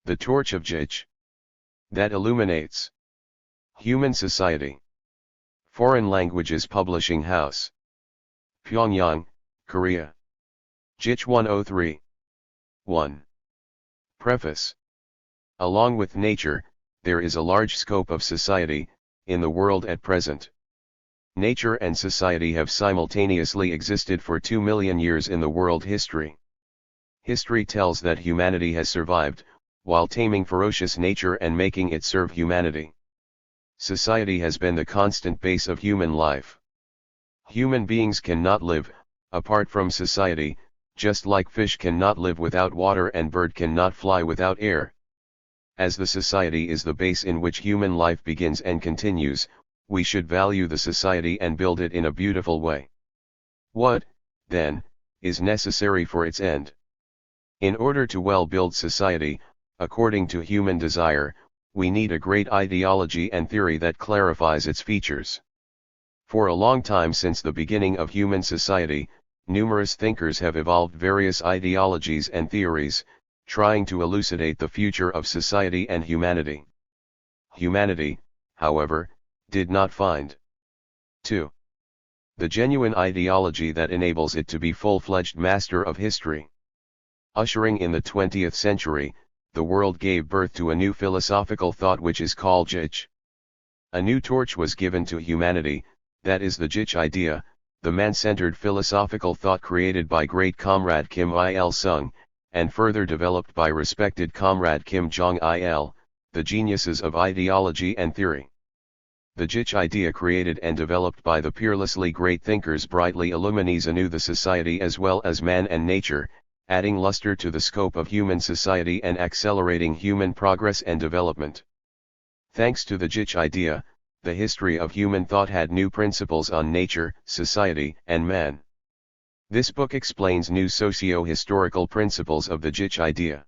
The torch of Juche that illuminates human society. Foreign Languages Publishing House, Pyongyang, Korea. Juche 103. 1. Preface. Along with nature, there is a large scope of society in the world at present. Nature and society have simultaneously existed for 2 million years in the world history. History tells that humanity has survived, while taming ferocious nature and making it serve humanity. Society has been the constant base of human life. Human beings cannot live apart from society, just like fish cannot live without water and bird cannot fly without air. As the society is the base in which human life begins and continues, we should value the society and build it in a beautiful way. What, then, is necessary for its end? In order to well build society, according to human desire, we need a great ideology and theory that clarifies its features. For a long time since the beginning of human society, numerous thinkers have evolved various ideologies and theories, trying to elucidate the future of society and humanity. Humanity, however, did not find 2. The genuine ideology that enables it to be full-fledged master of history. Ushering in the 20th century, the world gave birth to a new philosophical thought which is called Juche. A new torch was given to humanity, that is the Juche idea, the man-centered philosophical thought created by great comrade Kim Il-sung, and further developed by respected comrade Kim Jong-il, the geniuses of ideology and theory. The Juche idea created and developed by the peerlessly great thinkers brightly illumines anew the society as well as man and nature, adding luster to the scope of human society and accelerating human progress and development. Thanks to the Juche idea, the history of human thought had new principles on nature, society, and man. This book explains new socio-historical principles of the Juche idea.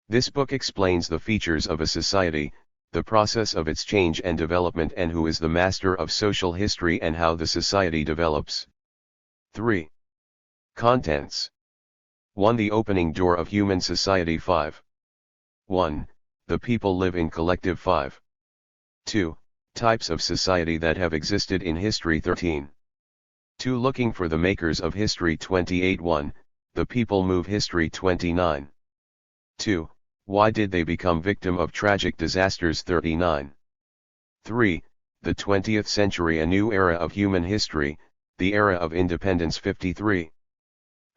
This book explains the features of a society, the process of its change and development, and who is the master of social history and how the society develops. 3. Contents. 1. The opening door of human society. 5. 1. The people live in collective. 5. 2. Types of society that have existed in history. 13. 2. Looking for the makers of history. 28. 1. The people move history. 29. 2. Why did they become victim of tragic disasters? 39. 3. The 20th century, a new era of human history, the era of independence. 53.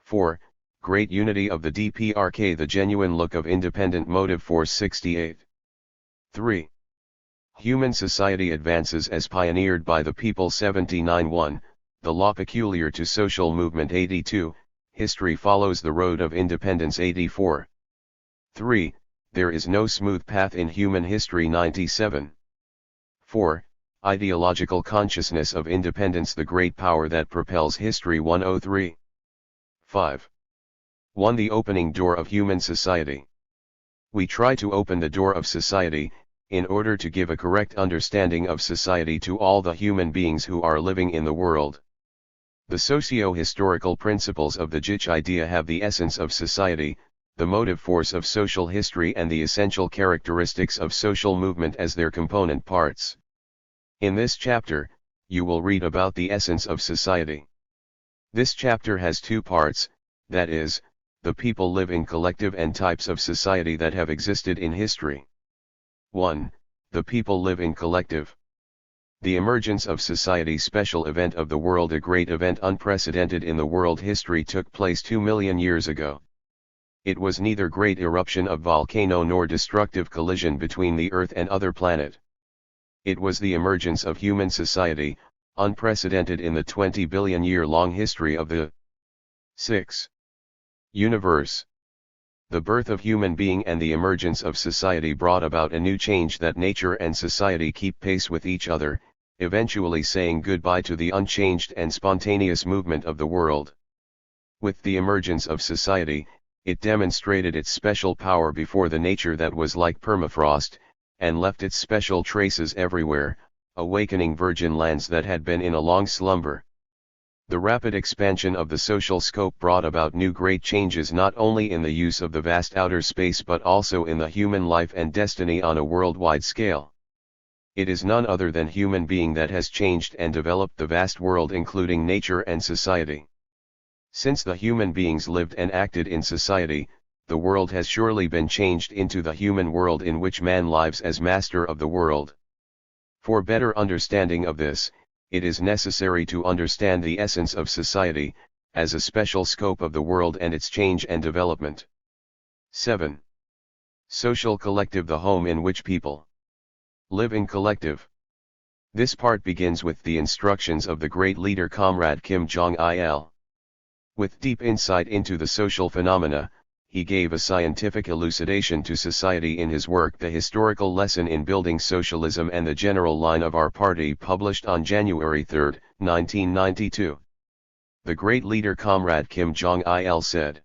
4. Great unity of the DPRK, the genuine look of independent motive force. 68. 3. Human society advances as pioneered by the people. 79. 1. The law peculiar to social movement. 82. History follows the road of independence. 84. 3. There is no smooth path in human history. 97. 4. Ideological consciousness of independence, the great power that propels history. 103. 5. 1. The opening door of human society. We try to open the door of society, in order to give a correct understanding of society to all the human beings who are living in the world. The socio-historical principles of the Juche idea have the essence of society, the motive force of social history, and the essential characteristics of social movement as their component parts. In this chapter, you will read about the essence of society. This chapter has 2 parts, that is, the people live in collective and types of society that have existed in history. 1. The people live in collective. The emergence of society, special event of the world, a great event unprecedented in the world history, took place 2 million years ago. It was neither great eruption of volcano nor destructive collision between the Earth and other planet. It was the emergence of human society, unprecedented in the 20 billion year long history of the 6. Universe. The birth of human being and the emergence of society brought about a new change that nature and society keep pace with each other, eventually saying goodbye to the unchanged and spontaneous movement of the world. With the emergence of society, it demonstrated its special power before the nature that was like permafrost, and left its special traces everywhere, awakening virgin lands that had been in a long slumber. The rapid expansion of the social scope brought about new great changes not only in the use of the vast outer space but also in the human life and destiny on a worldwide scale. It is none other than human being that has changed and developed the vast world, including nature and society. Since the human beings lived and acted in society, the world has surely been changed into the human world in which man lives as master of the world. For better understanding of this, it is necessary to understand the essence of society, as a special scope of the world and its change and development. 7. Social collective, the home in which people live in collective. This part begins with the instructions of the great leader Comrade Kim Jong-il. With deep insight into the social phenomena, he gave a scientific elucidation to society in his work The Historical Lesson in Building Socialism and the General Line of Our Party, published on January 3, 1992. The great leader Comrade Kim Jong-il said,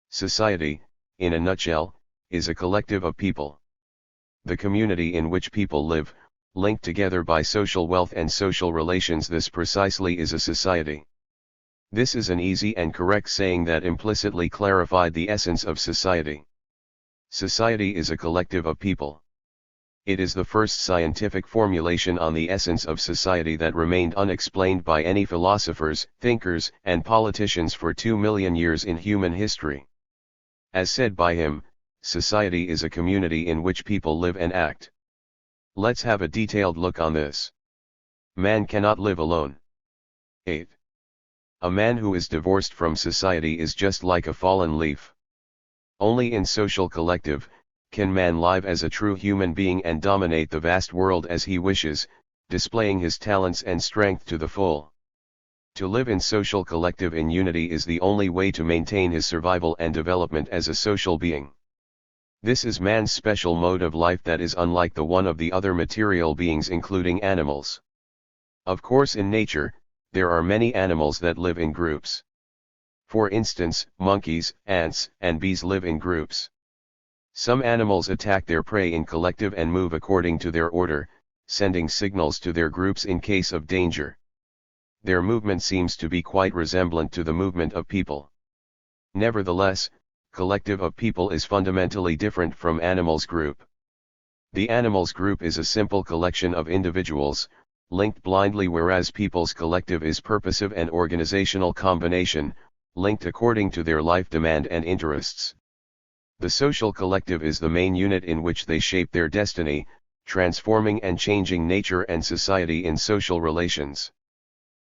"Society, in a nutshell, is a collective of people. The community in which people live, linked together by social wealth and social relations, this precisely is a society." This is an easy and correct saying that implicitly clarified the essence of society. Society is a collective of people. It is the first scientific formulation on the essence of society that remained unexplained by any philosophers, thinkers, and politicians for 2 million years in human history. As said by him, society is a community in which people live and act. Let's have a detailed look on this. Man cannot live alone. 8. A man who is divorced from society is just like a fallen leaf. Only in social collective can man live as a true human being and dominate the vast world as he wishes, displaying his talents and strength to the full. To live in social collective in unity is the only way to maintain his survival and development as a social being. This is man's special mode of life that is unlike the one of the other material beings, including animals. Of course, in nature, there are many animals that live in groups. For instance, monkeys, ants, and bees live in groups. Some animals attack their prey in collective and move according to their order, sending signals to their groups in case of danger. Their movement seems to be quite resemblant to the movement of people. Nevertheless, collective of people is fundamentally different from animals group. The animals group is a simple collection of individuals, linked blindly, whereas people's collective is purposive and organizational combination, linked according to their life demand and interests. The social collective is the main unit in which they shape their destiny, transforming and changing nature and society in social relations.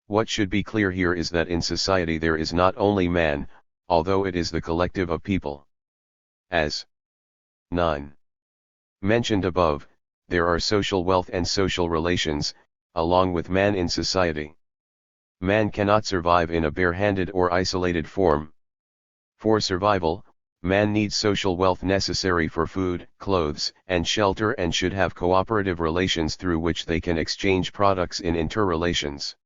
What should be clear here is that in society there is not only man, although it is the collective of people. As 9. Mentioned above, there are social wealth and social relations, along with man in society. Man cannot survive in a bare-handed or isolated form. For survival, man needs social wealth necessary for food, clothes, and shelter, and should have cooperative relations through which they can exchange products in interrelations.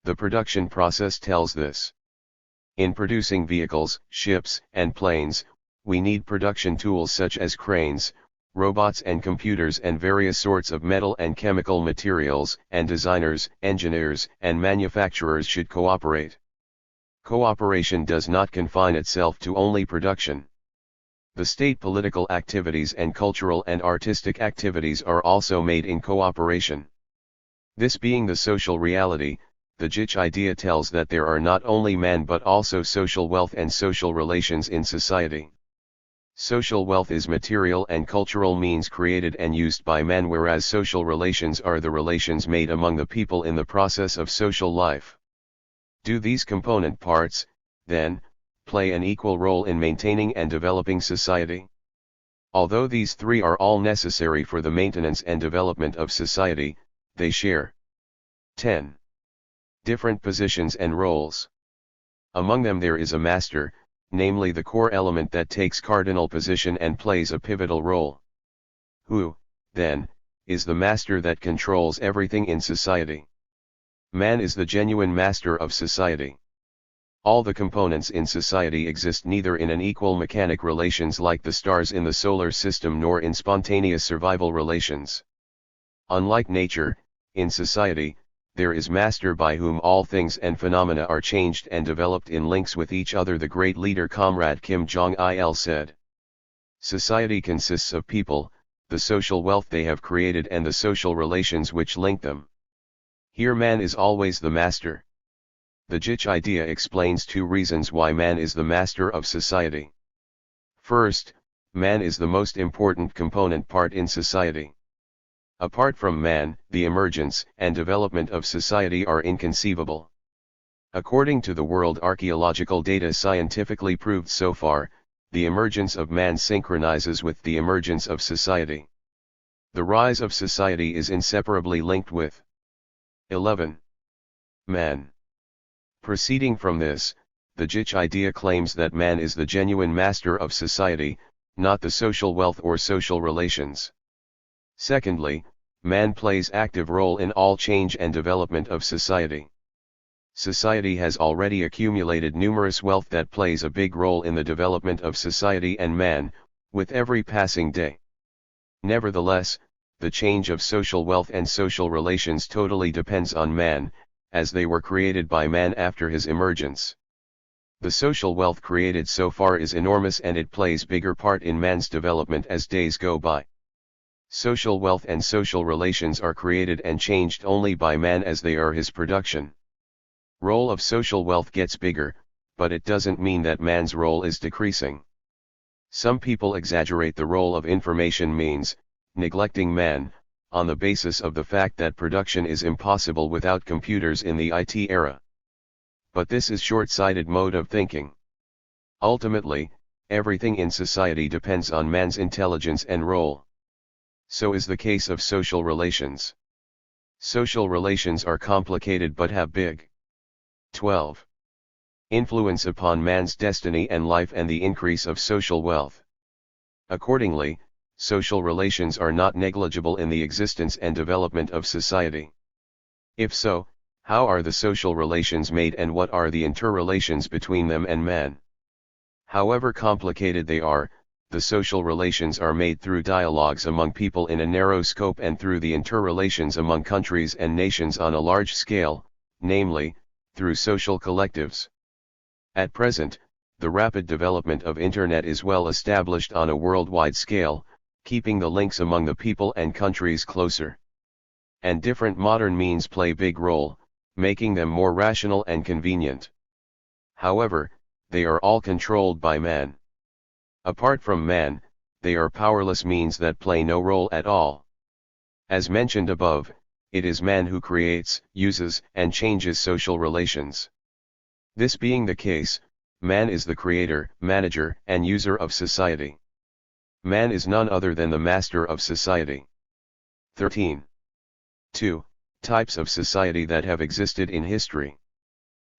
The production process tells this. In producing vehicles, ships, and planes, we need production tools such as cranes, robots and computers and various sorts of metal and chemical materials, and designers, engineers, and manufacturers should cooperate. Cooperation does not confine itself to only production. The state political activities and cultural and artistic activities are also made in cooperation. This being the social reality, the Juche idea tells that there are not only man but also social wealth and social relations in society. Social wealth is material and cultural means created and used by man, whereas social relations are the relations made among the people in the process of social life. Do these component parts, then, play an equal role in maintaining and developing society? Although these three are all necessary for the maintenance and development of society, they share 10. Different positions and roles. Among them there is a master, namely the core element that takes cardinal position and plays a pivotal role. Who, then, is the master that controls everything in society? Man is the genuine master of society. All the components in society exist neither in an equal mechanic relations like the stars in the solar system nor in spontaneous survival relations. Unlike nature, in society, there is master by whom all things and phenomena are changed and developed in links with each other. The great leader Comrade Kim Jong-il said. Society consists of people, the social wealth they have created and the social relations which link them. Here man is always the master. The Juche idea explains two reasons why man is the master of society. First, man is the most important component part in society. Apart from man, the emergence and development of society are inconceivable. According to the world archaeological data scientifically proved so far, the emergence of man synchronizes with the emergence of society. The rise of society is inseparably linked with 11. Man. Proceeding from this, the Juche idea claims that man is the genuine master of society, not the social wealth or social relations. Secondly, man plays active role in all change and development of society. Society has already accumulated numerous wealth that plays a big role in the development of society and man, with every passing day. Nevertheless, the change of social wealth and social relations totally depends on man, as they were created by man after his emergence. The social wealth created so far is enormous and it plays bigger part in man's development as days go by. Social wealth and social relations are created and changed only by man as they are his production. Role of social wealth gets bigger, but it doesn't mean that man's role is decreasing. Some people exaggerate the role of information means, neglecting man, on the basis of the fact that production is impossible without computers in the IT era. But this is short-sighted mode of thinking. Ultimately, everything in society depends on man's intelligence and role. So is the case of social relations. Social relations are complicated but have big 12. Influence upon man's destiny and life and the increase of social wealth. Accordingly, social relations are not negligible in the existence and development of society. If so, how are the social relations made and what are the interrelations between them and man? However complicated they are, the social relations are made through dialogues among people in a narrow scope and through the interrelations among countries and nations on a large scale, namely, through social collectives. At present, the rapid development of Internet is well established on a worldwide scale, keeping the links among the people and countries closer. And different modern means play big role, making them more rational and convenient. However, they are all controlled by man. Apart from man, they are powerless means that play no role at all. As mentioned above, it is man who creates, uses, and changes social relations. This being the case, man is the creator, manager, and user of society. Man is none other than the master of society. 13. 2. Types of society that have existed in history.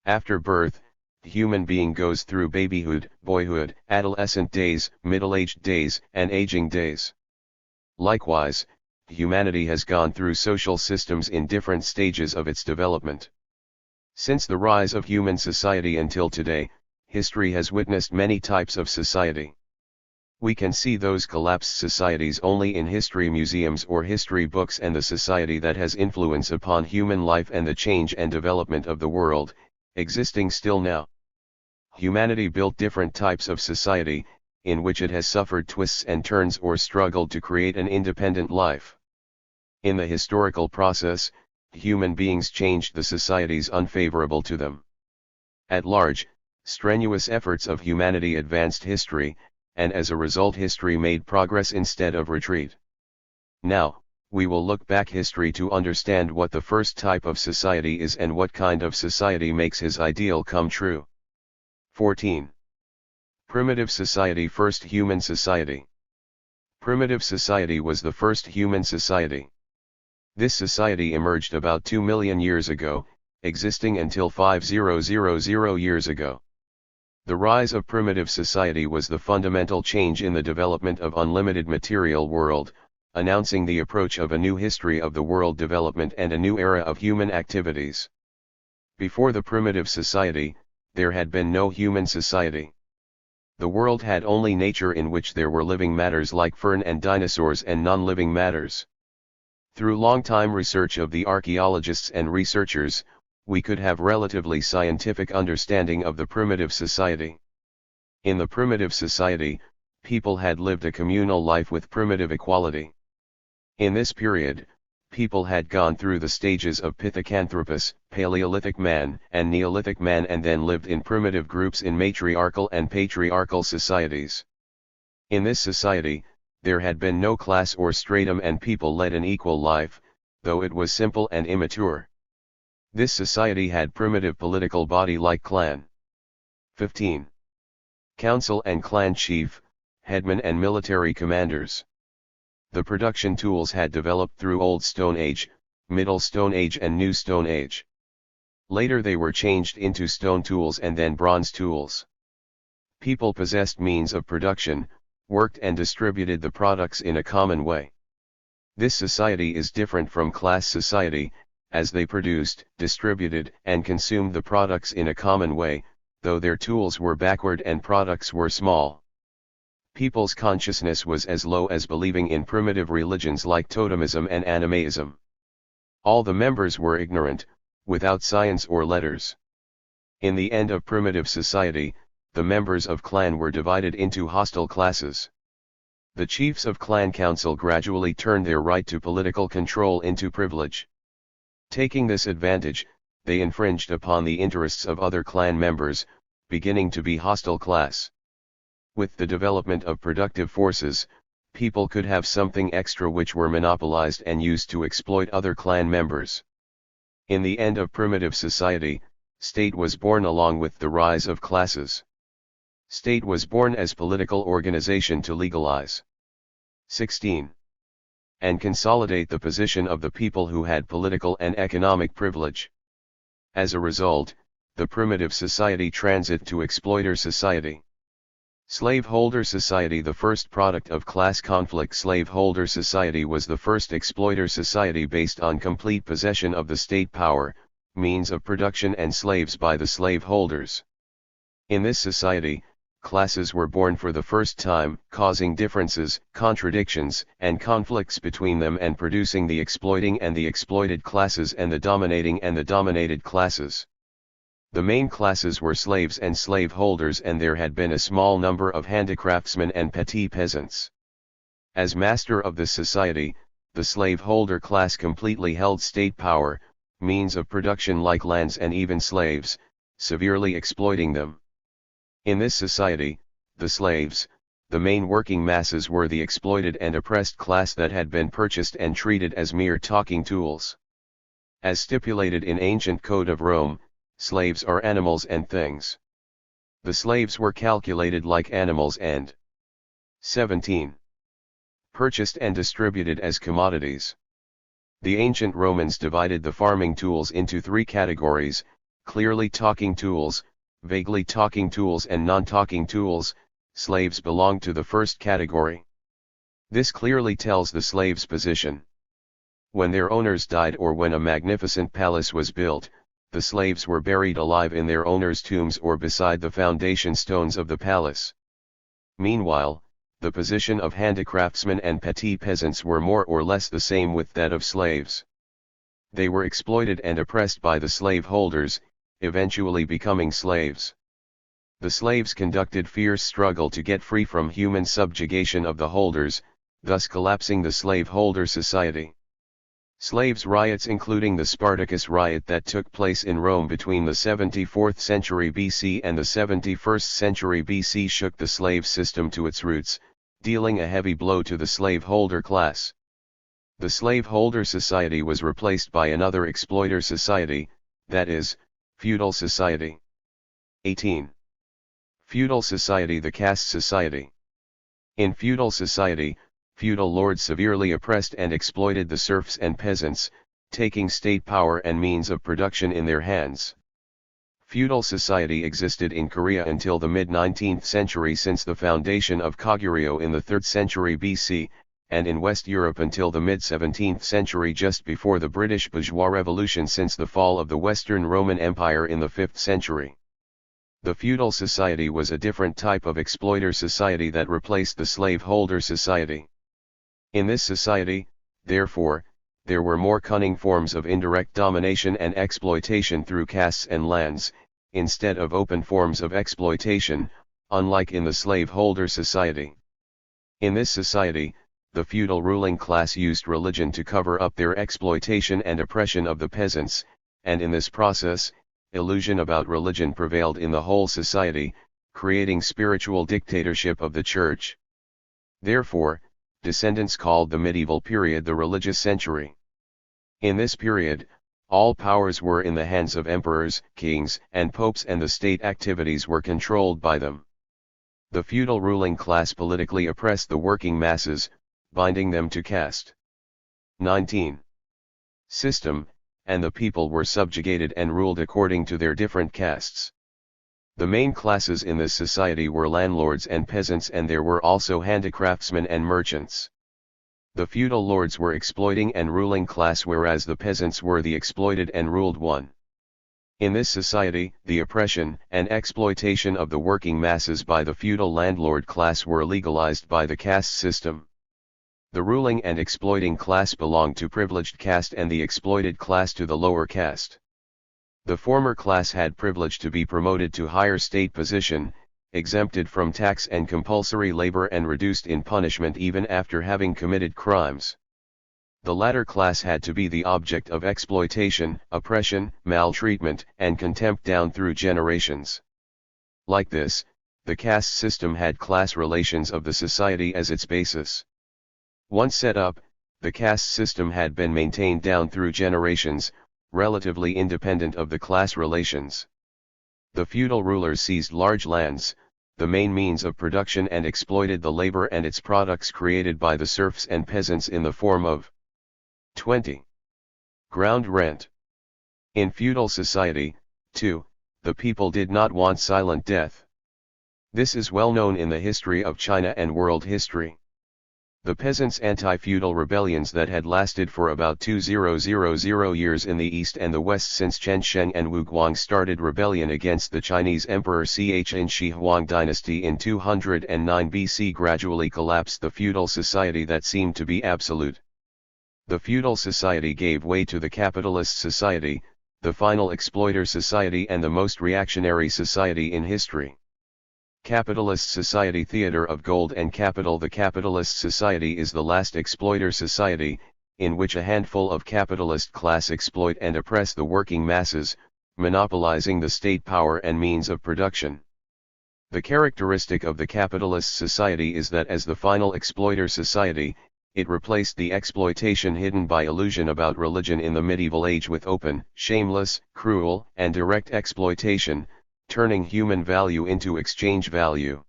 After birth, the human being goes through babyhood, boyhood, adolescent days, middle-aged days, and aging days. Likewise, humanity has gone through social systems in different stages of its development. Since the rise of human society until today, history has witnessed many types of society. We can see those collapsed societies only in history museums or history books, and the society that has influence upon human life and the change and development of the world, existing still now. Humanity built different types of society, in which it has suffered twists and turns or struggled to create an independent life. In the historical process, human beings changed the societies unfavorable to them. At large, strenuous efforts of humanity advanced history, and as a result history made progress instead of retreat. Now, we will look back history to understand what the first type of society is and what kind of society makes his ideal come true. 14. Primitive society. First human society. Primitive society was the first human society. This society emerged about 2 million years ago, existing until 5000 years ago. The rise of primitive society was the fundamental change in the development of unlimited material world, announcing the approach of a new history of the world development and a new era of human activities. Before the primitive society, there had been no human society. The world had only nature in which there were living matters like fern and dinosaurs and non-living matters. Through long-time research of the archaeologists and researchers, we could have relatively scientific understanding of the primitive society. In the primitive society, people had lived a communal life with primitive equality. In this period, people had gone through the stages of Pithecanthropus, Paleolithic man, and Neolithic man, and then lived in primitive groups in matriarchal and patriarchal societies. In this society, there had been no class or stratum, and people led an equal life, though it was simple and immature. This society had primitive political body like clan. 15. Council and clan chief, headman and military commanders. The production tools had developed through Old Stone Age, Middle Stone Age and New Stone Age. Later they were changed into stone tools and then bronze tools. People possessed means of production, worked and distributed the products in a common way. This society is different from class society, as they produced, distributed, and consumed the products in a common way, though their tools were backward and products were small. People's consciousness was as low as believing in primitive religions like totemism and animism. All the members were ignorant, without science or letters. In the end of primitive society, the members of clan were divided into hostile classes. The chiefs of clan council gradually turned their right to political control into privilege. Taking this advantage, they infringed upon the interests of other clan members, beginning to be hostile class. With the development of productive forces, people could have something extra which were monopolized and used to exploit other clan members. In the end of primitive society, state was born along with the rise of classes. State was born as political organization to legalize. 16. And consolidate the position of the people who had political and economic privilege. As a result, the primitive society transit to exploiter society. Slaveholder society. The first product of class conflict. Slaveholder society was the first exploiter society based on complete possession of the state power, means of production and slaves by the slaveholders. In this society, classes were born for the first time, causing differences, contradictions, and conflicts between them and producing the exploiting and the exploited classes and the dominating and the dominated classes. The main classes were slaves and slaveholders, and there had been a small number of handicraftsmen and petty peasants. As master of this society, the slaveholder class completely held state power, means of production like lands and even slaves, severely exploiting them. In this society, the slaves, the main working masses, were the exploited and oppressed class that had been purchased and treated as mere talking tools. As stipulated in ancient Code of Rome, slaves are animals and things. The slaves were calculated like animals and 17. Purchased and distributed as commodities. The ancient Romans divided the farming tools into three categories: clearly talking tools, vaguely talking tools, and non-talking tools. Slaves belong to the first category. This clearly tells the slave's position. When their owners died or when a magnificent palace was built, the slaves were buried alive in their owners' tombs or beside the foundation stones of the palace. Meanwhile, the position of handicraftsmen and petty peasants were more or less the same with that of slaves. They were exploited and oppressed by the slaveholders, eventually becoming slaves. The slaves conducted fierce struggle to get free from human subjugation of the holders, thus collapsing the slaveholder society. Slaves riots, including the Spartacus riot that took place in Rome between the 74th century BC and the 71st century BC, shook the slave system to its roots, dealing a heavy blow to the slaveholder class. The slaveholder society was replaced by another exploiter society, that is, feudal society. 18. Feudal society. The caste society. In feudal society, feudal lords severely oppressed and exploited the serfs and peasants, taking state power and means of production in their hands. Feudal society existed in Korea until the mid-19th century, since the foundation of Koguryo in the 3rd century BC, and in West Europe until the mid-17th century, just before the British Bourgeois Revolution, since the fall of the Western Roman Empire in the 5th century. The feudal society was a different type of exploiter society that replaced the slaveholder society. In this society, therefore, there were more cunning forms of indirect domination and exploitation through castes and lands, instead of open forms of exploitation, unlike in the slaveholder society. In this society, the feudal ruling class used religion to cover up their exploitation and oppression of the peasants, and in this process, illusion about religion prevailed in the whole society, creating spiritual dictatorship of the church. Therefore, descendants called the medieval period the religious century. In this period, all powers were in the hands of emperors, kings, and popes, and the state activities were controlled by them. The feudal ruling class politically oppressed the working masses, binding them to caste. 19. System, and the people were subjugated and ruled according to their different castes. The main classes in this society were landlords and peasants, and there were also handicraftsmen and merchants. The feudal lords were exploiting and ruling class, whereas the peasants were the exploited and ruled one. In this society, the oppression and exploitation of the working masses by the feudal landlord class were legalized by the caste system. The ruling and exploiting class belonged to privileged caste and the exploited class to the lower caste. The former class had privilege to be promoted to higher state position, exempted from tax and compulsory labor, and reduced in punishment even after having committed crimes. The latter class had to be the object of exploitation, oppression, maltreatment, and contempt down through generations. Like this, the caste system had class relations of the society as its basis. Once set up, the caste system had been maintained down through generations, relatively independent of the class relations. The feudal rulers seized large lands, the main means of production, and exploited the labor and its products created by the serfs and peasants in the form of 20. Ground rent. In feudal society, too, the people did not want silent death. This is well known in the history of China and world history. The peasants' anti-feudal rebellions that had lasted for about 2000 years in the east and the west since Chen Sheng and Wu Guang started rebellion against the Chinese Emperor in Shi Huang dynasty in 209 BC gradually collapsed the feudal society that seemed to be absolute. The feudal society gave way to the capitalist society, the final exploiter society and the most reactionary society in history. Capitalist society, theater of gold and capital. The capitalist society is the last exploiter society, in which a handful of capitalist class exploit and oppress the working masses, monopolizing the state power and means of production. The characteristic of the capitalist society is that as the final exploiter society, it replaced the exploitation hidden by illusion about religion in the medieval age with open, shameless, cruel, and direct exploitation, turning human value into exchange value.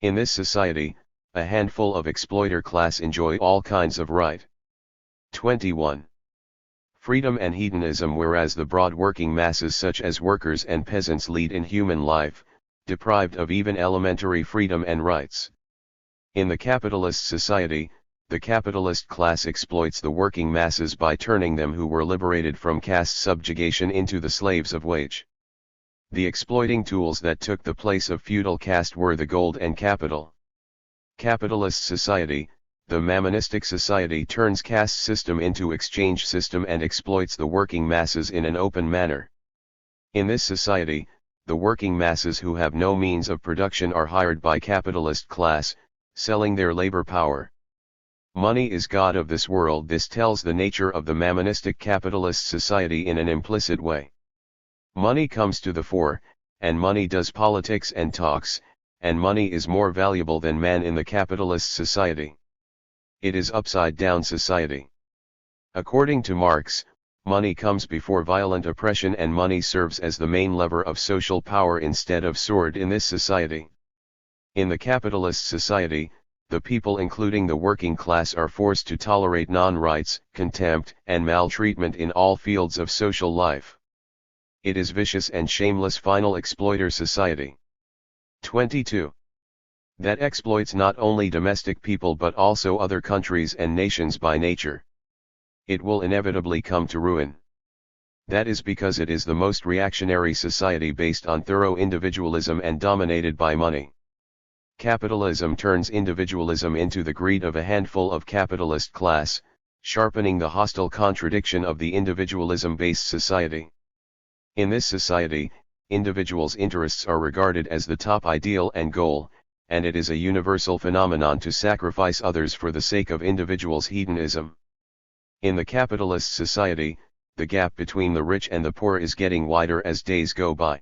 In this society, a handful of exploiter class enjoy all kinds of right. 21. Freedom and hedonism. Whereas the broad working masses such as workers and peasants lead in human life, deprived of even elementary freedom and rights. In the capitalist society, the capitalist class exploits the working masses by turning them who were liberated from caste subjugation into the slaves of wage. The exploiting tools that took the place of feudal caste were the gold and capital. Capitalist society, the mammonistic society, turns caste system into exchange system and exploits the working masses in an open manner. In this society, the working masses who have no means of production are hired by capitalist class, selling their labor power. Money is God of this world. This tells the nature of the mammonistic capitalist society in an implicit way. Money comes to the fore, and money does politics and talks, and money is more valuable than man in the capitalist society. It is upside-down society. According to Marx, money comes before violent oppression, and money serves as the main lever of social power instead of sword in this society. In the capitalist society, the people including the working class are forced to tolerate non-rights, contempt, and maltreatment in all fields of social life. It is vicious and shameless final exploiter society. 22. That exploits not only domestic people but also other countries and nations by nature. It will inevitably come to ruin. That is because it is the most reactionary society based on thorough individualism and dominated by money. Capitalism turns individualism into the greed of a handful of capitalist class, sharpening the hostile contradiction of the individualism-based society. In this society, individuals' interests are regarded as the top ideal and goal, and it is a universal phenomenon to sacrifice others for the sake of individuals' hedonism. In the capitalist society, the gap between the rich and the poor is getting wider as days go by.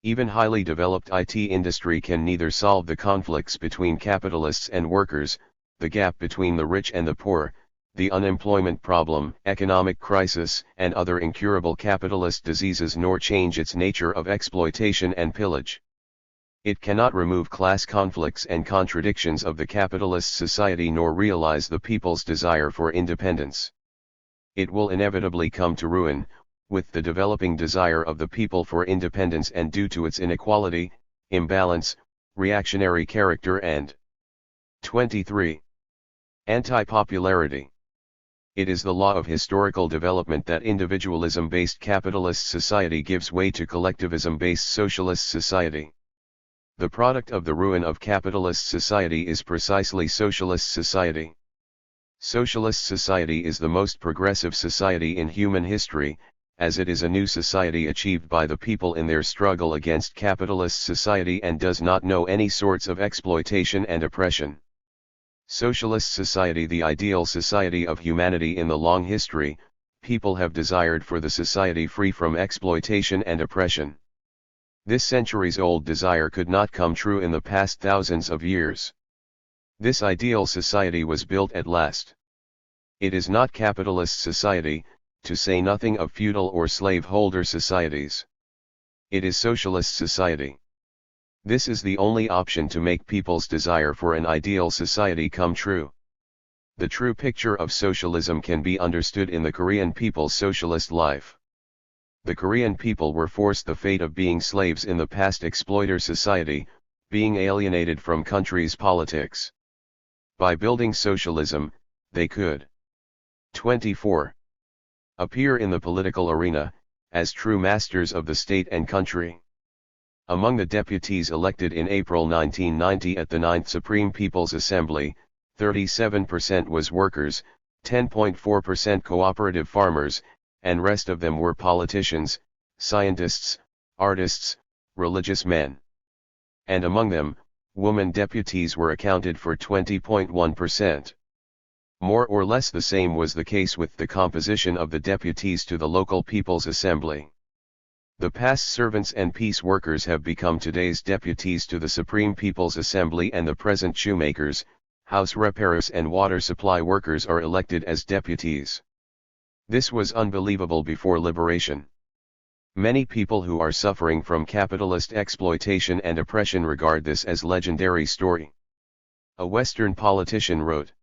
Even highly developed IT industry can neither solve the conflicts between capitalists and workers, the gap between the rich and the poor, the unemployment problem, economic crisis, and other incurable capitalist diseases, nor change its nature of exploitation and pillage. It cannot remove class conflicts and contradictions of the capitalist society nor realize the people's desire for independence. It will inevitably come to ruin, with the developing desire of the people for independence and due to its inequality, imbalance, reactionary character and 23. Anti-popularity. It is the law of historical development that individualism-based capitalist society gives way to collectivism-based socialist society. The product of the ruin of capitalist society is precisely socialist society. Socialist society is the most progressive society in human history, as it is a new society achieved by the people in their struggle against capitalist society and does not know any sorts of exploitation and oppression. Socialist society, the ideal society of humanity in the long history, people have desired for the society free from exploitation and oppression. This centuries-old desire could not come true in the past thousands of years. This ideal society was built at last. It is not capitalist society, to say nothing of feudal or slaveholder societies. It is socialist society. This is the only option to make people's desire for an ideal society come true. The true picture of socialism can be understood in the Korean people's socialist life. The Korean people were forced the fate of being slaves in the past exploiter society, being alienated from country's politics. By building socialism, they could 24. Appear in the political arena, as true masters of the state and country. Among the deputies elected in April 1990 at the 9th Supreme People's Assembly, 37% was workers, 10.4% cooperative farmers, and rest of them were politicians, scientists, artists, religious men. And among them, women deputies were accounted for 20.1%. More or less the same was the case with the composition of the deputies to the local People's Assembly. The past servants and peace workers have become today's deputies to the Supreme People's Assembly, and the present shoemakers, house repairers and water supply workers are elected as deputies. This was unbelievable before liberation. Many people who are suffering from capitalist exploitation and oppression regard this as legendary story. A Western politician wrote,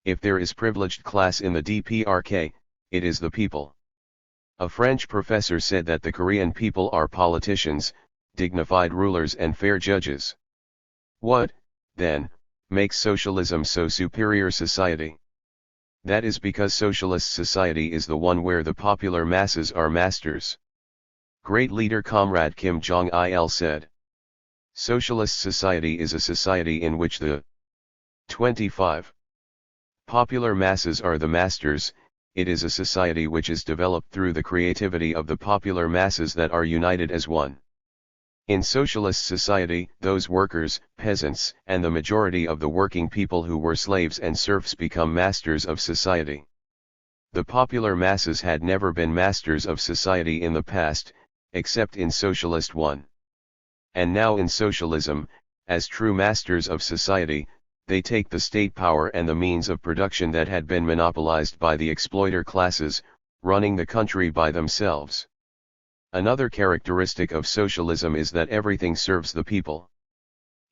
"If there is privileged class in the DPRK, it is the people." A French professor said that the Korean people are politicians, dignified rulers and fair judges. What, then, makes socialism so superior society? That is because socialist society is the one where the popular masses are masters. Great leader Comrade Kim Jong-il said, "Socialist society is a society in which the 25 popular masses are the masters. It is a society which is developed through the creativity of the popular masses that are united as one." In socialist society, those workers, peasants, and the majority of the working people who were slaves and serfs become masters of society. The popular masses had never been masters of society in the past, except in socialist one. And now in socialism, as true masters of society, they take the state power and the means of production that had been monopolized by the exploiter classes, running the country by themselves. Another characteristic of socialism is that everything serves the people.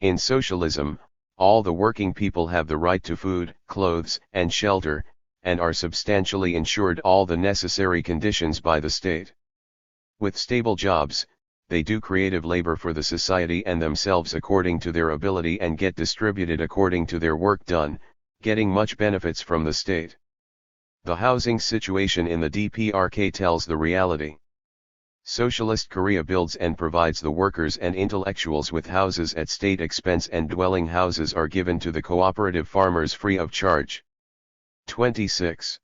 In socialism, all the working people have the right to food, clothes, and shelter, and are substantially ensured all the necessary conditions by the state. With stable jobs, they do creative labor for the society and themselves according to their ability and get distributed according to their work done, getting much benefits from the state. The housing situation in the DPRK tells the reality. Socialist Korea builds and provides the workers and intellectuals with houses at state expense, and dwelling houses are given to the cooperative farmers free of charge. 26.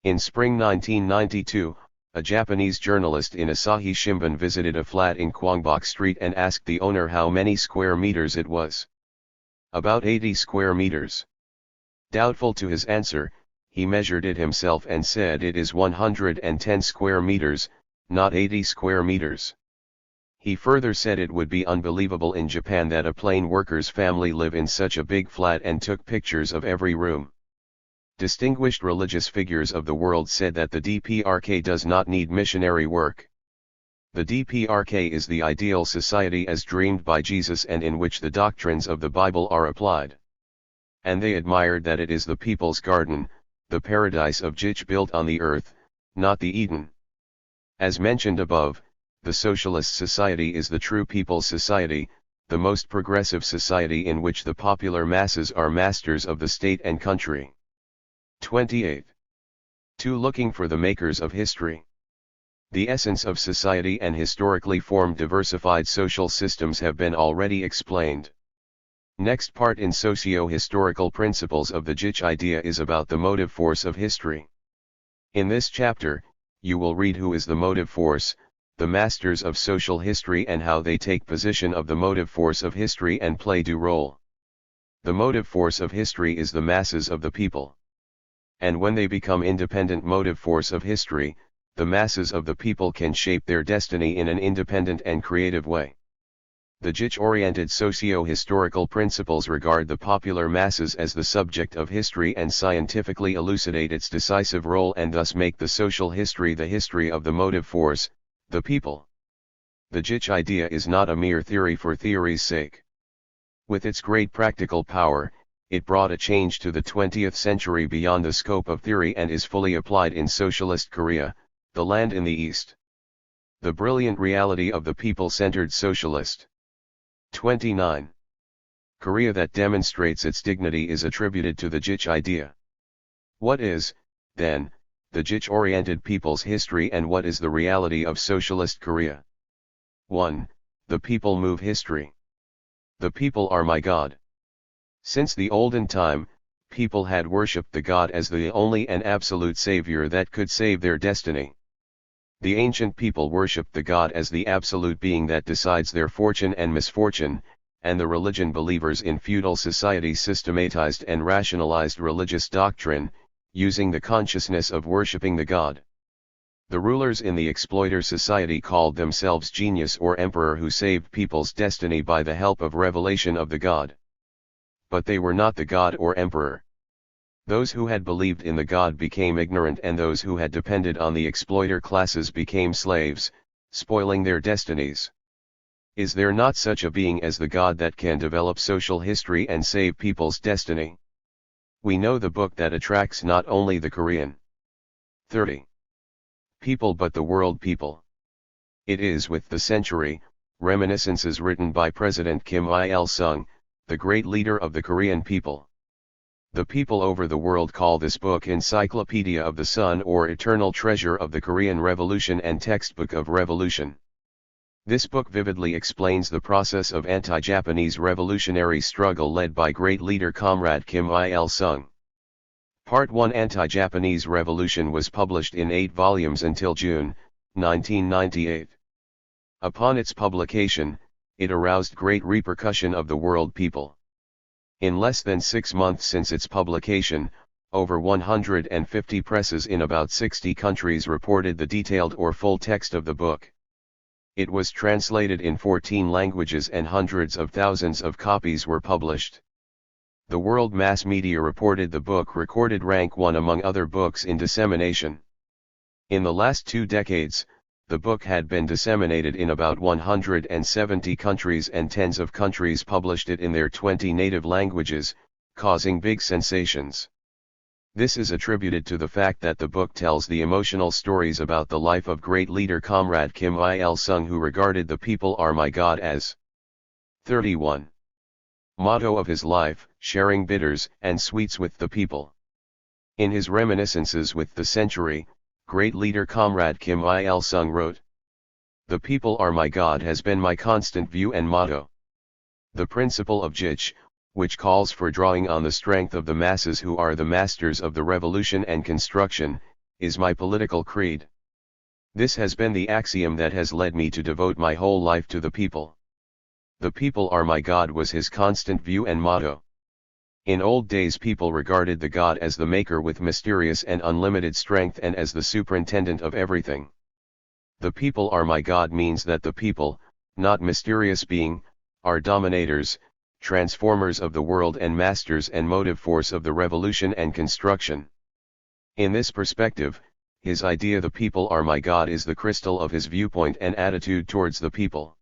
In spring 1992, a Japanese journalist in Asahi Shimbun visited a flat in Kwangbok Street and asked the owner how many square meters it was. About 80 square meters. Doubtful to his answer, he measured it himself and said it is 110 square meters, not 80 square meters. He further said it would be unbelievable in Japan that a plain worker's family live in such a big flat and took pictures of every room. Distinguished religious figures of the world said that the DPRK does not need missionary work. The DPRK is the ideal society as dreamed by Jesus and in which the doctrines of the Bible are applied. And they admired that it is the people's garden, the paradise of Juche built on the earth, not the Eden. As mentioned above, the socialist society is the true people's society, the most progressive society in which the popular masses are masters of the state and country. 28. 2. Looking for the makers of history. The essence of society and historically formed diversified social systems have been already explained. Next part in socio-historical principles of the Juche idea is about the motive force of history. In this chapter, you will read who is the motive force, the masters of social history and how they take position of the motive force of history and play due role. The motive force of history is the masses of the people. And when they become independent motive force of history, the masses of the people can shape their destiny in an independent and creative way. The Juche-oriented socio-historical principles regard the popular masses as the subject of history and scientifically elucidate its decisive role and thus make the social history the history of the motive force, the people. The Juche idea is not a mere theory for theory's sake. With its great practical power, it brought a change to the 20th century beyond the scope of theory and is fully applied in socialist Korea, the land in the East. The brilliant reality of the people-centered socialist. 29. Korea that demonstrates its dignity is attributed to the Juche idea. What is, then, the Juche-oriented people's history and what is the reality of socialist Korea? 1. The people move history. The people are my God. Since the olden time, people had worshipped the God as the only and absolute savior that could save their destiny. The ancient people worshipped the God as the absolute being that decides their fortune and misfortune, and the religion believers in feudal society systematized and rationalized religious doctrine, using the consciousness of worshipping the God. The rulers in the exploiter society called themselves genius or emperor who saved people's destiny by the help of revelation of the God. But they were not the God or emperor. Those who had believed in the God became ignorant and those who had depended on the exploiter classes became slaves, spoiling their destinies. Is there not such a being as the God that can develop social history and save people's destiny? We know the book that attracts not only the Korean 30 people but the world people. It is with the century, reminiscences written by President Kim Il-sung, the great leader of the Korean people. The people over the world call this book Encyclopedia of the Sun or Eternal Treasure of the Korean Revolution and Textbook of Revolution. This book vividly explains the process of anti-Japanese revolutionary struggle led by great leader Comrade Kim Il-sung. Part 1 Anti-Japanese Revolution was published in 8 volumes until June, 1998. Upon its publication, it aroused great repercussion of the world people. In less than 6 months since its publication, over 150 presses in about 60 countries reported the detailed or full text of the book. It was translated in 14 languages and hundreds of thousands of copies were published. The world mass media reported the book recorded rank 1 among other books in dissemination. In the last 2 decades, the book had been disseminated in about 170 countries and tens of countries published it in their 20 native languages, causing big sensations. This is attributed to the fact that the book tells the emotional stories about the life of great leader Comrade Kim Il-sung who regarded the people are my God as 31. Motto of his life, sharing bitters and sweets with the people. In his reminiscences with the century, great leader Comrade Kim Il-sung wrote, "The people are my God has been my constant view and motto. The principle of Juche, which calls for drawing on the strength of the masses who are the masters of the revolution and construction, is my political creed. This has been the axiom that has led me to devote my whole life to the people. The people are my God was his constant view and motto. In old days people regarded the God as the maker with mysterious and unlimited strength and as the superintendent of everything. The people are my God means that the people, not mysterious being, are dominators, transformers of the world and masters and motive force of the revolution and construction. In this perspective, his idea the people are my God is the crystal of his viewpoint and attitude towards the people.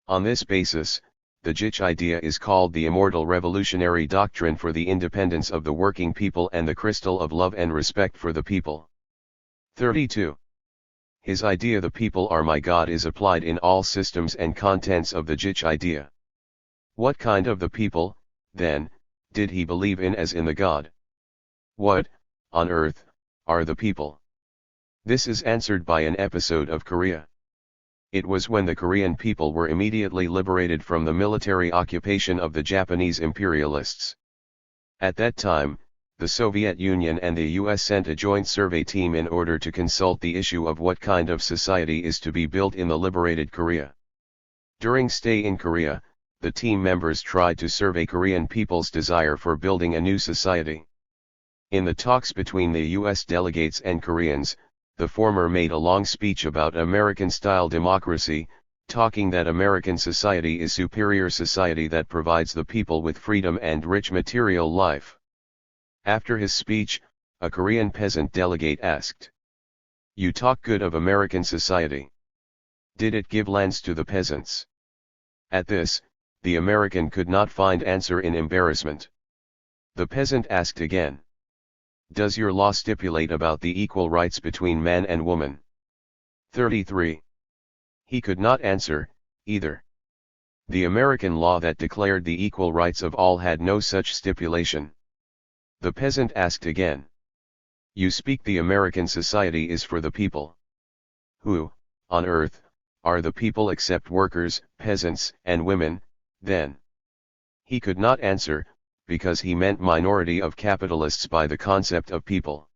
On this basis, the Juche idea is called the immortal revolutionary doctrine for the independence of the working people and the crystal of love and respect for the people. 32. His idea the people are my God is applied in all systems and contents of the Juche idea. What kind of the people, then, did he believe in as in the God? What, on earth, are the people? This is answered by an episode of Korea. It was when the Korean people were immediately liberated from the military occupation of the Japanese imperialists. At that time, the Soviet Union and the US sent a joint survey team in order to consult the issue of what kind of society is to be built in the liberated Korea. During stay in Korea, the team members tried to survey Korean people's desire for building a new society. In the talks between the US delegates and Koreans, the former made a long speech about American-style democracy, talking that American society is superior society that provides the people with freedom and rich material life. After his speech, a Korean peasant delegate asked, "You talk good of American society. Did it give lands to the peasants?" At this, the American could not find answer in embarrassment. The peasant asked again, "Does your law stipulate about the equal rights between man and woman?" 33. He could not answer, either. The American law that declared the equal rights of all had no such stipulation. The peasant asked again, "You speak the American society is for the people. Who, on earth, are the people except workers, peasants, and women, then?" He could not answer, because he meant minority of capitalists by the concept of people.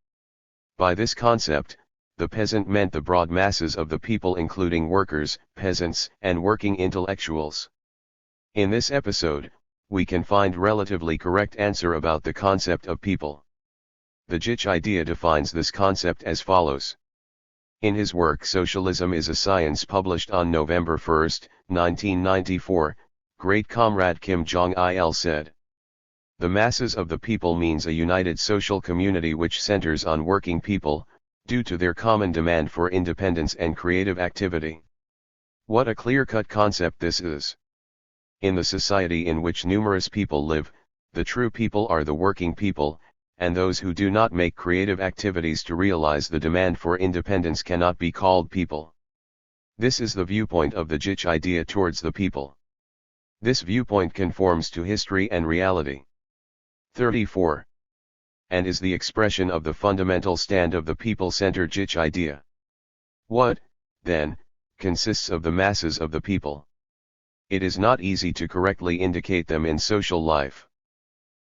By this concept, the peasant meant the broad masses of the people including workers, peasants, and working intellectuals. In this episode, we can find relatively correct answer about the concept of people. The Juche idea defines this concept as follows. In his work Socialism is a Science published on November 1, 1994, great comrade Kim Jong-il said, "The masses of the people means a united social community which centers on working people, due to their common demand for independence and creative activity." What a clear-cut concept this is. In the society in which numerous people live, the true people are the working people, and those who do not make creative activities to realize the demand for independence cannot be called people. This is the viewpoint of the Juche idea towards the people. This viewpoint conforms to history and reality. 34. And is the expression of the fundamental stand of the people-centered Juche idea. What, then, consists of the masses of the people? It is not easy to correctly indicate them in social life.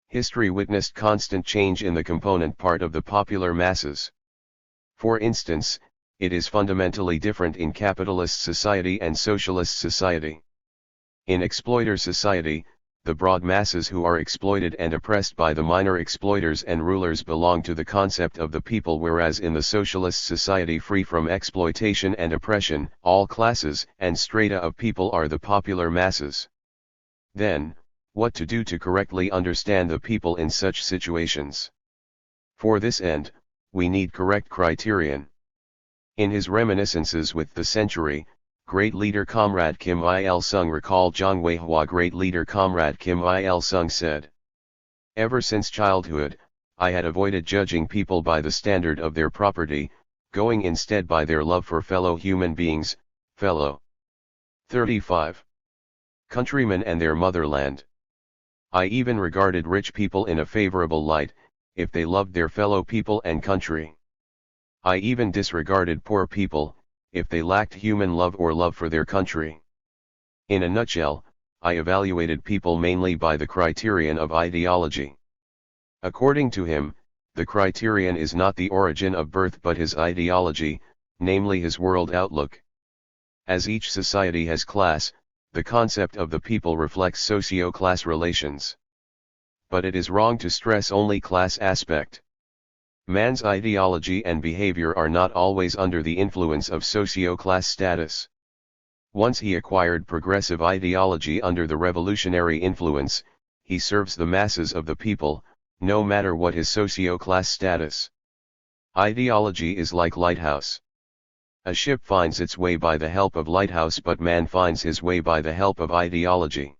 History witnessed constant change in the component part of the popular masses. For instance, it is fundamentally different in capitalist society and socialist society. In exploiter society, the broad masses who are exploited and oppressed by the minor exploiters and rulers belong to the concept of the people, whereas in the socialist society free from exploitation and oppression, all classes and strata of people are the popular masses. Then, what to do to correctly understand the people in such situations? For this end, we need correct criterion. In his reminiscences with the century, great leader Comrade Kim Il-sung recalled Zhang Weihua. Great leader Comrade Kim Il-sung said, "Ever since childhood, I had avoided judging people by the standard of their property, going instead by their love for fellow human beings, fellow." 35. Countrymen and their motherland. I even regarded rich people in a favorable light, if they loved their fellow people and country. I even disregarded poor people, if they lacked human love or love for their country. In a nutshell, I evaluated people mainly by the criterion of ideology. According to him, the criterion is not the origin of birth but his ideology, namely his world outlook. As each society has class, the concept of the people reflects socio-class relations. But it is wrong to stress only class aspect. Man's ideology and behavior are not always under the influence of socio-class status. Once he acquired progressive ideology under the revolutionary influence, he serves the masses of the people, no matter what his socio-class status. Ideology is like lighthouse. A ship finds its way by the help of lighthouse, but man finds his way by the help of ideology.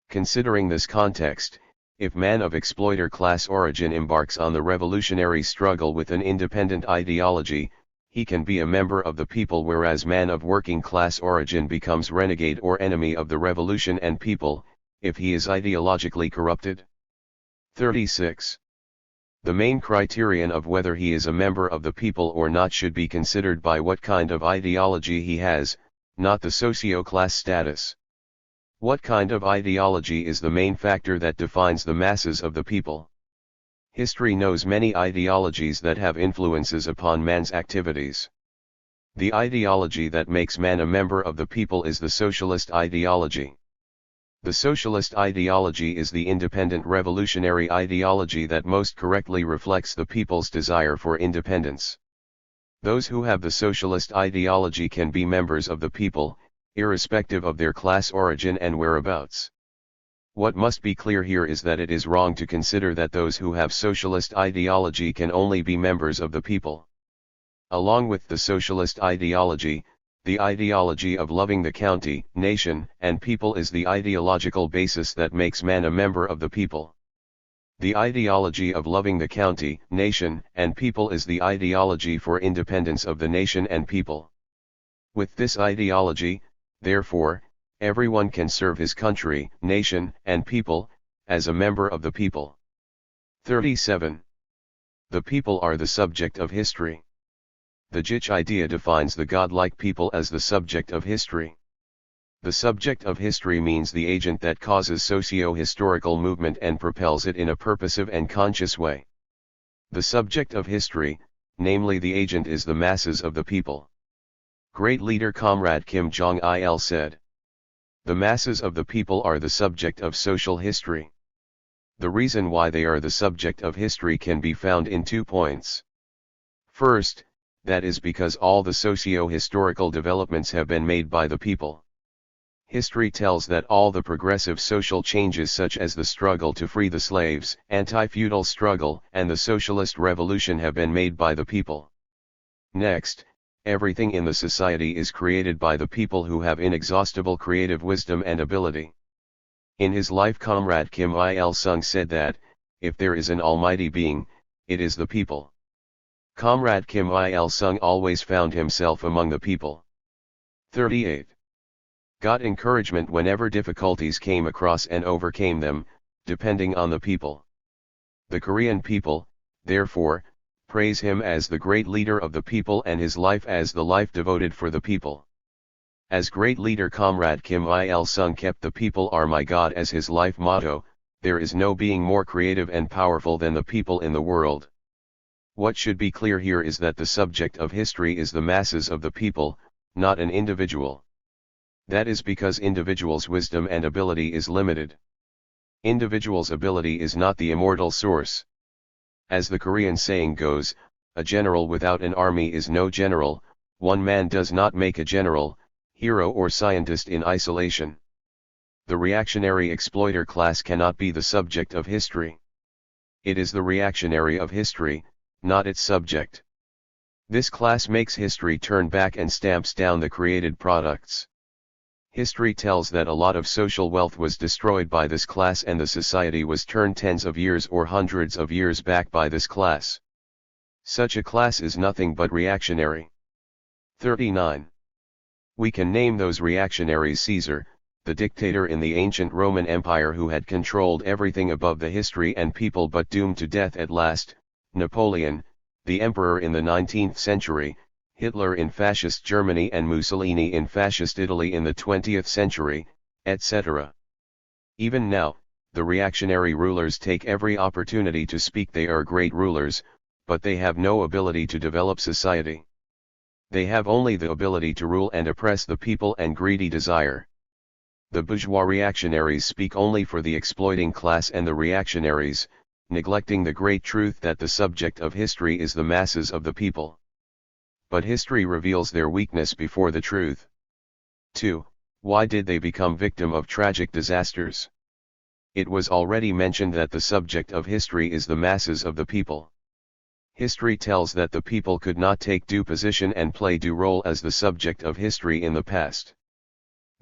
Considering this context, if man of exploiter class origin embarks on the revolutionary struggle with an independent ideology, he can be a member of the people, whereas man of working class origin becomes renegade or enemy of the revolution and people, if he is ideologically corrupted. 36. The main criterion of whether he is a member of the people or not should be considered by what kind of ideology he has, not the socio-class status. What kind of ideology is the main factor that defines the masses of the people? History knows many ideologies that have influences upon man's activities. The ideology that makes man a member of the people is the socialist ideology. The socialist ideology is the independent revolutionary ideology that most correctly reflects the people's desire for independence. Those who have the socialist ideology can be members of the people, irrespective of their class origin and whereabouts. What must be clear here is that it is wrong to consider that those who have socialist ideology can only be members of the people. Along with the socialist ideology, the ideology of loving the county, nation, and people is the ideological basis that makes man a member of the people. The ideology of loving the county, nation, and people is the ideology for independence of the nation and people. With this ideology, therefore, everyone can serve his country, nation, and people, as a member of the people. 37. The people are the subject of history. The Juche idea defines the godlike people as the subject of history. The subject of history means the agent that causes socio-historical movement and propels it in a purposive and conscious way. The subject of history, namely the agent, is the masses of the people. Great leader Comrade Kim Jong-il said, "The masses of the people are the subject of social history." The reason why they are the subject of history can be found in 2 points. First, that is because all the socio-historical developments have been made by the people. History tells that all the progressive social changes such as the struggle to free the slaves, anti-feudal struggle, and the socialist revolution have been made by the people. Next, everything in the society is created by the people who have inexhaustible creative wisdom and ability. In his life, Comrade Kim Il-sung said that, if there is an almighty being, it is the people. Comrade Kim Il-sung always found himself among the people. 38. Got encouragement whenever difficulties came across and overcame them, depending on the people. The Korean people, therefore, praise him as the great leader of the people and his life as the life devoted for the people. As great leader, Comrade Kim Il-sung kept "the people are my God" as his life motto. There is no being more creative and powerful than the people in the world. What should be clear here is that the subject of history is the masses of the people, not an individual. That is because individuals' wisdom and ability is limited. Individuals' ability is not the immortal source. As the Korean saying goes, a general without an army is no general. One man does not make a general, hero or scientist in isolation. The reactionary exploiter class cannot be the subject of history. It is the reactionary of history, not its subject. This class makes history turn back and stamps down the created products. History tells that a lot of social wealth was destroyed by this class and the society was turned tens of years or hundreds of years back by this class. Such a class is nothing but reactionary. 39. We can name those reactionaries: Caesar, the dictator in the ancient Roman Empire who had controlled everything above the history and people but doomed to death at last; Napoleon, the emperor in the 19th century, Hitler in fascist Germany and Mussolini in fascist Italy in the 20th century, etc. Even now, the reactionary rulers take every opportunity to speak they are great rulers, but they have no ability to develop society. They have only the ability to rule and oppress the people and greedy desire. The bourgeois reactionaries speak only for the exploiting class and the reactionaries, neglecting the great truth that the subject of history is the masses of the people. But history reveals their weakness before the truth. 2. Why did they become victim of tragic disasters? It was already mentioned that the subject of history is the masses of the people. History tells that the people could not take due position and play due role as the subject of history in the past.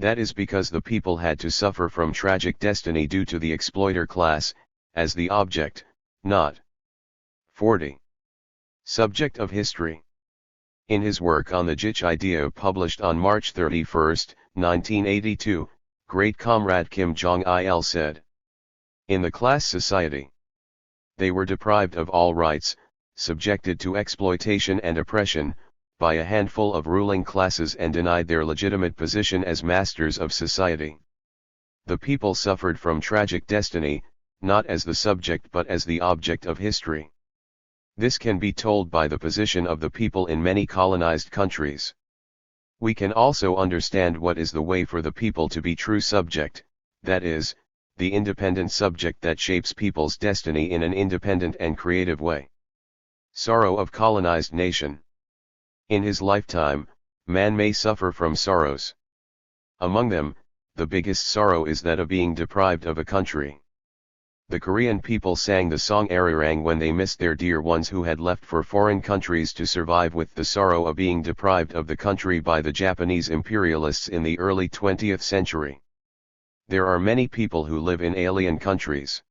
That is because the people had to suffer from tragic destiny due to the exploiter class, as the object, not 40. Subject of history. In his work on the Juche idea published on March 31, 1982, great comrade Kim Jong-il said, "In the class society, they were deprived of all rights, subjected to exploitation and oppression, by a handful of ruling classes and denied their legitimate position as masters of society. The people suffered from tragic destiny, not as the subject but as the object of history. This can be told by the position of the people in many colonized countries. We can also understand what is the way for the people to be true subject, that is, the independent subject that shapes people's destiny in an independent and creative way. Sorrow of colonized nation. In his lifetime, man may suffer from sorrows. Among them, the biggest sorrow is that of being deprived of a country. The Korean people sang the song Arirang when they missed their dear ones who had left for foreign countries to survive with the sorrow of being deprived of the country by the Japanese imperialists in the early 20th century. There are many people who live in alien countries.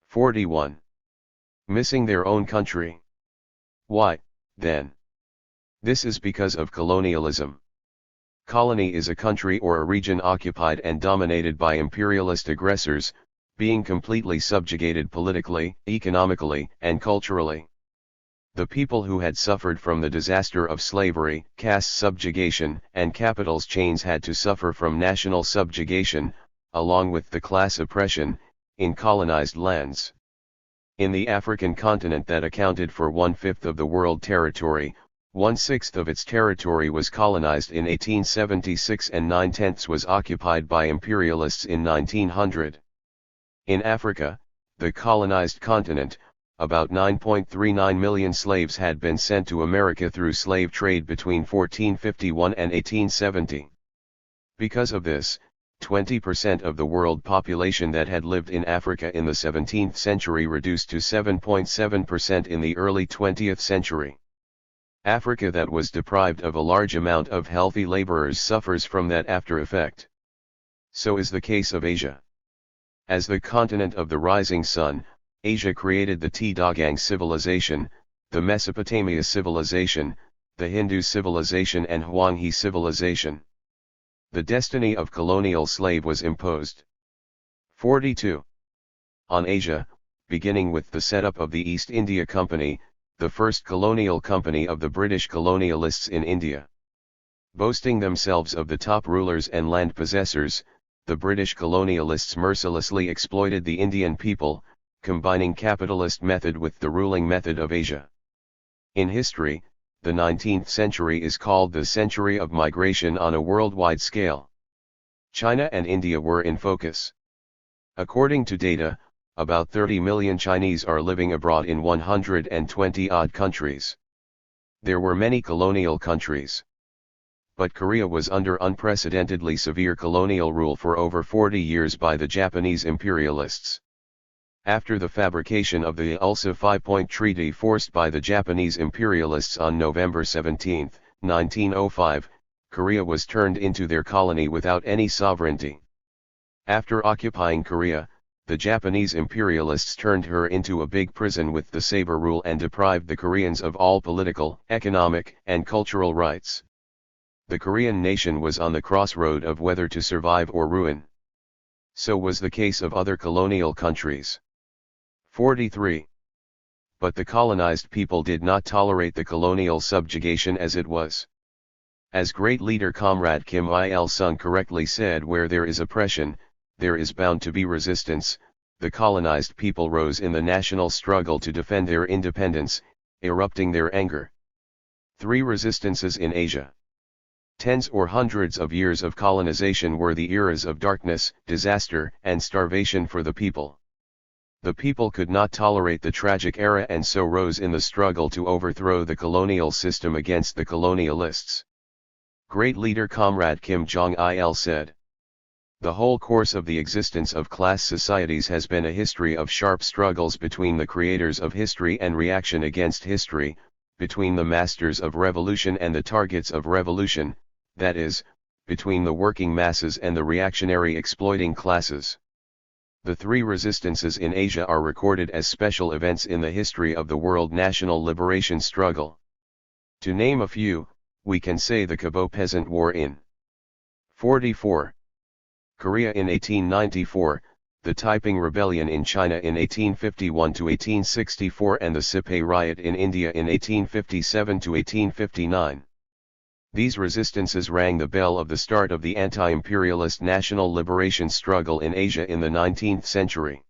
41. Missing their own country. Why, then? This is because of colonialism. Colony is a country or a region occupied and dominated by imperialist aggressors, being completely subjugated politically, economically, and culturally. The people who had suffered from the disaster of slavery, caste subjugation, and capital's chains had to suffer from national subjugation, along with the class oppression, in colonized lands. In the African continent that accounted for 1/5 of the world territory, 1/6 of its territory was colonized in 1876 and 9/10 was occupied by imperialists in 1900. In Africa, the colonized continent, about 9.39 million slaves had been sent to America through slave trade between 1451 and 1870. Because of this, 20% of the world population that had lived in Africa in the 17th century reduced to 7.7% in the early 20th century. Africa that was deprived of a large amount of healthy laborers suffers from that after effect. So is the case of Asia. As the continent of the rising sun, Asia created the T-Dagang civilization, the Mesopotamia civilization, the Hindu civilization and Hwanghe civilization. The destiny of colonial slave was imposed. 42. On Asia, beginning with the setup of the East India Company, the first colonial company of the British colonialists in India. Boasting themselves of the top rulers and land possessors, the British colonialists mercilessly exploited the Indian people, combining capitalist method with the ruling method of Asia. In history, the 19th century is called the century of migration on a worldwide scale. China and India were in focus. According to data, about 30 million Chinese are living abroad in 120-odd countries. There were many colonial countries. But Korea was under unprecedentedly severe colonial rule for over 40 years by the Japanese imperialists. After the fabrication of the Ulsa Five-Point Treaty forced by the Japanese imperialists on November 17, 1905, Korea was turned into their colony without any sovereignty. After occupying Korea, the Japanese imperialists turned her into a big prison with the saber rule and deprived the Koreans of all political, economic, and cultural rights. The Korean nation was on the crossroad of whether to survive or ruin. So was the case of other colonial countries. 43. But the colonized people did not tolerate the colonial subjugation as it was. As great leader Comrade Kim Il-sung correctly said, where there is oppression, there is bound to be resistance. The colonized people rose in the national struggle to defend their independence, erupting their anger. 3 Resistances in Asia. Tens or hundreds of years of colonization were the eras of darkness, disaster, and starvation for the people. The people could not tolerate the tragic era and so rose in the struggle to overthrow the colonial system against the colonialists. Great leader Comrade Kim Jong-il said, "The whole course of the existence of class societies has been a history of sharp struggles between the creators of history and reaction against history, between the masters of revolution and the targets of revolution, that is, between the working masses and the reactionary exploiting classes. The 3 resistances in Asia are recorded as special events in the history of the world national liberation struggle. To name a few, we can say the Kabo Peasant War in 44. Korea in 1894, the Taiping Rebellion in China in 1851–1864 and the Sipai Riot in India in 1857–1859. These resistances rang the bell of the start of the anti-imperialist national liberation struggle in Asia in the 19th century.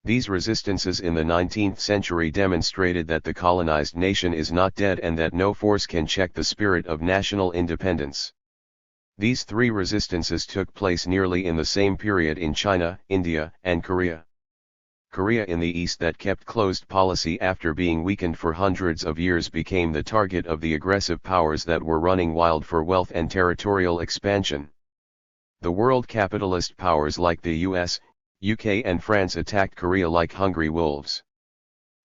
These resistances in the 19th century demonstrated that the colonized nation is not dead and that no force can check the spirit of national independence. These 3 resistances took place nearly in the same period in China, India, and Korea. Korea in the east, that kept closed policy after being weakened for hundreds of years, became the target of the aggressive powers that were running wild for wealth and territorial expansion. The world capitalist powers like the US, UK and France attacked Korea like hungry wolves.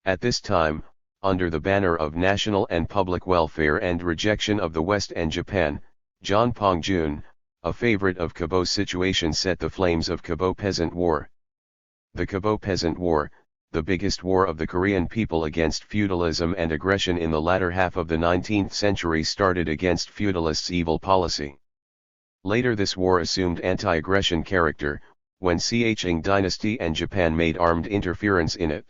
At this time, under the banner of national and public welfare and rejection of the West and Japan, John Pong-jun, a favorite of Kabo's situation, set the flames of Kabo Peasant War. The Kabo Peasant War, the biggest war of the Korean people against feudalism and aggression in the latter half of the 19th century, started against feudalists' evil policy. Later this war assumed anti-aggression character, when Qing dynasty and Japan made armed interference in it.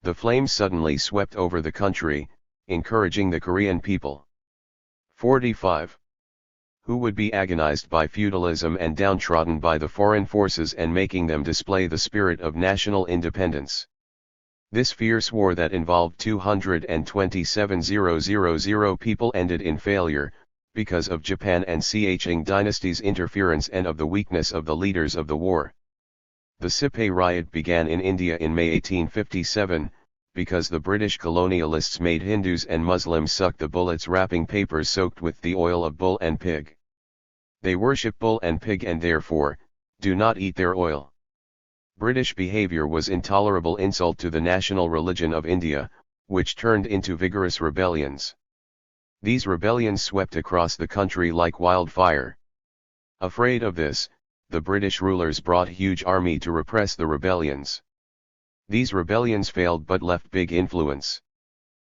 The flames suddenly swept over the country, encouraging the Korean people. 45. Who would be agonized by feudalism and downtrodden by the foreign forces and making them display the spirit of national independence. This fierce war that involved 227,000 people ended in failure, because of Japan and Qing dynasty's interference and of the weakness of the leaders of the war. The Sipai riot began in India in May 1857, because the British colonialists made Hindus and Muslims suck the bullets wrapping papers soaked with the oil of bull and pig. They worship bull and pig and therefore, do not eat their oil. British behavior was intolerable insult to the national religion of India, which turned into vigorous rebellions. These rebellions swept across the country like wildfire. Afraid of this, the British rulers brought huge army to repress the rebellions. These rebellions failed but left big influence.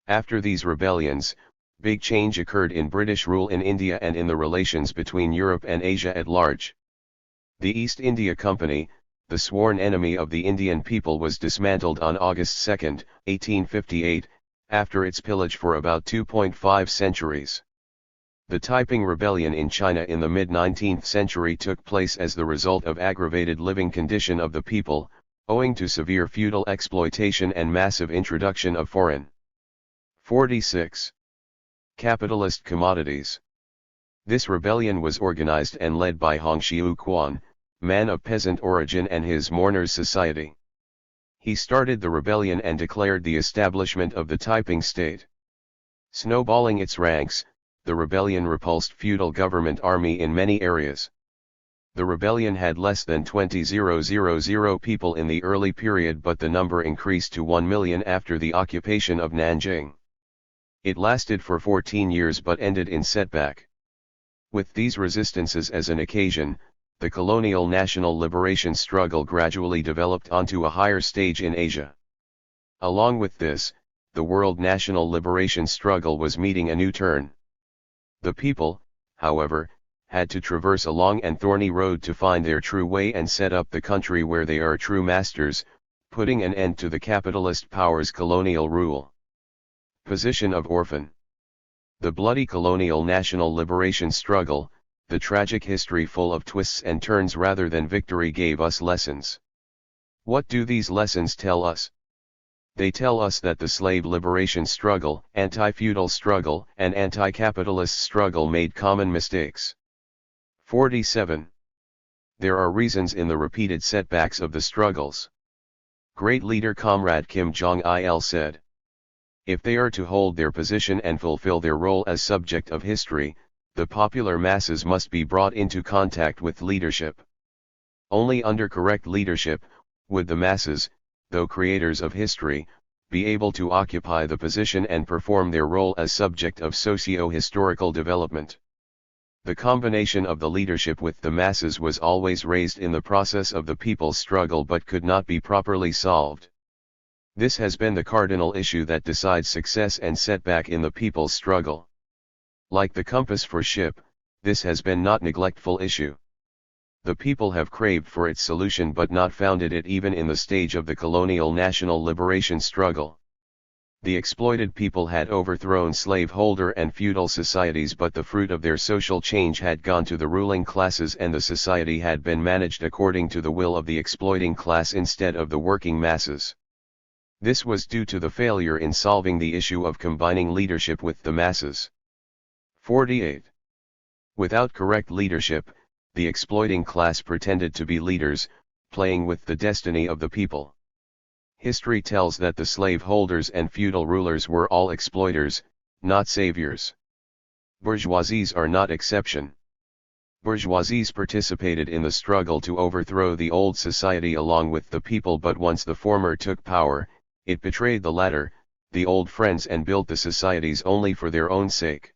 After these rebellions, big change occurred in British rule in India and in the relations between Europe and Asia at large. The East India Company, the sworn enemy of the Indian people, was dismantled on August 2, 1858, after its pillage for about 2.5 centuries. The Taiping Rebellion in China in the mid-19th century took place as the result of aggravated living condition of the people, owing to severe feudal exploitation and massive introduction of foreign. 46. Capitalist commodities. This rebellion was organized and led by Hong Xiu Quan, man of peasant origin, and his mourners' society. He started the rebellion and declared the establishment of the Taiping state. Snowballing its ranks, the rebellion repulsed feudal government army in many areas. The rebellion had less than 20,000 people in the early period, but the number increased to 1 million after the occupation of Nanjing. It lasted for 14 years but ended in setback. With these resistances as an occasion, the colonial national liberation struggle gradually developed onto a higher stage in Asia. Along with this, the world national liberation struggle was meeting a new turn. The people, however, had to traverse a long and thorny road to find their true way and set up the country where they are true masters, putting an end to the capitalist powers' colonial rule. Position of orphan. The bloody colonial national liberation struggle, the tragic history full of twists and turns rather than victory gave us lessons. What do these lessons tell us? They tell us that the slave liberation struggle, anti-feudal struggle, and anti-capitalist struggle made common mistakes. 47. There are reasons in the repeated setbacks of the struggles. Great leader Comrade Kim Jong-il said, "If they are to hold their position and fulfill their role as subject of history, the popular masses must be brought into contact with leadership. Only under correct leadership, would the masses, though creators of history, be able to occupy the position and perform their role as subject of socio-historical development." The combination of the leadership with the masses was always raised in the process of the people's struggle but could not be properly solved. This has been the cardinal issue that decides success and setback in the people's struggle. Like the compass for ship, this has been not neglectful issue. The people have craved for its solution but not found it even in the stage of the colonial national liberation struggle. The exploited people had overthrown slaveholder and feudal societies, but the fruit of their social change had gone to the ruling classes and the society had been managed according to the will of the exploiting class instead of the working masses. This was due to the failure in solving the issue of combining leadership with the masses. 48. Without correct leadership, the exploiting class pretended to be leaders, playing with the destiny of the people. History tells that the slaveholders and feudal rulers were all exploiters, not saviors. Bourgeoisies are not exception. Bourgeoisies participated in the struggle to overthrow the old society along with the people, but once the former took power, it betrayed the latter, the old friends, and built the societies only for their own sake.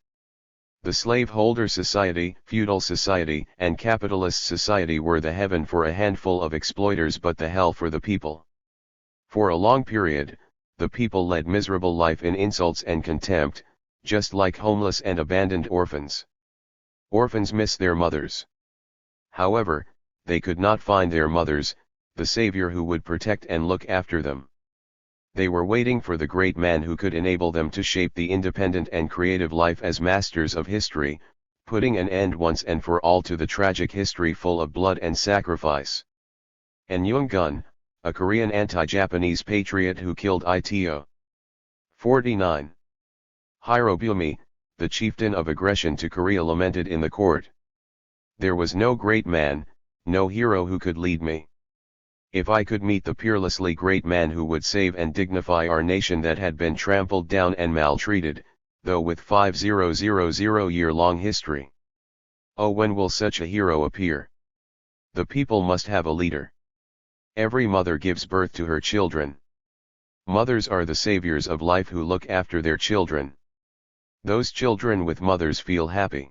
The slaveholder society, feudal society, and capitalist society were the heaven for a handful of exploiters but the hell for the people. For a long period, the people led miserable life in insults and contempt, just like homeless and abandoned orphans. Orphans miss their mothers. However, they could not find their mothers, the savior who would protect and look after them. They were waiting for the great man who could enable them to shape the independent and creative life as masters of history, putting an end once and for all to the tragic history full of blood and sacrifice. And Young-gun, a Korean anti-Japanese patriot who killed Ito. 49. Hirobumi, the chieftain of aggression to Korea, lamented in the court, "There was no great man, no hero who could lead me. If I could meet the peerlessly great man who would save and dignify our nation that had been trampled down and maltreated, though with 5000-year-long history. Oh, when will such a hero appear? The people must have a leader. Every mother gives birth to her children. Mothers are the saviors of life who look after their children. Those children with mothers feel happy.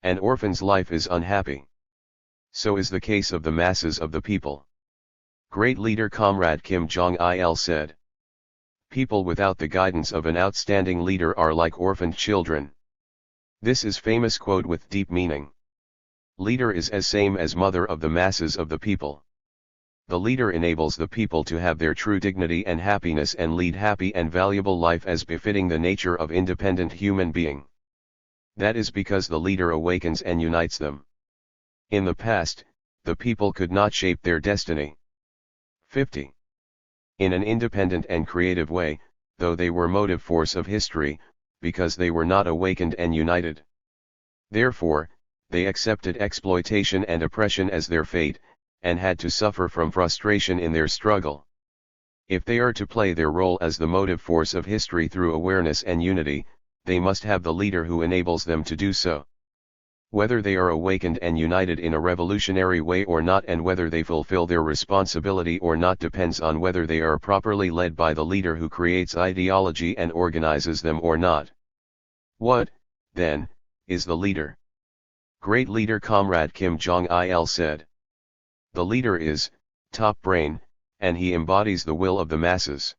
An orphan's life is unhappy. So is the case of the masses of the people." Great leader Comrade Kim Jong-il said, "People without the guidance of an outstanding leader are like orphaned children." This is famous quote with deep meaning. Leader is as same as mother of the masses of the people. The leader enables the people to have their true dignity and happiness and lead happy and valuable life as befitting the nature of independent human being. That is because the leader awakens and unites them. In the past, the people could not shape their destiny. 50. In an independent and creative way, though they were motive force of history, because they were not awakened and united. Therefore, they accepted exploitation and oppression as their fate, and had to suffer from frustration in their struggle. If they are to play their role as the motive force of history through awareness and unity, they must have the leader who enables them to do so. Whether they are awakened and united in a revolutionary way or not, and whether they fulfill their responsibility or not, depends on whether they are properly led by the leader who creates ideology and organizes them or not. What, then, is the leader? Great leader Comrade Kim Jong-il said, "The leader is, top brain, and he embodies the will of the masses.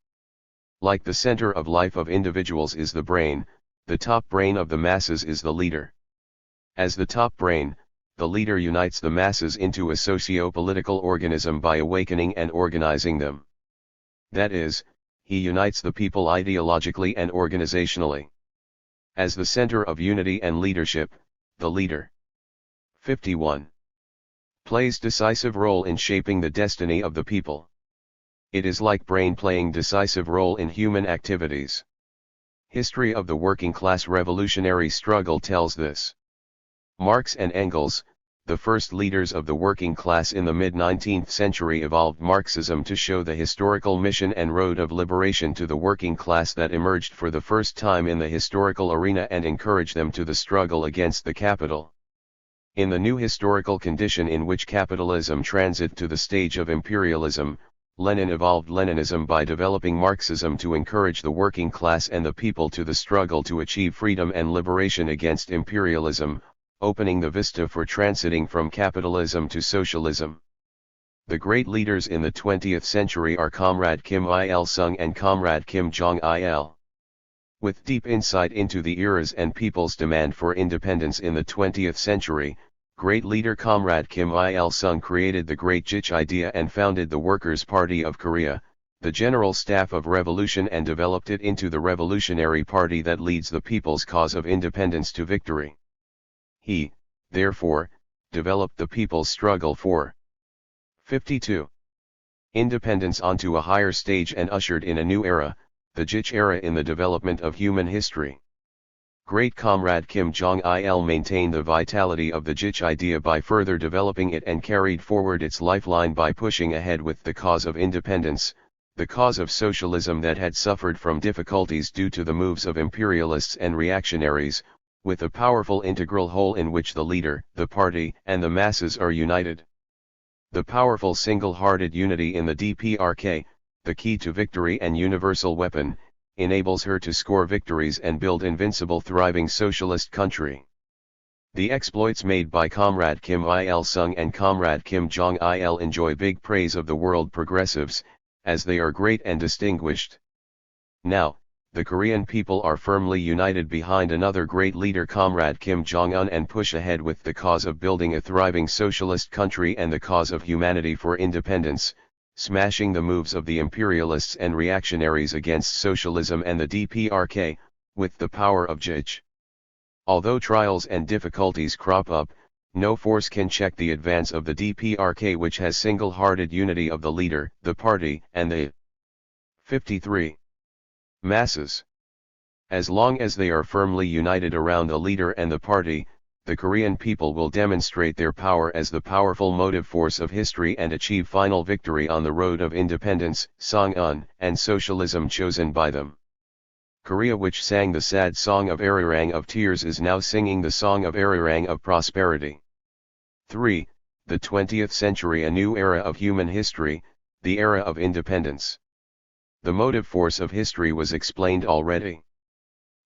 Like the center of life of individuals is the brain, the top brain of the masses is the leader. As the top brain, the leader unites the masses into a socio-political organism by awakening and organizing them. That is, he unites the people ideologically and organizationally. As the center of unity and leadership, the leader 51. Plays decisive role in shaping the destiny of the people. It is like brain playing decisive role in human activities. History of the working class revolutionary struggle tells this. Marx and Engels, the first leaders of the working class in the mid-19th century, evolved Marxism to show the historical mission and road of liberation to the working class that emerged for the first time in the historical arena and encourage them to the struggle against the capital. In the new historical condition in which capitalism transit to the stage of imperialism, Lenin evolved Leninism by developing Marxism to encourage the working class and the people to the struggle to achieve freedom and liberation against imperialism, opening the vista for transiting from capitalism to socialism. The great leaders in the 20th century are Comrade Kim Il-sung and Comrade Kim Jong-il. With deep insight into the era's and people's demand for independence in the 20th century, great leader Comrade Kim Il-sung created the Great Juche idea and founded the Workers' Party of Korea, the General Staff of Revolution, and developed it into the revolutionary party that leads the people's cause of independence to victory. He, therefore, developed the people's struggle for 52. Independence onto a higher stage and ushered in a new era, the Juche era in the development of human history. Great Comrade Kim Jong-il maintained the vitality of the Juche idea by further developing it and carried forward its lifeline by pushing ahead with the cause of independence, the cause of socialism that had suffered from difficulties due to the moves of imperialists and reactionaries, with a powerful integral whole in which the leader, the party, and the masses are united. The powerful single-hearted unity in the DPRK, the key to victory and universal weapon, enables her to score victories and build invincible thriving socialist country. The exploits made by Comrade Kim Il-sung and Comrade Kim Jong-il enjoy big praise of the world progressives, as they are great and distinguished. Now, the Korean people are firmly united behind another great leader Comrade Kim Jong-un and push ahead with the cause of building a thriving socialist country and the cause of humanity for independence, smashing the moves of the imperialists and reactionaries against socialism and the DPRK, with the power of Juche. Although trials and difficulties crop up, no force can check the advance of the DPRK, which has single-hearted unity of the leader, the party, and the 53. Masses. As long as they are firmly united around the leader and the party, the Korean people will demonstrate their power as the powerful motive force of history and achieve final victory on the road of independence, Song-un, and socialism chosen by them. Korea, which sang the sad song of Arirang of tears, is now singing the song of Arirang of prosperity. 3. The 20th century, a new era of human history, the era of independence. The motive force of history was explained already.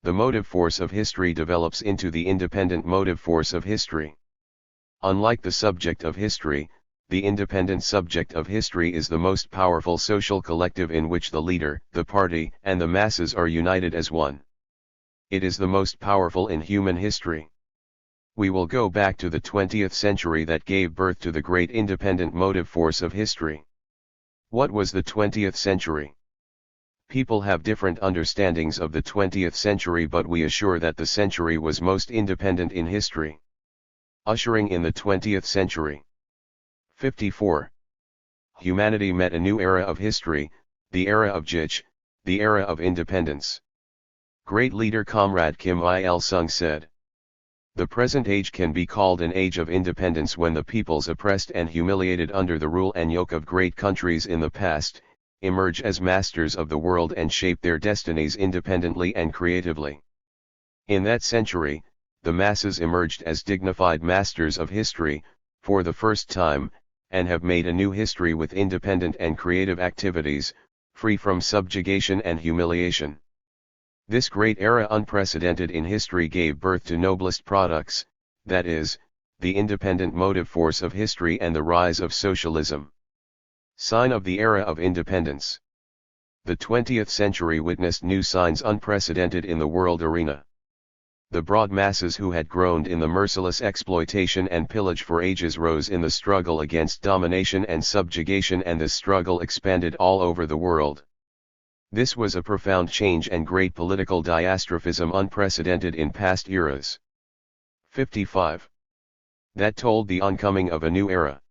The motive force of history develops into the independent motive force of history. Unlike the subject of history, the independent subject of history is the most powerful social collective in which the leader, the party, and the masses are united as one. It is the most powerful in human history. We will go back to the 20th century that gave birth to the great independent motive force of history. What was the 20th century? People have different understandings of the 20th century, but we assure that the century was most independent in history. Ushering in the 20th century. 54. Humanity met a new era of history, the era of Juche, the era of independence. Great leader Comrade Kim Il-sung said, "The present age can be called an age of independence when the peoples oppressed and humiliated under the rule and yoke of great countries in the past, emerge as masters of the world and shape their destinies independently and creatively. In that century, the masses emerged as dignified masters of history, for the first time, and have made a new history with independent and creative activities, free from subjugation and humiliation. This great era, unprecedented in history, gave birth to noblest products, that is, the independent motive force of history and the rise of socialism. Sign of the era of independence. The 20th century witnessed new signs unprecedented in the world arena. The broad masses who had groaned in the merciless exploitation and pillage for ages rose in the struggle against domination and subjugation, and this struggle expanded all over the world. This was a profound change and great political diastrophism unprecedented in past eras. 55. that told the oncoming of a new era.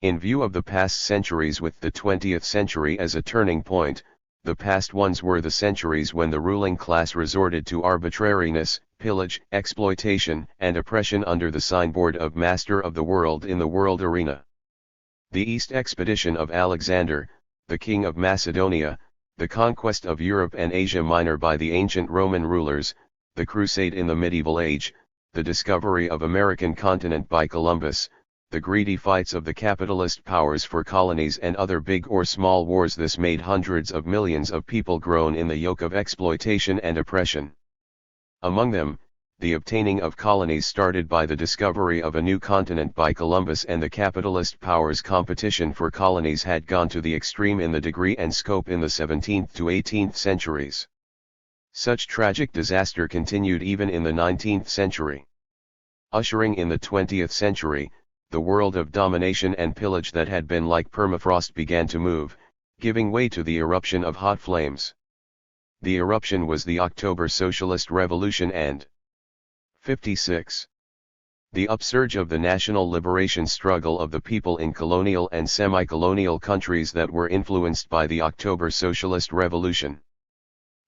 In view of the past centuries, with the 20th century as a turning point, the past ones were the centuries when the ruling class resorted to arbitrariness, pillage, exploitation, and oppression under the signboard of master of the world in the world arena. The East Expedition of Alexander, the King of Macedonia, the conquest of Europe and Asia Minor by the ancient Roman rulers, the crusade in the medieval age, the discovery of American continent by Columbus, the greedy fights of the capitalist powers for colonies and other big or small wars. This made hundreds of millions of people groan in the yoke of exploitation and oppression. Among them, the obtaining of colonies started by the discovery of a new continent by Columbus, and the capitalist powers' competition for colonies had gone to the extreme in the degree and scope in the 17th to 18th centuries. Such tragic disaster continued even in the 19th century. Ushering in the 20th century, the world of domination and pillage that had been like permafrost began to move, giving way to the eruption of hot flames. The eruption was the October Socialist Revolution and 56. The upsurge of the national liberation struggle of the people in colonial and semi-colonial countries that were influenced by the October Socialist Revolution.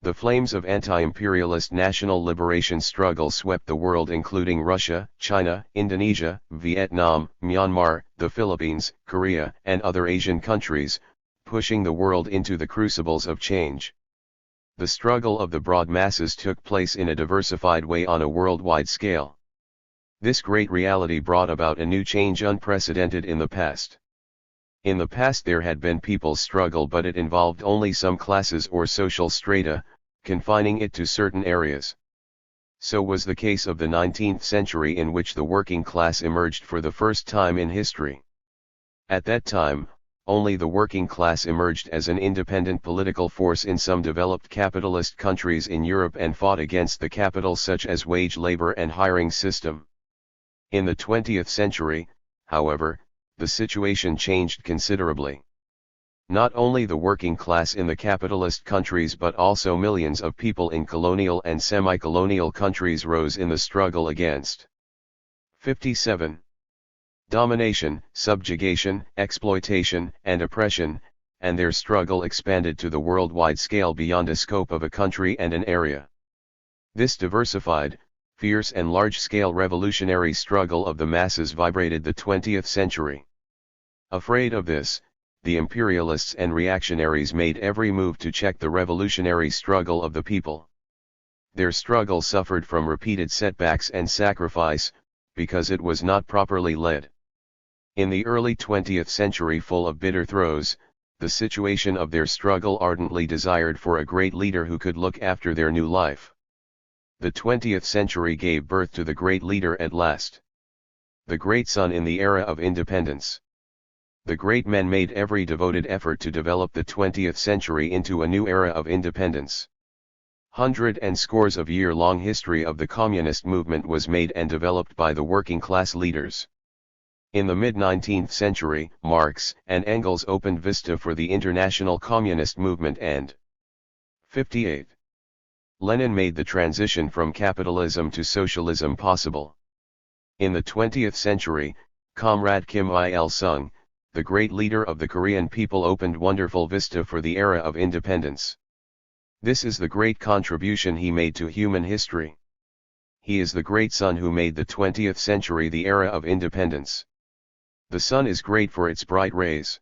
The flames of anti-imperialist national liberation struggle swept the world, including Russia, China, Indonesia, Vietnam, Myanmar, the Philippines, Korea, and other Asian countries, pushing the world into the crucibles of change. The struggle of the broad masses took place in a diversified way on a worldwide scale. This great reality brought about a new change unprecedented in the past. In the past there had been people's struggle, but it involved only some classes or social strata, confining it to certain areas. So was the case of the 19th century, in which the working class emerged for the first time in history. At that time, only the working class emerged as an independent political force in some developed capitalist countries in Europe and fought against the capital, such as wage labor and hiring system. In the 20th century, however, the situation changed considerably. Not only the working class in the capitalist countries, but also millions of people in colonial and semi-colonial countries rose in the struggle against 57. Domination, subjugation, exploitation, and oppression, and their struggle expanded to the worldwide scale beyond a scope of a country and an area. This diversified, fierce and large-scale revolutionary struggle of the masses vibrated the 20th century. Afraid of this, the imperialists and reactionaries made every move to check the revolutionary struggle of the people. Their struggle suffered from repeated setbacks and sacrifice, because it was not properly led. In the early 20th century, full of bitter throes, the situation of their struggle ardently desired for a great leader who could look after their new life. The 20th century gave birth to the great leader at last. The great sun in the era of independence. The great men made every devoted effort to develop the 20th century into a new era of independence. Hundred and scores of year-long history of the communist movement was made and developed by the working class leaders. In the mid-19th century, Marx and Engels opened vista for the international communist movement, and 58. Lenin made the transition from capitalism to socialism possible. In the 20th century, Comrade Kim Il-sung, the great leader of the Korean people, opened wonderful vista for the era of independence. This is the great contribution he made to human history. He is the great sun who made the 20th century the era of independence. The sun is great for its bright rays.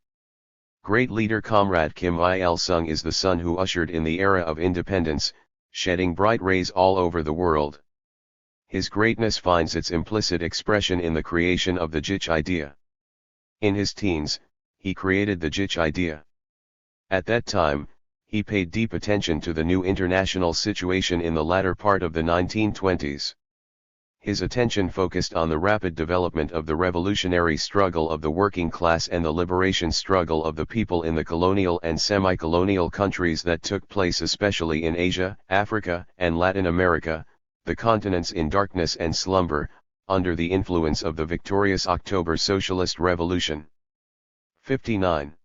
Great leader Comrade Kim Il-sung is the sun who ushered in the era of independence, shedding bright rays all over the world. His greatness finds its implicit expression in the creation of the Juche idea. In his teens, he created the Juche idea. At that time, he paid deep attention to the new international situation in the latter part of the 1920s. His attention focused on the rapid development of the revolutionary struggle of the working class and the liberation struggle of the people in the colonial and semi-colonial countries that took place especially in Asia, Africa, and Latin America, the continents in darkness and slumber, under the influence of the victorious October Socialist Revolution. 59.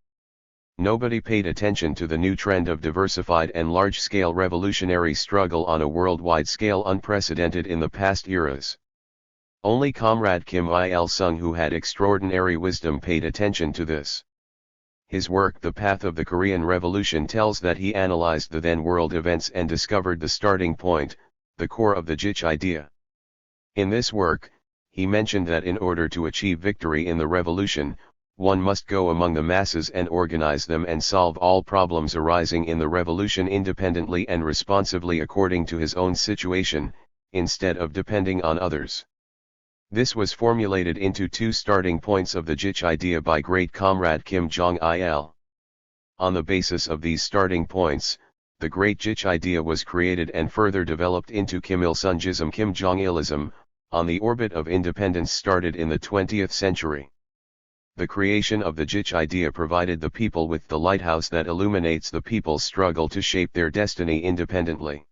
Nobody paid attention to the new trend of diversified and large-scale revolutionary struggle on a worldwide scale unprecedented in the past eras. Only Comrade Kim Il-sung, who had extraordinary wisdom, paid attention to this. His work The Path of the Korean Revolution tells that he analyzed the then world events and discovered the starting point, the core of the Juche idea. In this work, he mentioned that in order to achieve victory in the revolution, one must go among the masses and organize them and solve all problems arising in the revolution independently and responsively according to his own situation, instead of depending on others. This was formulated into two starting points of the Juche idea by great comrade Kim Jong-il. On the basis of these starting points, the great Juche idea was created and further developed into Kim Il-sungism, Kim Jong-ilism, on the orbit of independence started in the 20th century. The creation of the Juche idea provided the people with the lighthouse that illuminates the people's struggle to shape their destiny independently.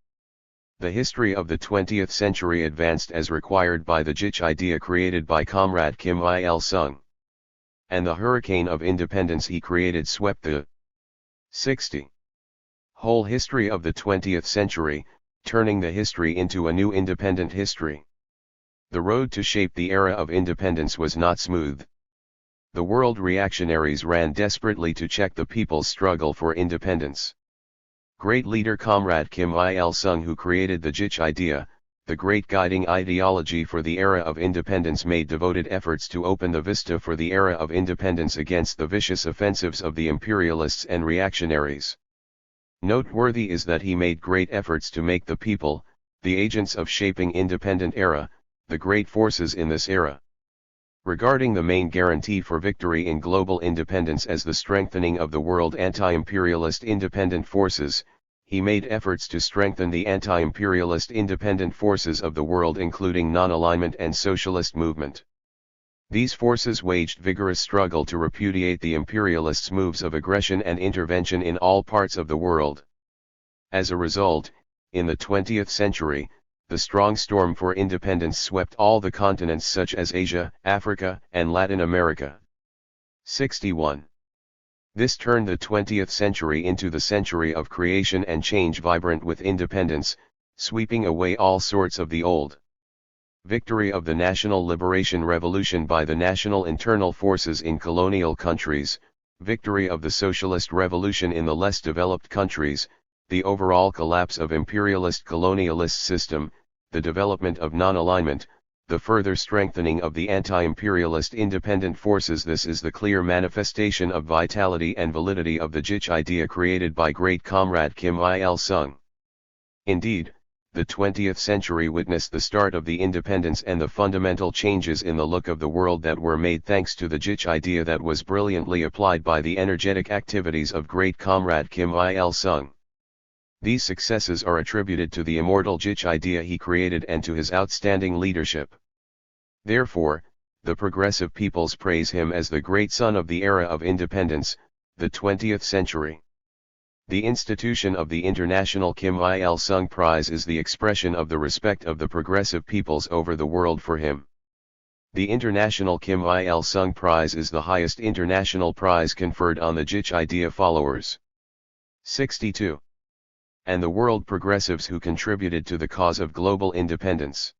The history of the 20th century advanced as required by the Juche idea created by Comrade Kim Il-sung. And the hurricane of independence he created swept the 60. whole history of the 20th century, turning the history into a new independent history. The road to shape the era of independence was not smooth. The world reactionaries ran desperately to check the people's struggle for independence. Great leader Comrade Kim Il-sung, who created the Juche idea, the great guiding ideology for the era of independence, made devoted efforts to open the vista for the era of independence against the vicious offensives of the imperialists and reactionaries. Noteworthy is that he made great efforts to make the people, the agents of shaping independent era, the great forces in this era. Regarding the main guarantee for victory in global independence as the strengthening of the world anti-imperialist independent forces, he made efforts to strengthen the anti-imperialist independent forces of the world, including non-alignment and socialist movement. These forces waged vigorous struggle to repudiate the imperialists' moves of aggression and intervention in all parts of the world. As a result, in the 20th century, the strong storm for independence swept all the continents such as Asia, Africa, and Latin America. 61. This turned the 20th century into the century of creation and change, vibrant with independence, sweeping away all sorts of the old. Victory of the national liberation revolution by the national internal forces in colonial countries, victory of the socialist revolution in the less developed countries, the overall collapse of imperialist colonialist system, the development of non-alignment, the further strengthening of the anti-imperialist independent forces. This is the clear manifestation of vitality and validity of the Juche idea created by great comrade Kim Il-sung. Indeed, the 20th century witnessed the start of the independence and the fundamental changes in the look of the world that were made thanks to the Juche idea that was brilliantly applied by the energetic activities of great comrade Kim Il-sung. These successes are attributed to the immortal Juche idea he created and to his outstanding leadership. Therefore, the progressive peoples praise him as the great son of the era of independence, the 20th century. The institution of the International Kim Il-sung Prize is the expression of the respect of the progressive peoples over the world for him. The International Kim Il-sung Prize is the highest international prize conferred on the Juche idea followers. 62. And the world progressives who contributed to the cause of global independence.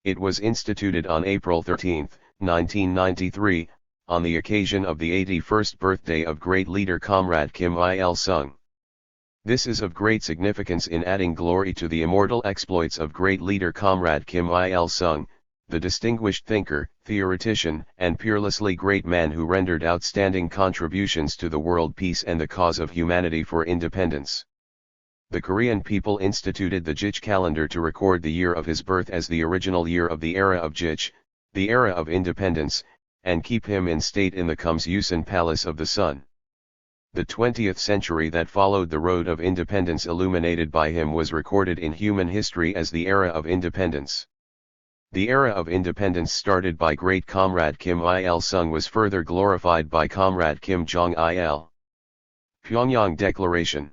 It was instituted on April 13, 1993, on the occasion of the 81st birthday of great leader Comrade Kim Il-sung. This is of great significance in adding glory to the immortal exploits of great leader Comrade Kim Il-sung, the distinguished thinker, theoretician, and peerlessly great man who rendered outstanding contributions to the world peace and the cause of humanity for independence. The Korean people instituted the Juche calendar to record the year of his birth as the original year of the era of Juche, the era of independence, and keep him in state in the Kumsusan Palace of the Sun. The 20th century that followed the road of independence illuminated by him was recorded in human history as the era of independence. The era of independence started by great comrade Kim Il-sung was further glorified by comrade Kim Jong-il. Pyongyang Declaration.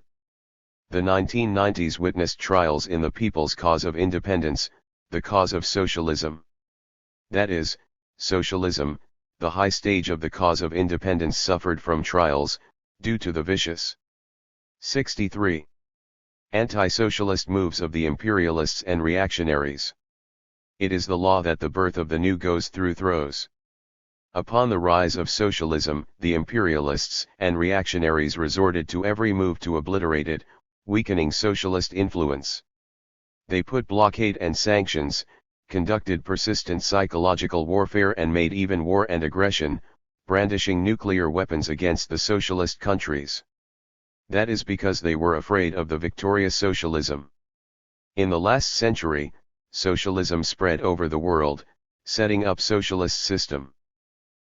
The 1990s witnessed trials in the people's cause of independence, the cause of socialism. That is, socialism, the high stage of the cause of independence, suffered from trials, due to the vicious 63. Anti-socialist moves of the imperialists and reactionaries. It is the law that the birth of the new goes through throes. Upon the rise of socialism, the imperialists and reactionaries resorted to every move to obliterate it, weakening socialist influence. They put blockade and sanctions, conducted persistent psychological warfare and made even war and aggression, brandishing nuclear weapons against the socialist countries. That is because they were afraid of the victorious socialism. In the last century, socialism spread over the world, setting up socialist system.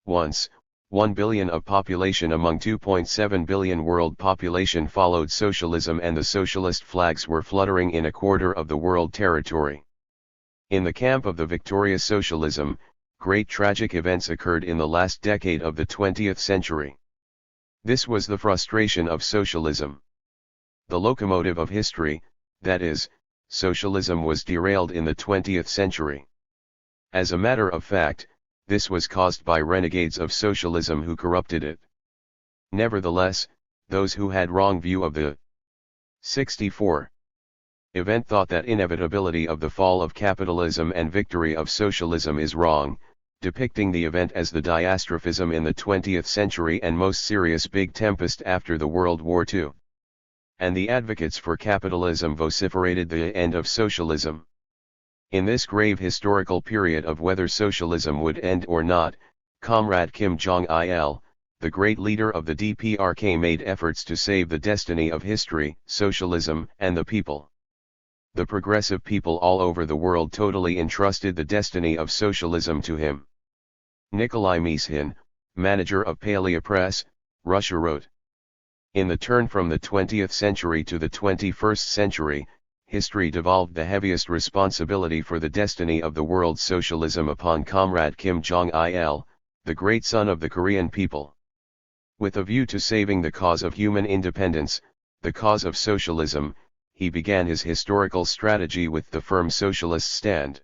Once, 1 billion of population among 2.7 billion world population followed socialism, and the socialist flags were fluttering in a quarter of the world territory. In the camp of the victorious socialism, great tragic events occurred in the last decade of the 20th century. This was the frustration of socialism. The locomotive of history, that is, socialism, was derailed in the 20th century. As a matter of fact, this was caused by renegades of socialism who corrupted it. Nevertheless, those who had wrong view of the 64 event thought that inevitability of the fall of capitalism and victory of socialism is wrong, depicting the event as the diastrophism in the 20th century and most serious big tempest after the World War II. And the advocates for capitalism vociferated the end of socialism. In this grave historical period of whether socialism would end or not, Comrade Kim Jong-il, the great leader of the DPRK, made efforts to save the destiny of history, socialism, and the people. The progressive people all over the world totally entrusted the destiny of socialism to him. Nikolai Mishin, manager of Palea Press, Russia, wrote, "In the turn from the 20th century to the 21st century, history devolved the heaviest responsibility for the destiny of the world's socialism upon Comrade Kim Jong-il, the great son of the Korean people. With a view to saving the cause of human independence, the cause of socialism, he began his historical strategy with the firm socialist stand.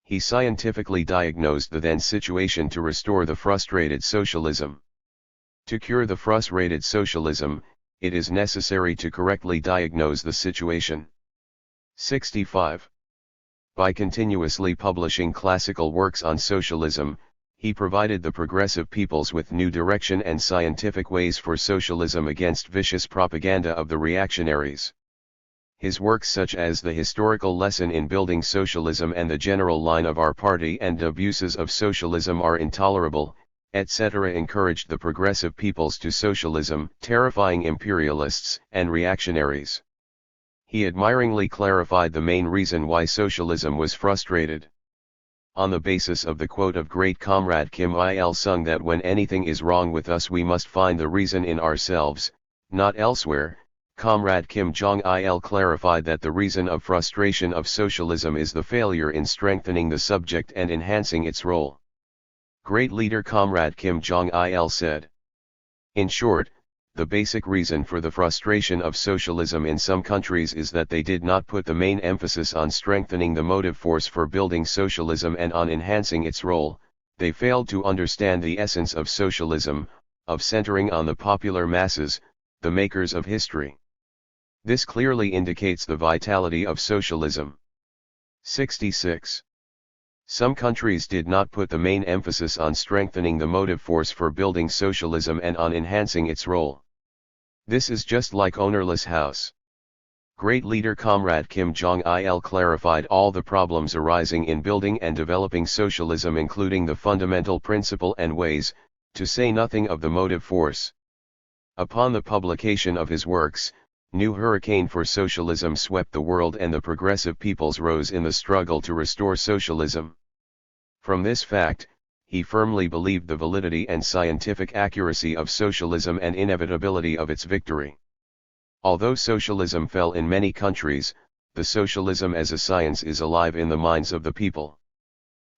He scientifically diagnosed the then situation to restore the frustrated socialism. To cure the frustrated socialism, it is necessary to correctly diagnose the situation." 65. By continuously publishing classical works on socialism, he provided the progressive peoples with new direction and scientific ways for socialism against vicious propaganda of the reactionaries. His works such as The Historical Lesson in Building Socialism and The General Line of Our Party and Abuses of Socialism Are Intolerable, etc. encouraged the progressive peoples to socialism, terrifying imperialists and reactionaries. He admiringly clarified the main reason why socialism was frustrated. On the basis of the quote of great Comrade Kim Il-sung that when anything is wrong with us we must find the reason in ourselves, not elsewhere, Comrade Kim Jong-il clarified that the reason of frustration of socialism is the failure in strengthening the subject and enhancing its role. Great leader Comrade Kim Jong-il said, "In short, the basic reason for the frustration of socialism in some countries is that they did not put the main emphasis on strengthening the motive force for building socialism and on enhancing its role. They failed to understand the essence of socialism, of centering on the popular masses, the makers of history. This clearly indicates the vitality of socialism." 66. Some countries did not put the main emphasis on strengthening the motive force for building socialism and on enhancing its role. This is just like ownerless house. Great leader Comrade Kim Jong-il clarified all the problems arising in building and developing socialism, including the fundamental principle and ways, to say nothing of the motive force. Upon the publication of his works, new hurricane for socialism swept the world and the progressive peoples rose in the struggle to restore socialism. From this fact, he firmly believed the validity and scientific accuracy of socialism and inevitability of its victory. Although socialism fell in many countries, the socialism as a science is alive in the minds of the people.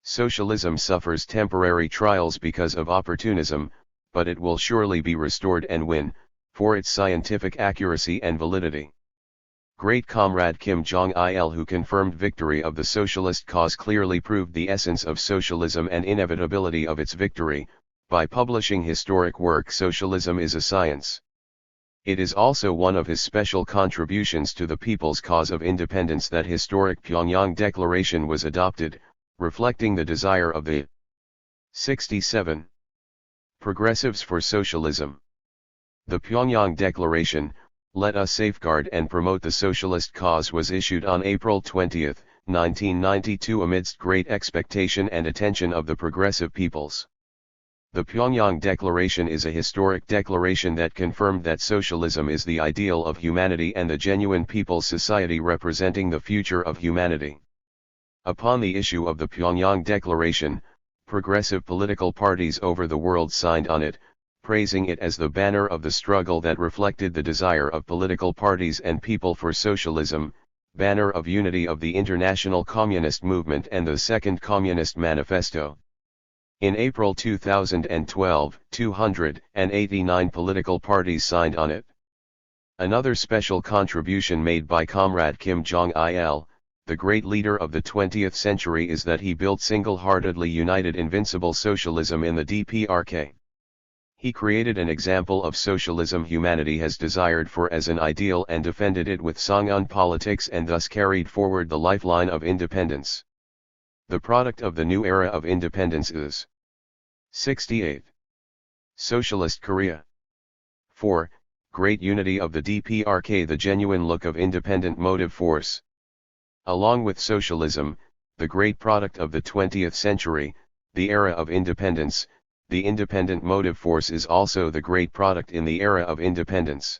Socialism suffers temporary trials because of opportunism, but it will surely be restored and win, for its scientific accuracy and validity. Great Comrade Kim Jong-il, who confirmed victory of the socialist cause, clearly proved the essence of socialism and inevitability of its victory, by publishing historic work Socialism is a Science. It is also one of his special contributions to the people's cause of independence that historic Pyongyang Declaration was adopted, reflecting the desire of the 67 Progressives for Socialism. The Pyongyang Declaration, Let Us Safeguard and Promote the Socialist Cause, was issued on April 20, 1992 amidst great expectation and attention of the progressive peoples. The Pyongyang Declaration is a historic declaration that confirmed that socialism is the ideal of humanity and the genuine people's society representing the future of humanity. Upon the issue of the Pyongyang Declaration, progressive political parties over the world signed on it, praising it as the banner of the struggle that reflected the desire of political parties and people for socialism, banner of unity of the international communist movement and the Second Communist Manifesto. In April 2012, 289 political parties signed on it. Another special contribution made by Comrade Kim Jong-il, the great leader of the 20th century, is that he built single-heartedly united invincible socialism in the DPRK. He created an example of socialism humanity has desired for as an ideal and defended it with Song'un politics and thus carried forward the lifeline of independence. The product of the new era of independence is 68. Socialist Korea. 4. Great unity of the DPRK, the genuine look of independent motive force. Along with socialism, the great product of the 20th century, the era of independence, the independent motive force is also the great product in the era of independence.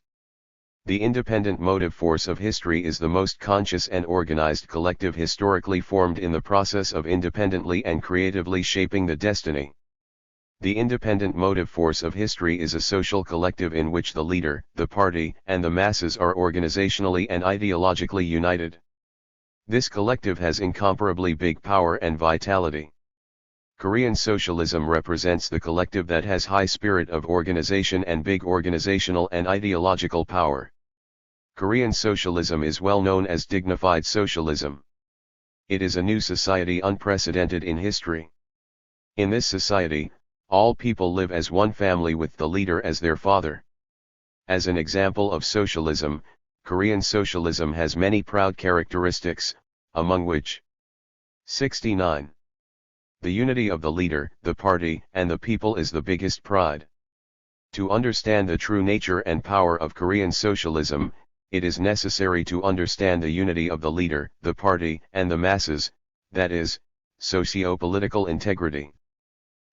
The independent motive force of history is the most conscious and organized collective historically formed in the process of independently and creatively shaping the destiny. The independent motive force of history is a social collective in which the leader, the party, and the masses are organizationally and ideologically united. This collective has incomparably big power and vitality. Korean socialism represents the collective that has high spirit of organization and big organizational and ideological power. Korean socialism is well known as dignified socialism. It is a new society unprecedented in history. In this society, all people live as one family with the leader as their father. As an example of socialism, Korean socialism has many proud characteristics, among which 69. The unity of the leader, the party, and the people is the biggest pride. To understand the true nature and power of Korean socialism, it is necessary to understand the unity of the leader, the party, and the masses, that is, socio-political integrity.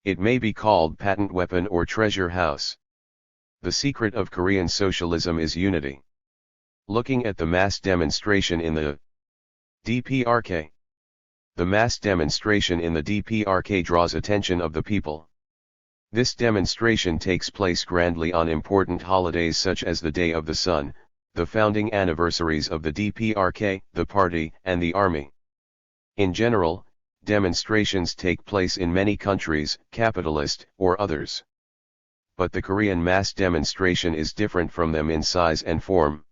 It may be called patent weapon or treasure house. The secret of Korean socialism is unity. Looking at the mass demonstration in the DPRK. The mass demonstration in the DPRK draws attention of the people. This demonstration takes place grandly on important holidays such as the Day of the Sun, the founding anniversaries of the DPRK, the party, and the army. In general, demonstrations take place in many countries, capitalist or others. But the Korean mass demonstration is different from them in size and form.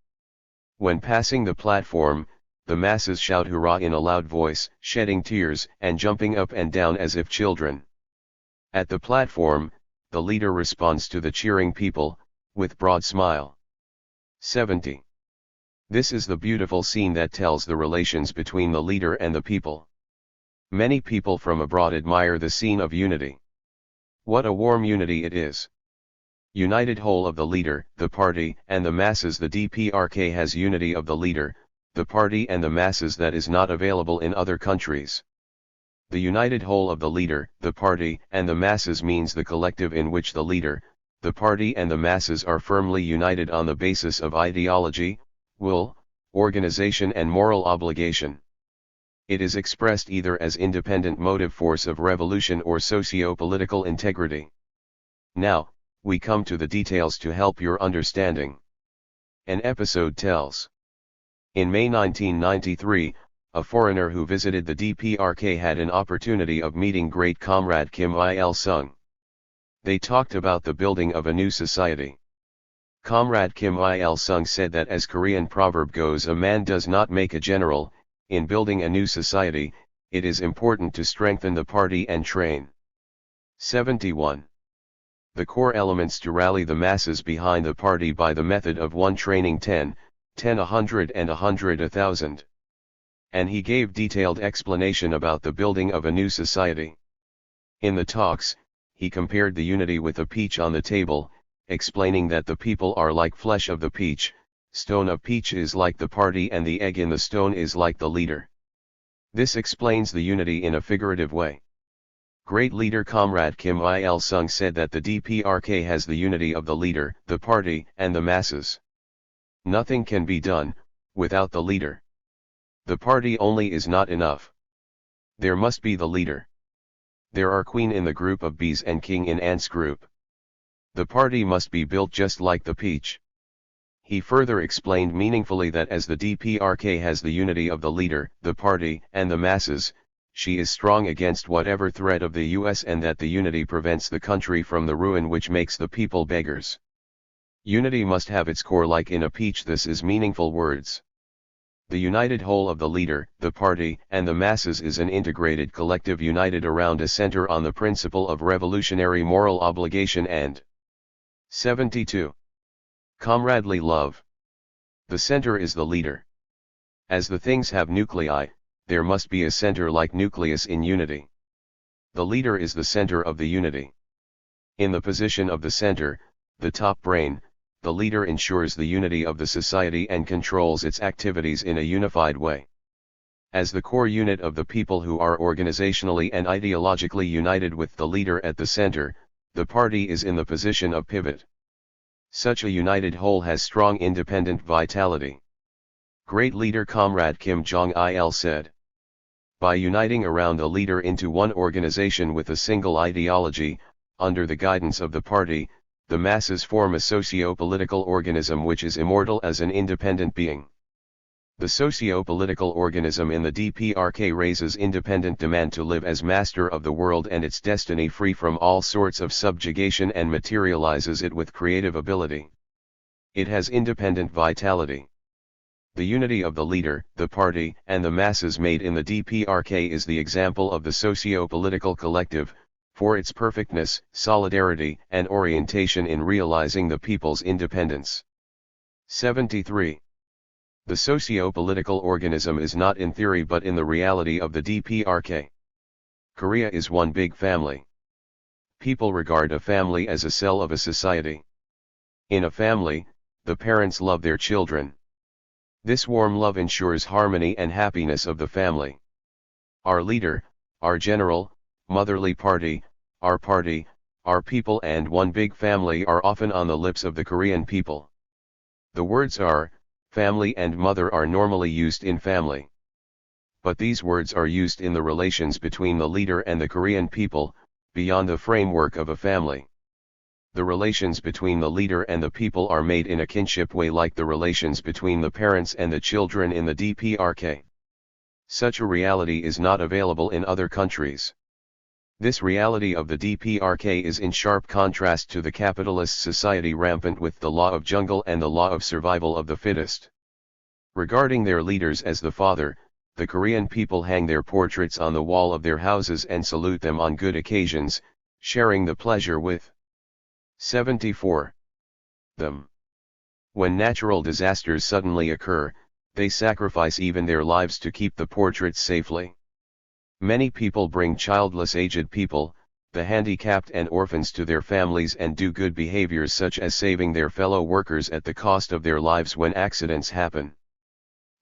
When passing the platform, the masses shout hurrah in a loud voice, shedding tears and jumping up and down as if children. At the platform, the leader responds to the cheering people, with broad smile. 70. This is the beautiful scene that tells the relations between the leader and the people. Many people from abroad admire the scene of unity. What a warm unity it is. United whole of the leader, the party, and the masses. The DPRK has unity of the leader, the party and the masses that is not available in other countries. The united whole of the leader, the party, and the masses means the collective in which the leader, the party and the masses are firmly united on the basis of ideology, will, organization and moral obligation. It is expressed either as independent motive force of revolution or socio-political integrity. Now, we come to the details to help your understanding. An episode tells. In May 1993, a foreigner who visited the DPRK had an opportunity of meeting great comrade Kim Il-sung. They talked about the building of a new society. Comrade Kim Il-sung said that as Korean proverb goes, a man does not make a general. In building a new society, it is important to strengthen the party and train. 71. The core elements to rally the masses behind the party by the method of 1 training 10, 10 100 and 100 1000. and he gave detailed explanation about the building of a new society. In the talks, he compared the unity with a peach on the table, explaining that the people are like flesh of the peach, stone of peach is like the party and the egg in the stone is like the leader. This explains the unity in a figurative way. Great leader Comrade Kim Il-sung said that the DPRK has the unity of the leader, the party, and the masses. Nothing can be done without the leader. The party only is not enough. There must be the leader. There are queen in the group of bees and king in ants group. The party must be built just like the peach. He further explained meaningfully that as the DPRK has the unity of the leader, the party, and the masses, she is strong against whatever threat of the US and that the unity prevents the country from the ruin which makes the people beggars. Unity must have its core like in a peach. This is meaningful words. The united whole of the leader, the party, and the masses is an integrated collective united around a center on the principle of revolutionary moral obligation and 72. Comradely love. The center is the leader. As the things have nuclei, there must be a center like nucleus in unity. The leader is the center of the unity. In the position of the center, the top brain, the leader ensures the unity of the society and controls its activities in a unified way. As the core unit of the people who are organizationally and ideologically united with the leader at the center, the party is in the position of pivot. Such a united whole has strong independent vitality. Great leader Comrade Kim Jong-il said, by uniting around a leader into one organization with a single ideology, under the guidance of the party, the masses form a socio-political organism which is immortal as an independent being. The socio-political organism in the DPRK raises independent demand to live as master of the world and its destiny free from all sorts of subjugation and materializes it with creative ability. It has independent vitality. The unity of the leader, the party, and the masses made in the DPRK is the example of the socio-political collective, for its perfectness, solidarity, and orientation in realizing the people's independence. 73. The socio-political organism is not in theory but in the reality of the DPRK. Korea is one big family. People regard a family as a cell of a society. In a family, the parents love their children. This warm love ensures harmony and happiness of the family. Our leader, our general, motherly party, our people and one big family are often on the lips of the Korean people. The words are, family and mother are normally used in family. But these words are used in the relations between the leader and the Korean people, beyond the framework of a family. The relations between the leader and the people are made in a kinship way like the relations between the parents and the children in the DPRK. Such a reality is not available in other countries. This reality of the DPRK is in sharp contrast to the capitalist society rampant with the law of jungle and the law of survival of the fittest. Regarding their leaders as the father, the Korean people hang their portraits on the wall of their houses and salute them on good occasions, sharing the pleasure with 74. Them. When natural disasters suddenly occur, they sacrifice even their lives to keep the portraits safely. Many people bring childless aged people, the handicapped and orphans to their families and do good behaviors such as saving their fellow workers at the cost of their lives when accidents happen.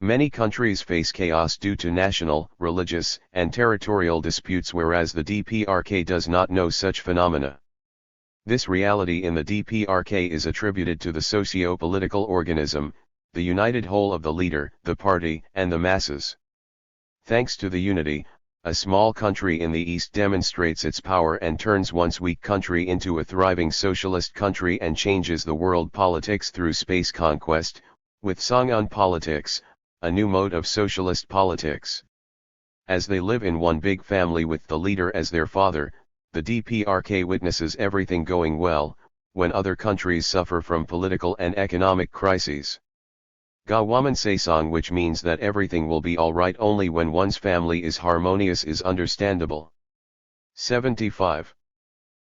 Many countries face chaos due to national, religious, and territorial disputes whereas the DPRK does not know such phenomena. This reality in the DPRK is attributed to the socio-political organism, the united whole of the leader, the party, and the masses. Thanks to the unity, a small country in the East demonstrates its power and turns once weak country into a thriving socialist country and changes the world politics through space conquest, with Songun politics, a new mode of socialist politics. As they live in one big family with the leader as their father, the DPRK witnesses everything going well, when other countries suffer from political and economic crises. Gawaman Saesong, which means that everything will be alright only when one's family is harmonious, is understandable. 75.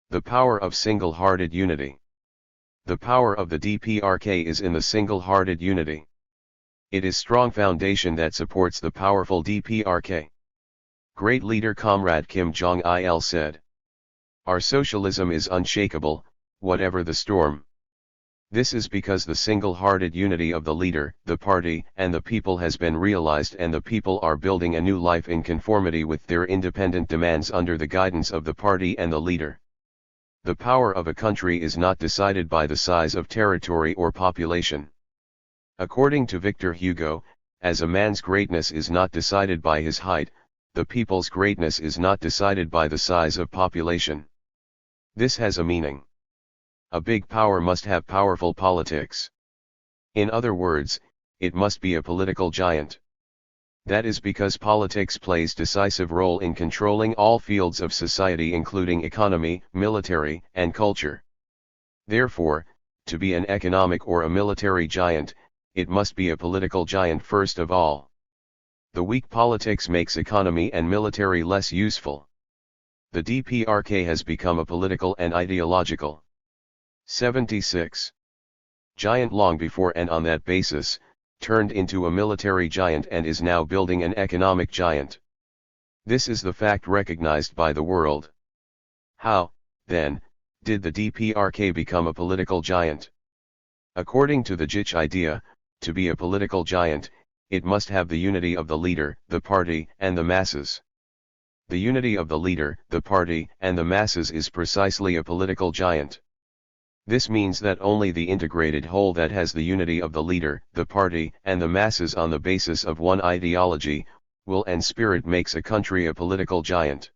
The power of single-hearted unity. The power of the DPRK is in the single-hearted unity. It is strong foundation that supports the powerful DPRK. Great leader Comrade Kim Jong-il said. Our socialism is unshakable, whatever the storm. This is because the single-hearted unity of the leader, the party, and the people has been realized, and the people are building a new life in conformity with their independent demands under the guidance of the party and the leader. The power of a country is not decided by the size of territory or population. According to Victor Hugo, as a man's greatness is not decided by his height, the people's greatness is not decided by the size of population. This has a meaning. A big power must have powerful politics. In other words, it must be a political giant. That is because politics plays decisive role in controlling all fields of society, including economy, military, and culture. Therefore, to be an economic or a military giant, it must be a political giant first of all. The weak politics makes economy and military less useful. The DPRK has become a political and ideological 76 giant long before, and on that basis, turned into a military giant and is now building an economic giant. This is the fact recognized by the world. How, then, did the DPRK become a political giant? According to the Juche idea, to be a political giant, it must have the unity of the leader, the party, and the masses. The unity of the leader, the party, and the masses is precisely a political giant. This means that only the integrated whole that has the unity of the leader, the party, and the masses on the basis of one ideology, will and spirit makes a country a political giant.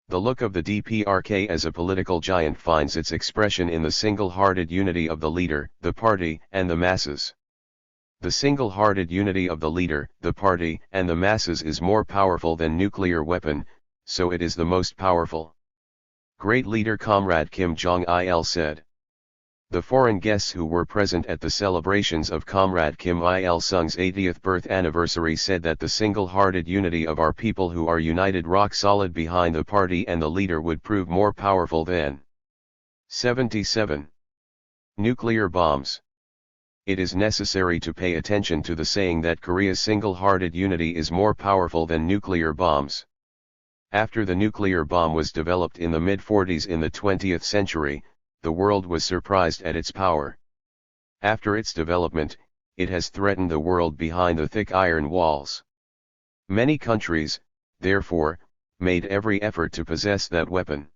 The look of the DPRK as a political giant finds its expression in the single-hearted unity of the leader, the party, and the masses. The single-hearted unity of the leader, the party, and the masses is more powerful than nuclear weapon, so it is the most powerful. Great leader Comrade Kim Jong-il said. The foreign guests who were present at the celebrations of Comrade Kim Il-sung's 80th birth anniversary said that the single-hearted unity of our people who are united rock solid behind the party and the leader would prove more powerful than 77 nuclear bombs. It is necessary to pay attention to the saying that Korea's single-hearted unity is more powerful than nuclear bombs. After the nuclear bomb was developed in the mid-40s in the 20th century, the world was surprised at its power. After its development, it has threatened the world behind the thick iron walls. Many countries, therefore, made every effort to possess that weapon.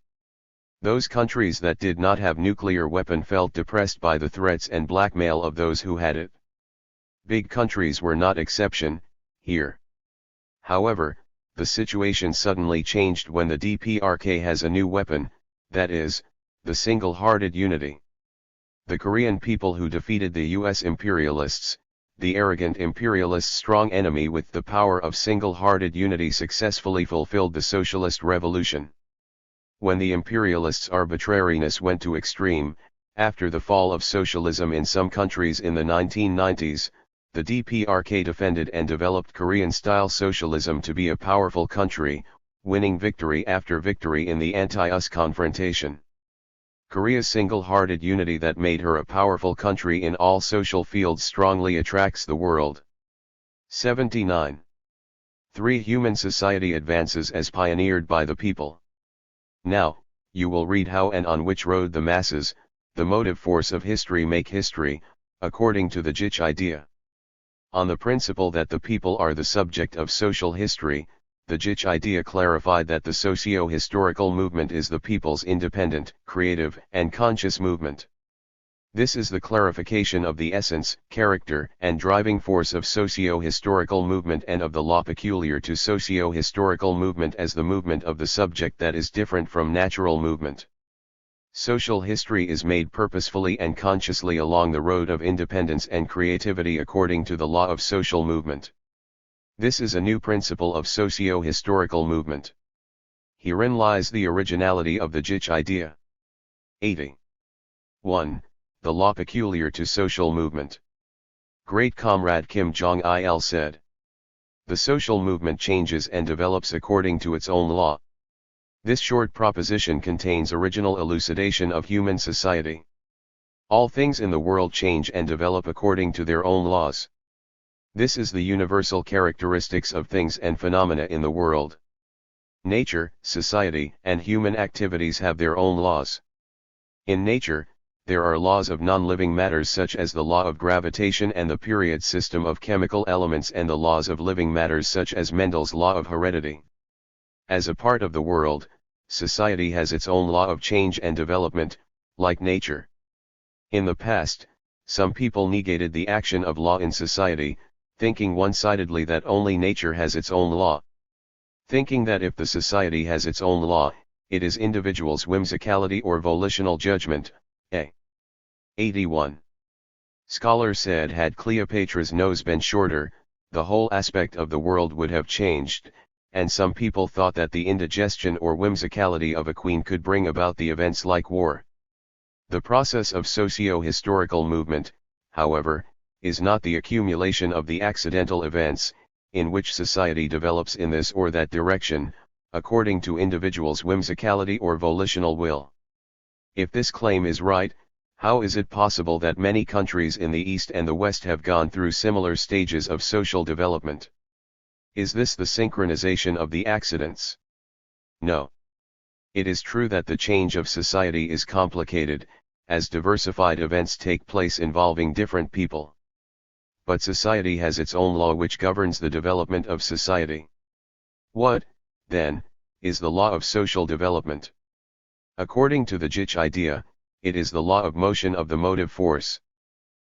Those countries that did not have nuclear weapon felt depressed by the threats and blackmail of those who had it. Big countries were not exception, here. However, the situation suddenly changed when the DPRK has a new weapon, that is, the single-hearted unity. The Korean people who defeated the US imperialists, the arrogant imperialists' strong enemy with the power of single-hearted unity, successfully fulfilled the socialist revolution. When the imperialists' arbitrariness went to extreme, after the fall of socialism in some countries in the 1990s, the DPRK defended and developed Korean-style socialism to be a powerful country, winning victory after victory in the anti-US confrontation. Korea's single-hearted unity that made her a powerful country in all social fields strongly attracts the world. 79. 3. Human society advances as pioneered by the people. Now, you will read how and on which road the masses, the motive force of history, make history, according to the Juche idea. On the principle that the people are the subject of social history, the Juche idea clarified that the socio-historical movement is the people's independent, creative, and conscious movement. This is the clarification of the essence, character, and driving force of socio-historical movement and of the law peculiar to socio-historical movement as the movement of the subject that is different from natural movement. Social history is made purposefully and consciously along the road of independence and creativity according to the law of social movement. This is a new principle of socio-historical movement. Herein lies the originality of the Juche idea. 80. 1. The law peculiar to social movement. Great Comrade Kim Jong-il said. The social movement changes and develops according to its own law. This short proposition contains original elucidation of human society. All things in the world change and develop according to their own laws. This is the universal characteristics of things and phenomena in the world. Nature, society, and human activities have their own laws. In nature, there are laws of non-living matters such as the law of gravitation and the period system of chemical elements and the laws of living matters such as Mendel's law of heredity. As a part of the world, society has its own law of change and development, like nature. In the past, some people negated the action of law in society, thinking one-sidedly that only nature has its own law. Thinking that if the society has its own law, it is individuals' whimsicality or volitional judgment. 81. Scholars said had Cleopatra's nose been shorter, the whole aspect of the world would have changed, and some people thought that the indigestion or whimsicality of a queen could bring about the events like war. The process of socio-historical movement, however, is not the accumulation of the accidental events, in which society develops in this or that direction, according to individuals' whimsicality or volitional will. If this claim is right, how is it possible that many countries in the East and the West have gone through similar stages of social development? Is this the synchronization of the accidents? No. It is true that the change of society is complicated, as diversified events take place involving different people. But society has its own law which governs the development of society. What, then, is the law of social development? According to the Juche idea, it is the law of motion of the motive force.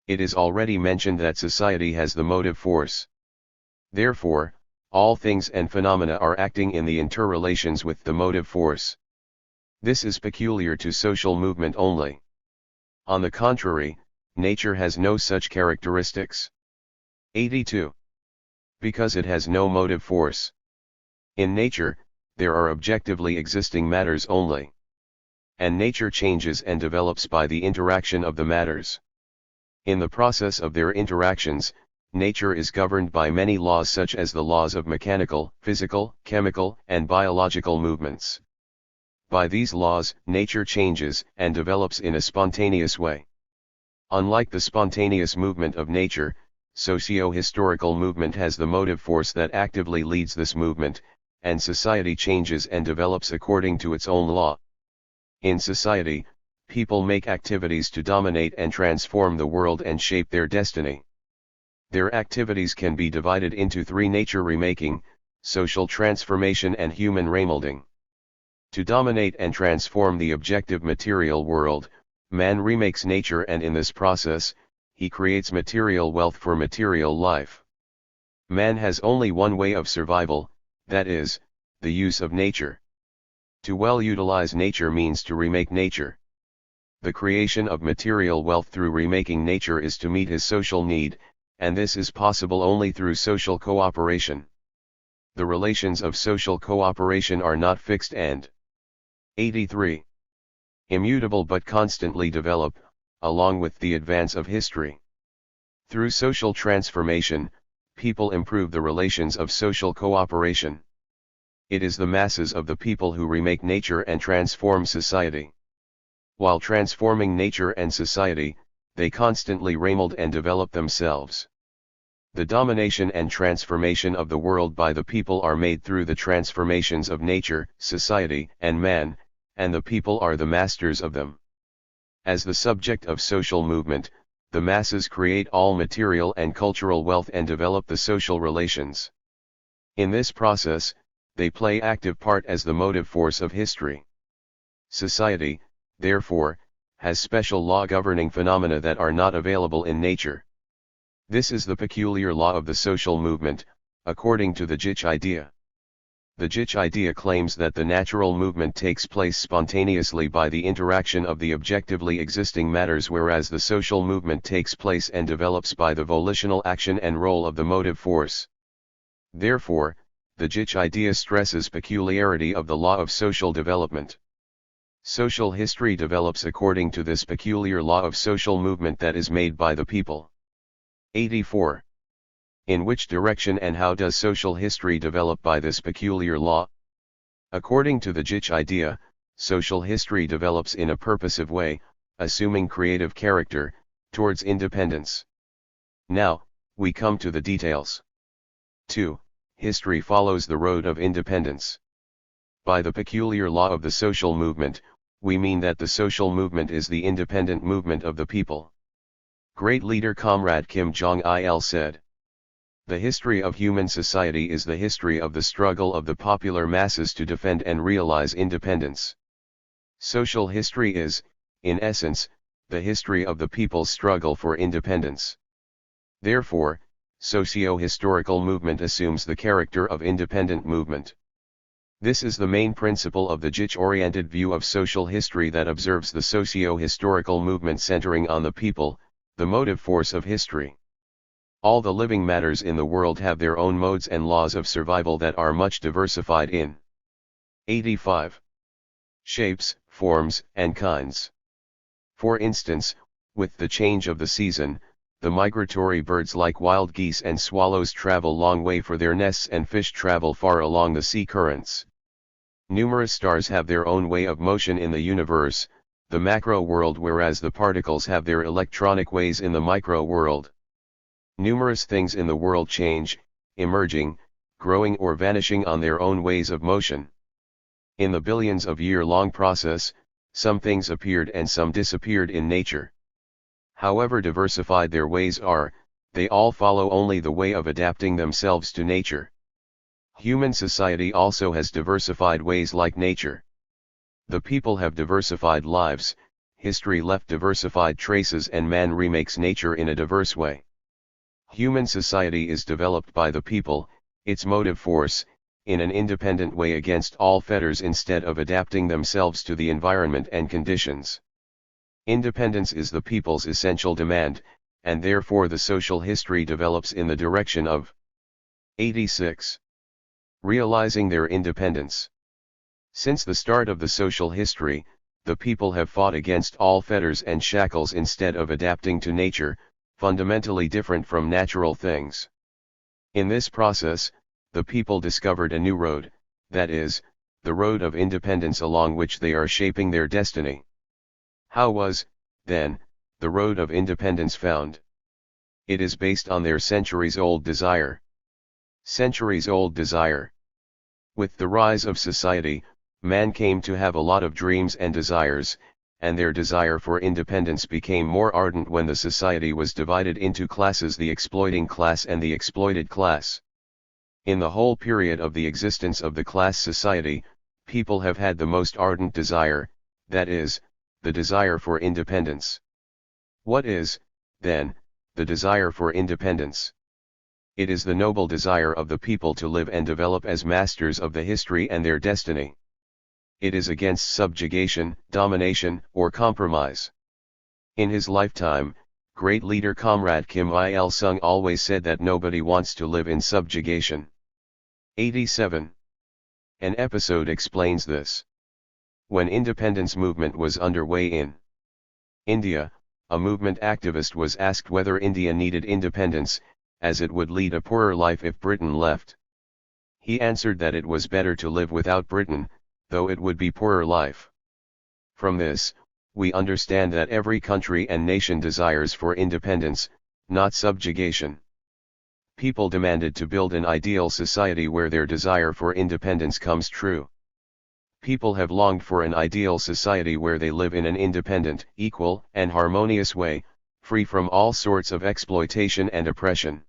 It is already mentioned that society has the motive force. Therefore, all things and phenomena are acting in the interrelations with the motive force. This is peculiar to social movement only. On the contrary, nature has no such characteristics. 82. Because it has no motive force. In nature, there are objectively existing matters only. And nature changes and develops by the interaction of the matters. In the process of their interactions, nature is governed by many laws such as the laws of mechanical, physical, chemical, and biological movements. By these laws, nature changes and develops in a spontaneous way. Unlike the spontaneous movement of nature, socio-historical movement has the motive force that actively leads this movement, and society changes and develops according to its own law. In society, people make activities to dominate and transform the world and shape their destiny. Their activities can be divided into three: nature remaking, social transformation, and human remolding. To dominate and transform the objective material world, man remakes nature, and in this process, he creates material wealth for material life. Man has only one way of survival, that is, the use of nature. To well utilize nature means to remake nature. The creation of material wealth through remaking nature is to meet his social need, and this is possible only through social cooperation. The relations of social cooperation are not fixed and 83. Immutable but constantly develop, along with the advance of history. Through social transformation, people improve the relations of social cooperation. It is the masses of the people who remake nature and transform society. While transforming nature and society, they constantly remold and develop themselves. The domination and transformation of the world by the people are made through the transformations of nature, society, and man, and the people are the masters of them. As the subject of social movement, the masses create all material and cultural wealth and develop the social relations. In this process, they play active part as the motive force of history. Society, therefore, has special law governing phenomena that are not available in nature. This is the peculiar law of the social movement, according to the Juche idea. The Juche idea claims that the natural movement takes place spontaneously by the interaction of the objectively existing matters, whereas the social movement takes place and develops by the volitional action and role of the motive force. Therefore, the Juche idea stresses peculiarity of the law of social development. Social history develops according to this peculiar law of social movement that is made by the people. 84. In which direction and how does social history develop by this peculiar law? According to the Juche idea, social history develops in a purposive way, assuming creative character, towards independence. Now, We come to the details. 2. History follows the road of independence. By the peculiar law of the social movement, we mean that the social movement is the independent movement of the people. Great leader Comrade Kim Jong-il said, "The history of human society is the history of the struggle of the popular masses to defend and realize independence. Social history is, in essence, the history of the people's struggle for independence. Therefore, socio-historical movement assumes the character of independent movement. This is the main principle of the Juche-oriented view of social history that observes the socio-historical movement centering on the people, the motive force of history. All the living matters in the world have their own modes and laws of survival that are much diversified in 85 shapes, forms, and kinds. For instance, with the change of the season, the migratory birds like wild geese and swallows travel long way for their nests and fish travel far along the sea currents. Numerous stars have their own way of motion in the universe, the macro world, whereas the particles have their electronic ways in the micro world. Numerous things in the world change, emerging, growing or vanishing on their own ways of motion. In the billions of year-long process, some things appeared and some disappeared in nature. However diversified their ways are, they all follow only the way of adapting themselves to nature. Human society also has diversified ways like nature. The people have diversified lives, history left diversified traces, and man remakes nature in a diverse way. Human society is developed by the people, its motive force, in an independent way against all fetters instead of adapting themselves to the environment and conditions. Independence is the people's essential demand, and therefore the social history develops in the direction of 86. Realizing their independence. Since the start of the social history, the people have fought against all fetters and shackles instead of adapting to nature, fundamentally different from natural things. In this process, the people discovered a new road, that is, the road of independence along which they are shaping their destiny. How was, then, the road of independence found? It is based on their centuries-old desire. Centuries-old desire. With the rise of society, man came to have a lot of dreams and desires, and their desire for independence became more ardent when the society was divided into classes, the exploiting class and the exploited class. In the whole period of the existence of the class society, people have had the most ardent desire, that is, the desire for independence. What is, then, the desire for independence? It is the noble desire of the people to live and develop as masters of the history and their destiny. It is against subjugation, domination, or compromise. In his lifetime, great leader Comrade Kim Il-sung always said that nobody wants to live in subjugation. 87. An episode explains this. When independence movement was underway in India, a movement activist was asked whether India needed independence, as it would lead a poorer life if Britain left. He answered that it was better to live without Britain, though it would be poorer life. From this, we understand that every country and nation desires for independence, not subjugation. People demanded to build an ideal society where their desire for independence comes true. People have longed for an ideal society where they live in an independent, equal, and harmonious way, free from all sorts of exploitation and oppression.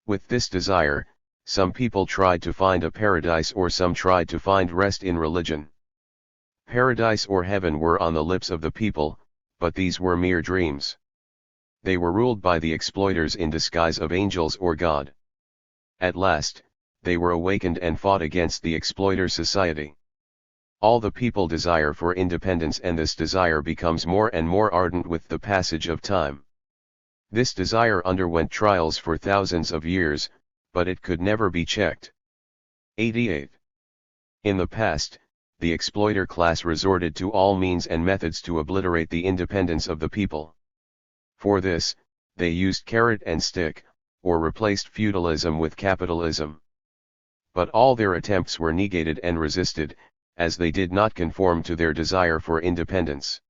With this desire, some people tried to find a paradise, or some tried to find rest in religion. Paradise or heaven were on the lips of the people, but these were mere dreams. They were ruled by the exploiters in disguise of angels or God. At last, they were awakened and fought against the exploiter society. All the people desire for independence, and this desire becomes more and more ardent with the passage of time. This desire underwent trials for thousands of years, but it could never be checked. 88. In the past, the exploiter class resorted to all means and methods to obliterate the independence of the people. For this, they used carrot and stick, or replaced feudalism with capitalism. But all their attempts were negated and resisted, as they did not conform to their desire for independence.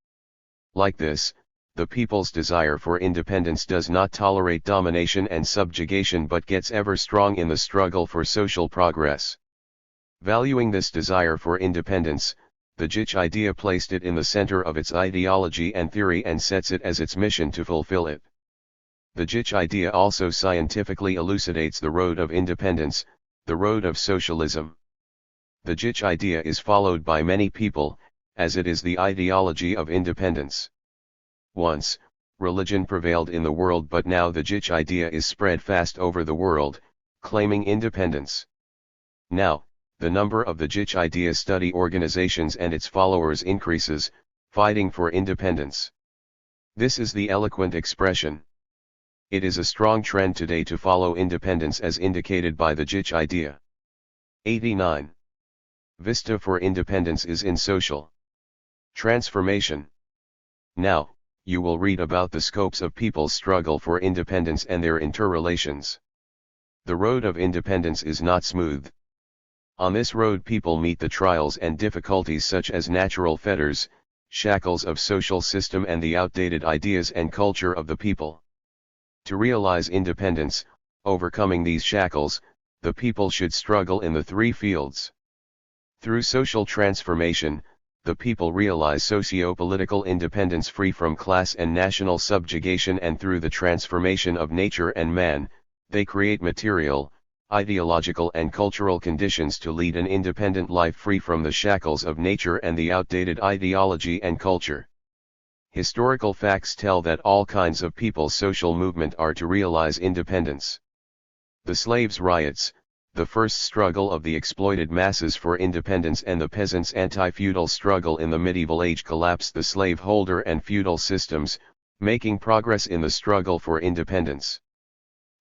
Like this, the people's desire for independence does not tolerate domination and subjugation but gets ever strong in the struggle for social progress. Valuing this desire for independence, the Juche idea placed it in the center of its ideology and theory and sets it as its mission to fulfill it. The Juche idea also scientifically elucidates the road of independence, the road of socialism. The Juche idea is followed by many people, as it is the ideology of independence. Once, religion prevailed in the world, but now the Juche idea is spread fast over the world, claiming independence. Now, the number of the Juche idea study organizations and its followers increases, fighting for independence. This is the eloquent expression. It is a strong trend today to follow independence as indicated by the Juche idea. 89. Vista for independence is in social transformation. Now, you will read about the scopes of people's struggle for independence and their interrelations. The road of independence is not smooth. On this road people meet the trials and difficulties such as natural fetters, shackles of social system and the outdated ideas and culture of the people. To realize independence, overcoming these shackles, the people should struggle in the three fields. Through social transformation, the people realize socio-political independence free from class and national subjugation, and through the transformation of nature and man, they create material, ideological and cultural conditions to lead an independent life free from the shackles of nature and the outdated ideology and culture. Historical facts tell that all kinds of people's social movement are to realize independence. The slaves' riots, the first struggle of the exploited masses for independence, and the peasants' anti-feudal struggle in the medieval age collapsed the slaveholder and feudal systems, making progress in the struggle for independence.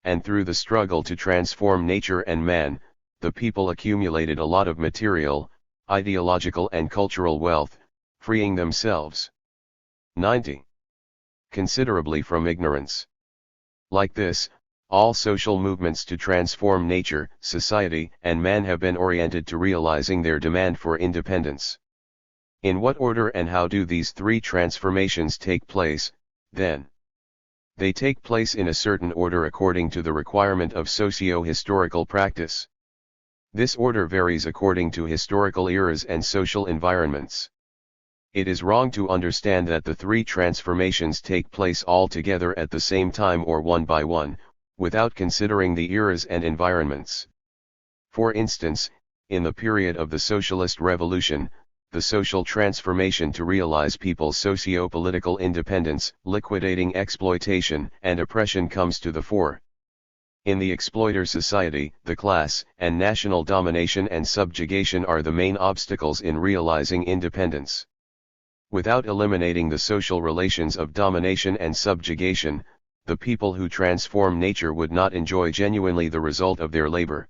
And through the struggle to transform nature and man, the people accumulated a lot of material, ideological and cultural wealth, freeing themselves 90. Considerably from ignorance. Like this, all social movements to transform nature, society, and man have been oriented to realizing their demand for independence. In what order and how do these three transformations take place, then? They take place in a certain order according to the requirement of socio-historical practice. This order varies according to historical eras and social environments. It is wrong to understand that the three transformations take place all together at the same time or one by one, without considering the eras and environments. For instance, in the period of the Socialist Revolution, the social transformation to realize people's socio-political independence, liquidating exploitation and oppression comes to the fore. In the exploiter society, the class and national domination and subjugation are the main obstacles in realizing independence. Without eliminating the social relations of domination and subjugation, the people who transform nature would not enjoy genuinely the result of their labor.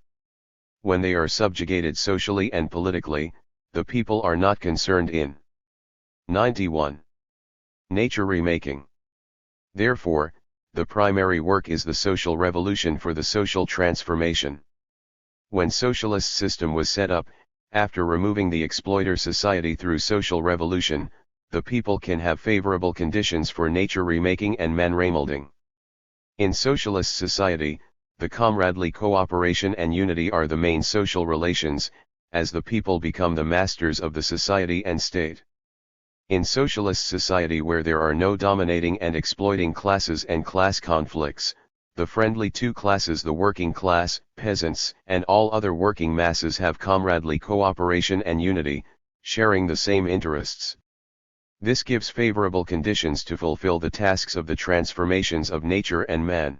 When they are subjugated socially and politically, the people are not concerned in 91. Nature remaking. Therefore, the primary work is the social revolution for the social transformation. When socialist system was set up, after removing the exploiter society through social revolution, the people can have favorable conditions for nature remaking and man remolding. In socialist society, the comradely cooperation and unity are the main social relations, as the people become the masters of the society and state. In socialist society where there are no dominating and exploiting classes and class conflicts, the friendly two classes, the working class, peasants, and all other working masses have comradely cooperation and unity, sharing the same interests. This gives favorable conditions to fulfill the tasks of the transformations of nature and man.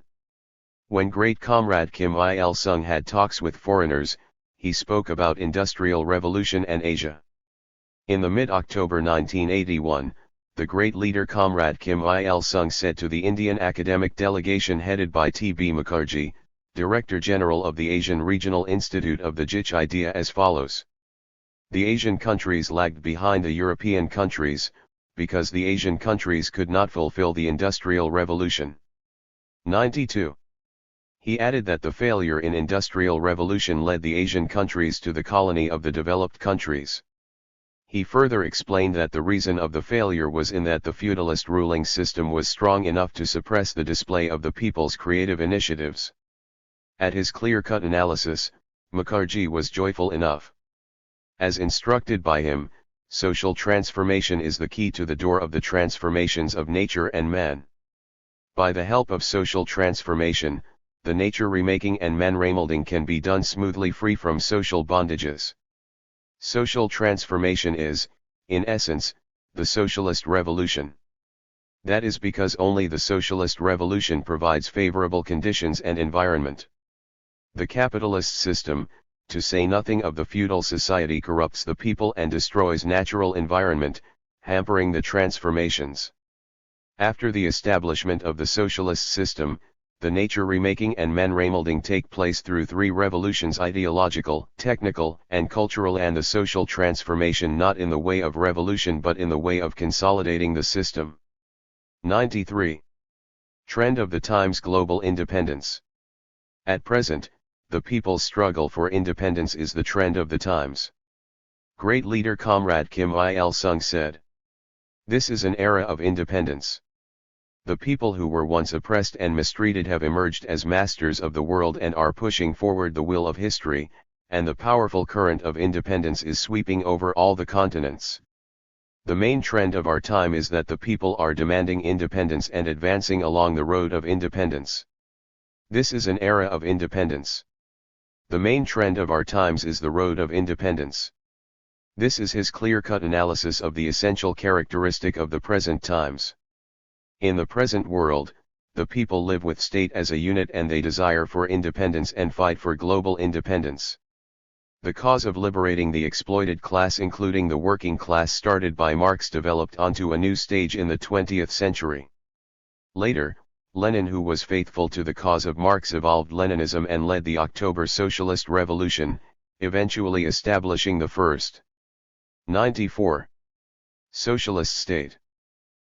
When great comrade Kim Il-sung had talks with foreigners, he spoke about Industrial Revolution and Asia. In the mid-October 1981, the great leader Comrade Kim Il-sung said to the Indian academic delegation headed by T.B. Mukherjee, Director General of the Asian Regional Institute of the Juche idea, as follows. The Asian countries lagged behind the European countries, because the Asian countries could not fulfill the Industrial Revolution. 92. He added that the failure in Industrial Revolution led the Asian countries to the colony of the developed countries. He further explained that the reason of the failure was in that the feudalist ruling system was strong enough to suppress the display of the people's creative initiatives. At his clear-cut analysis, Mukherjee was joyful enough. As instructed by him, social transformation is the key to the door of the transformations of nature and man. By the help of social transformation, the nature remaking and man remolding can be done smoothly, free from social bondages. Social transformation is, in essence, the socialist revolution. That is because only the socialist revolution provides favorable conditions and environment. The capitalist system, to say nothing of the feudal society, corrupts the people and destroys natural environment, hampering the transformations. After the establishment of the socialist system, the nature remaking and man remolding take place through three revolutions: ideological, technical, and cultural, and the social transformation not in the way of revolution but in the way of consolidating the system. 93. Trend of the times: global independence. At present, the people's struggle for independence is the trend of the times. Great leader Comrade Kim Il-sung said, "This is an era of independence. The people who were once oppressed and mistreated have emerged as masters of the world and are pushing forward the will of history, and the powerful current of independence is sweeping over all the continents. The main trend of our time is that the people are demanding independence and advancing along the road of independence. This is an era of independence. The main trend of our times is the road of independence." This is his clear-cut analysis of the essential characteristic of the present times. In the present world, the people live with state as a unit and they desire for independence and fight for global independence. The cause of liberating the exploited class, including the working class, started by Marx, developed onto a new stage in the 20th century. Later, Lenin, who was faithful to the cause of Marx, evolved Leninism and led the October Socialist Revolution, eventually establishing the first 94 socialist state.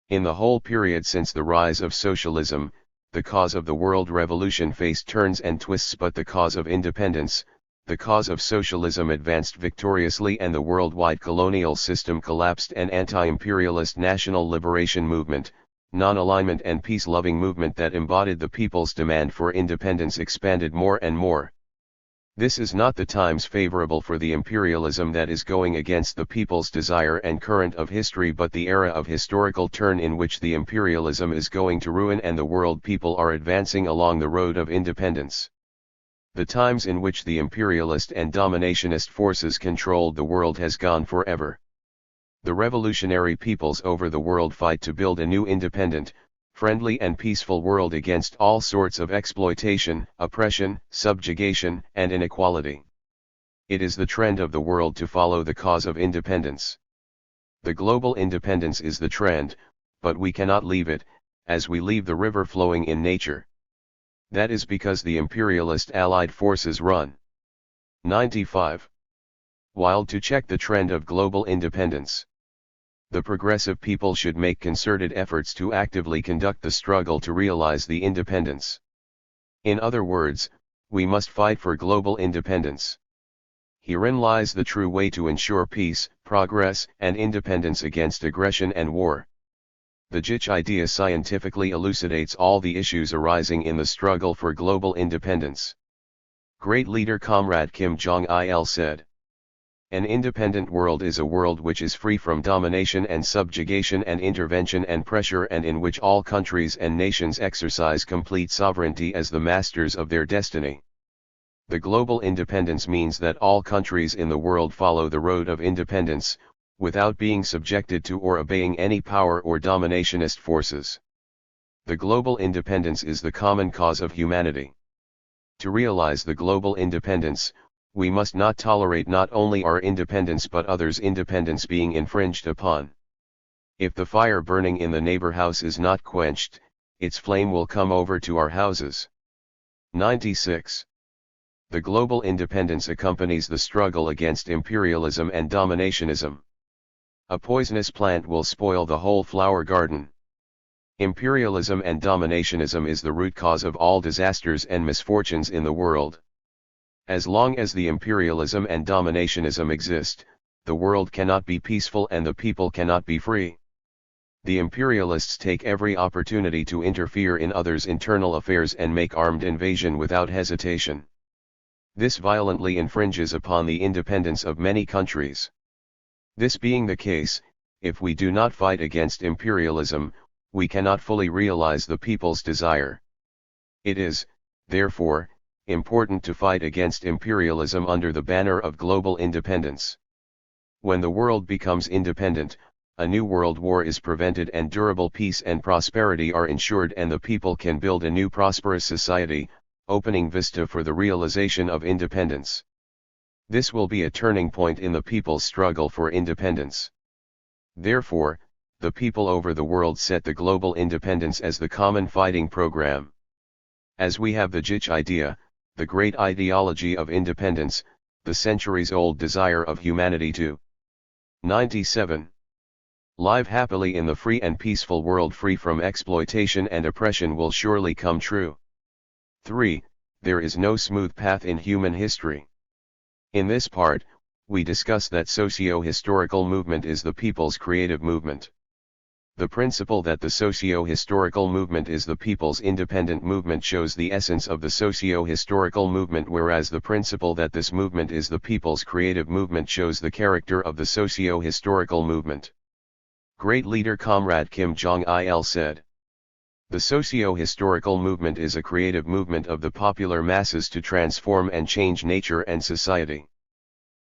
In the whole period since the rise of socialism, the cause of the world revolution faced turns and twists, but the cause of independence, the cause of socialism, advanced victoriously and the worldwide colonial system collapsed. An anti-imperialist national liberation movement, non-alignment and peace-loving movement that embodied the people's demand for independence expanded more and more. This is not the times favorable for the imperialism that is going against the people's desire and current of history, but the era of historical turn in which the imperialism is going to ruin and the world people are advancing along the road of independence. The times in which the imperialist and dominationist forces controlled the world has gone forever. The revolutionary peoples over the world fight to build a new independent, friendly and peaceful world against all sorts of exploitation, oppression, subjugation, and inequality. It is the trend of the world to follow the cause of independence. The global independence is the trend, but we cannot leave it, as we leave the river flowing in nature. That is because the imperialist allied forces run. 95. Wild to check the trend of global independence. The progressive people should make concerted efforts to actively conduct the struggle to realize the independence. In other words, we must fight for global independence. Herein lies the true way to ensure peace, progress, and independence against aggression and war. The Juche idea scientifically elucidates all the issues arising in the struggle for global independence. Great leader Comrade Kim Jong-il said, "An independent world is a world which is free from domination and subjugation and intervention and pressure, and in which all countries and nations exercise complete sovereignty as the masters of their destiny. The global independence means that all countries in the world follow the road of independence, without being subjected to or obeying any power or dominationist forces. The global independence is the common cause of humanity. To realize the global independence, we must not tolerate not only our independence but others' independence being infringed upon. If the fire burning in the neighbor house is not quenched, its flame will come over to our houses." 96. The global independence accompanies the struggle against imperialism and dominationism. A poisonous plant will spoil the whole flower garden. Imperialism and dominationism is the root cause of all disasters and misfortunes in the world. As long as the imperialism and dominationism exist, the world cannot be peaceful and the people cannot be free. The imperialists take every opportunity to interfere in others' internal affairs and make armed invasion without hesitation. This violently infringes upon the independence of many countries. This being the case, if we do not fight against imperialism, we cannot fully realize the people's desire. It is, therefore, important to fight against imperialism under the banner of global independence. When the world becomes independent, a new world war is prevented and durable peace and prosperity are ensured, and the people can build a new prosperous society, opening vista for the realization of independence. This will be a turning point in the people's struggle for independence. Therefore, the people over the world set the global independence as the common fighting program. As we have the Juche idea, the great ideology of independence, the centuries-old desire of humanity to 97. Live happily in the free and peaceful world free from exploitation and oppression will surely come true. 3. There is no smooth path in human history. In this part, we discuss that socio-historical movement is the people's creative movement. The principle that the socio-historical movement is the people's independent movement shows the essence of the socio-historical movement, whereas the principle that this movement is the people's creative movement shows the character of the socio-historical movement. Great leader Comrade Kim Jong-il said, "The socio-historical movement is a creative movement of the popular masses to transform and change nature and society.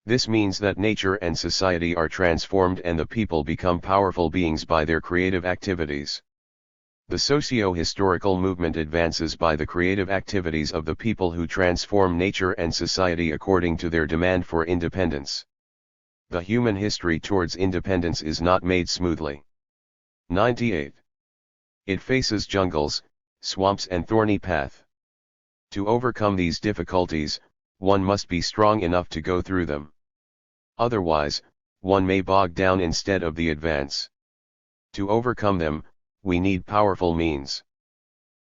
This means that nature and society are transformed and the people become powerful beings by their creative activities. The socio-historical movement advances by the creative activities of the people who transform nature and society according to their demand for independence. The human history towards independence is not made smoothly. 98. It faces jungles, swamps and thorny path. To overcome these difficulties, one must be strong enough to go through them. Otherwise, one may bog down instead of the advance. To overcome them, we need powerful means.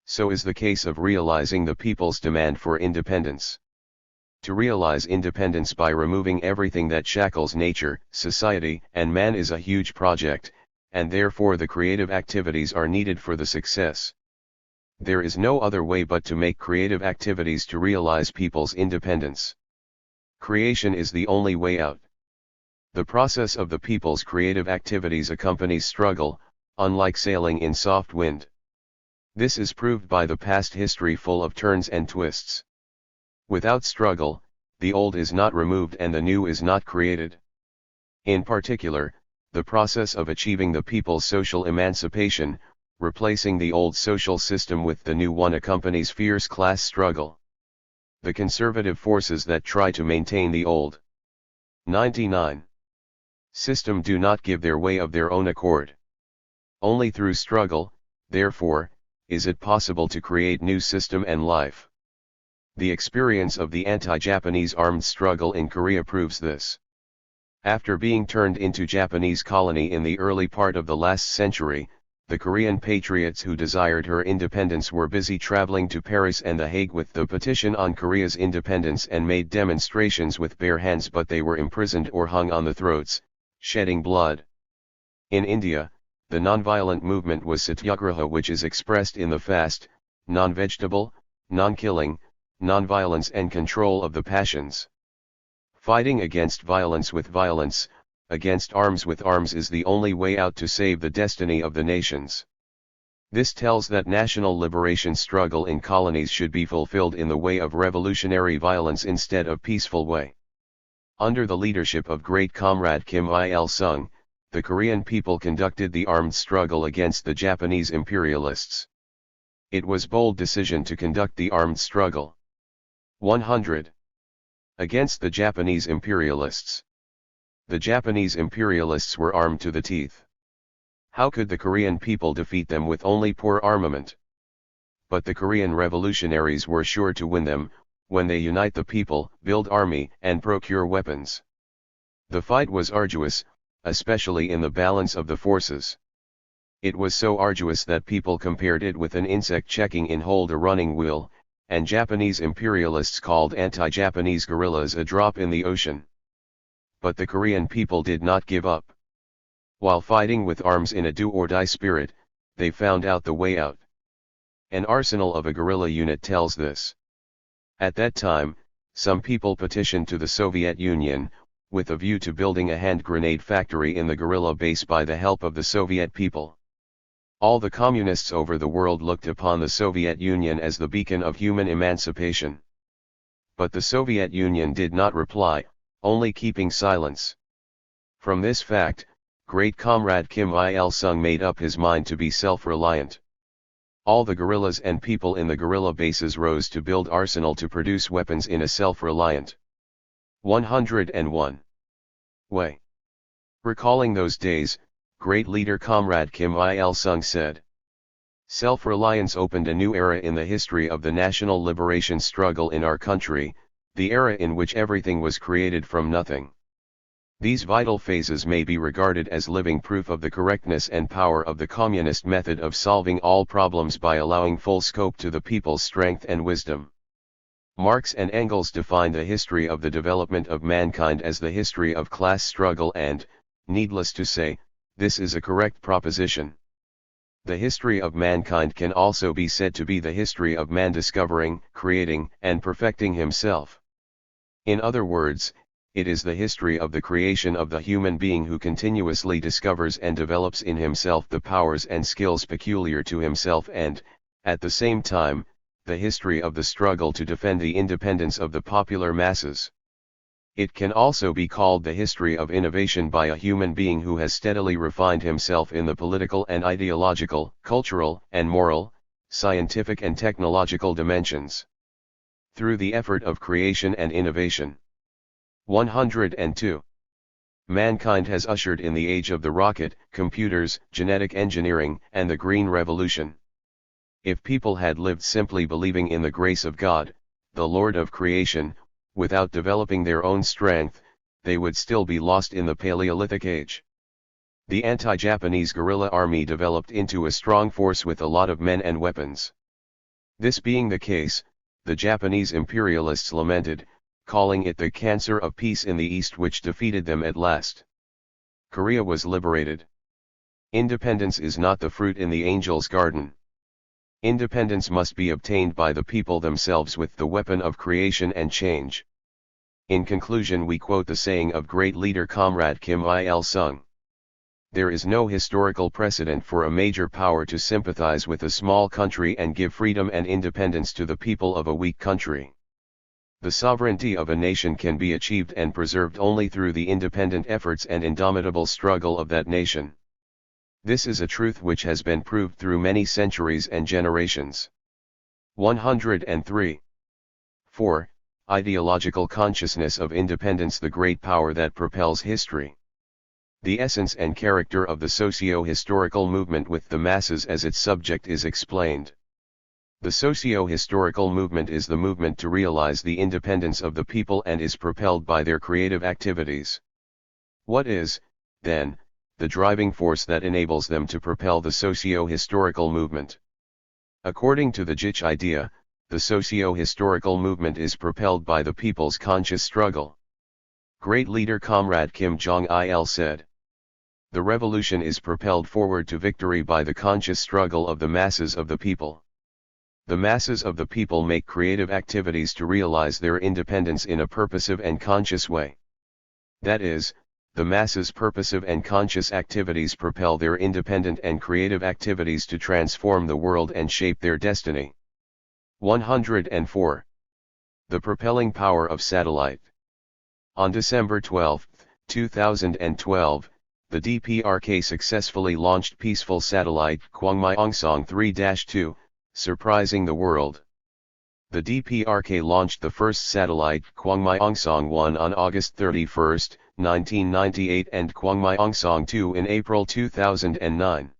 So is the case of realizing the people's demand for independence. To realize independence by removing everything that shackles nature, society, and man is a huge project, and therefore the creative activities are needed for the success. There is no other way but to make creative activities to realize people's independence. Creation is the only way out. The process of the people's creative activities accompanies struggle, unlike sailing in soft wind. This is proved by the past history full of turns and twists. Without struggle, the old is not removed and the new is not created. In particular, the process of achieving the people's social emancipation, replacing the old social system with the new one, accompanies fierce class struggle. The conservative forces that try to maintain the old 99. System do not give their way of their own accord. Only through struggle, therefore, is it possible to create new system and life. The experience of the anti-Japanese armed struggle in Korea proves this. After being turned into Japanese colony in the early part of the last century, the Korean patriots who desired her independence were busy traveling to Paris and The Hague with the petition on Korea's independence and made demonstrations with bare hands, but they were imprisoned or hung on the throats, shedding blood. In India, the nonviolent movement was Satyagraha, which is expressed in the fast, non-vegetable, non-killing, non-violence and control of the passions. Fighting against violence with violence, against arms with arms is the only way out to save the destiny of the nations. This tells that national liberation struggle in colonies should be fulfilled in the way of revolutionary violence instead of peaceful way. Under the leadership of great comrade Kim Il-sung, the Korean people conducted the armed struggle against the Japanese imperialists. It was bold decision to conduct the armed struggle. 100. Against the Japanese imperialists. The Japanese imperialists were armed to the teeth. How could the Korean people defeat them with only poor armament? But the Korean revolutionaries were sure to win them, when they unite the people, build army, and procure weapons. The fight was arduous, especially in the balance of the forces. It was so arduous that people compared it with an insect checking in hold a running wheel, and Japanese imperialists called anti-Japanese guerrillas a drop in the ocean. but the Korean people did not give up. While fighting with arms in a do-or-die spirit, they found out the way out. An arsenal of a guerrilla unit tells this. At that time, some people petitioned to the Soviet Union, with a view to building a hand grenade factory in the guerrilla base by the help of the Soviet people. All the communists over the world looked upon the Soviet Union as the beacon of human emancipation. But the Soviet Union did not reply, only keeping silence. From this fact, great comrade Kim Il-sung made up his mind to be self-reliant. All the guerrillas and people in the guerrilla bases rose to build arsenal to produce weapons in a self-reliant 101 way. Recalling those days, great leader comrade Kim Il-sung said, "Self-reliance opened a new era in the history of the national liberation struggle in our country, the era in which everything was created from nothing. These vital phases may be regarded as living proof of the correctness and power of the communist method of solving all problems by allowing full scope to the people's strength and wisdom." Marx and Engels defined the history of the development of mankind as the history of class struggle and, needless to say, this is a correct proposition. The history of mankind can also be said to be the history of man discovering, creating, and perfecting himself. In other words, it is the history of the creation of the human being who continuously discovers and develops in himself the powers and skills peculiar to himself and, at the same time, the history of the struggle to defend the independence of the popular masses. It can also be called the history of innovation by a human being who has steadily refined himself in the political and ideological, cultural and moral, scientific and technological dimensions. Through the effort of creation and innovation. 102. Mankind has ushered in the age of the rocket, computers, genetic engineering, and the Green Revolution. If people had lived simply believing in the grace of God, the Lord of creation, without developing their own strength, they would still be lost in the Paleolithic age. The anti-Japanese guerrilla army developed into a strong force with a lot of men and weapons. This being the case, the Japanese imperialists lamented, calling it the cancer of peace in the East which defeated them at last. Korea was liberated. Independence is not the fruit in the angel's garden. Independence must be obtained by the people themselves with the weapon of creation and change. In conclusion, we quote the saying of great leader comrade Kim Il-sung. There is no historical precedent for a major power to sympathize with a small country and give freedom and independence to the people of a weak country. The sovereignty of a nation can be achieved and preserved only through the independent efforts and indomitable struggle of that nation. This is a truth which has been proved through many centuries and generations. 103. 4. Ideological consciousness of independence, the great power that propels history. The essence and character of the socio-historical movement with the masses as its subject is explained. The socio-historical movement is the movement to realize the independence of the people and is propelled by their creative activities. What is, then, the driving force that enables them to propel the socio-historical movement? According to the Juche idea, the socio-historical movement is propelled by the people's conscious struggle. Great leader comrade Kim Jong-il said, "The revolution is propelled forward to victory by the conscious struggle of the masses of the people. The masses of the people make creative activities to realize their independence in a purposive and conscious way. That is, the masses' purposive and conscious activities propel their independent and creative activities to transform the world and shape their destiny." 104. The propelling power of satellite. On December 12, 2012, the DPRK successfully launched peaceful satellite Kwangmyongsong 3-2, surprising the world. The DPRK launched the first satellite Kwangmyongsong 1 on August 31, 1998 and Kwangmyongsong 2 in April 2009.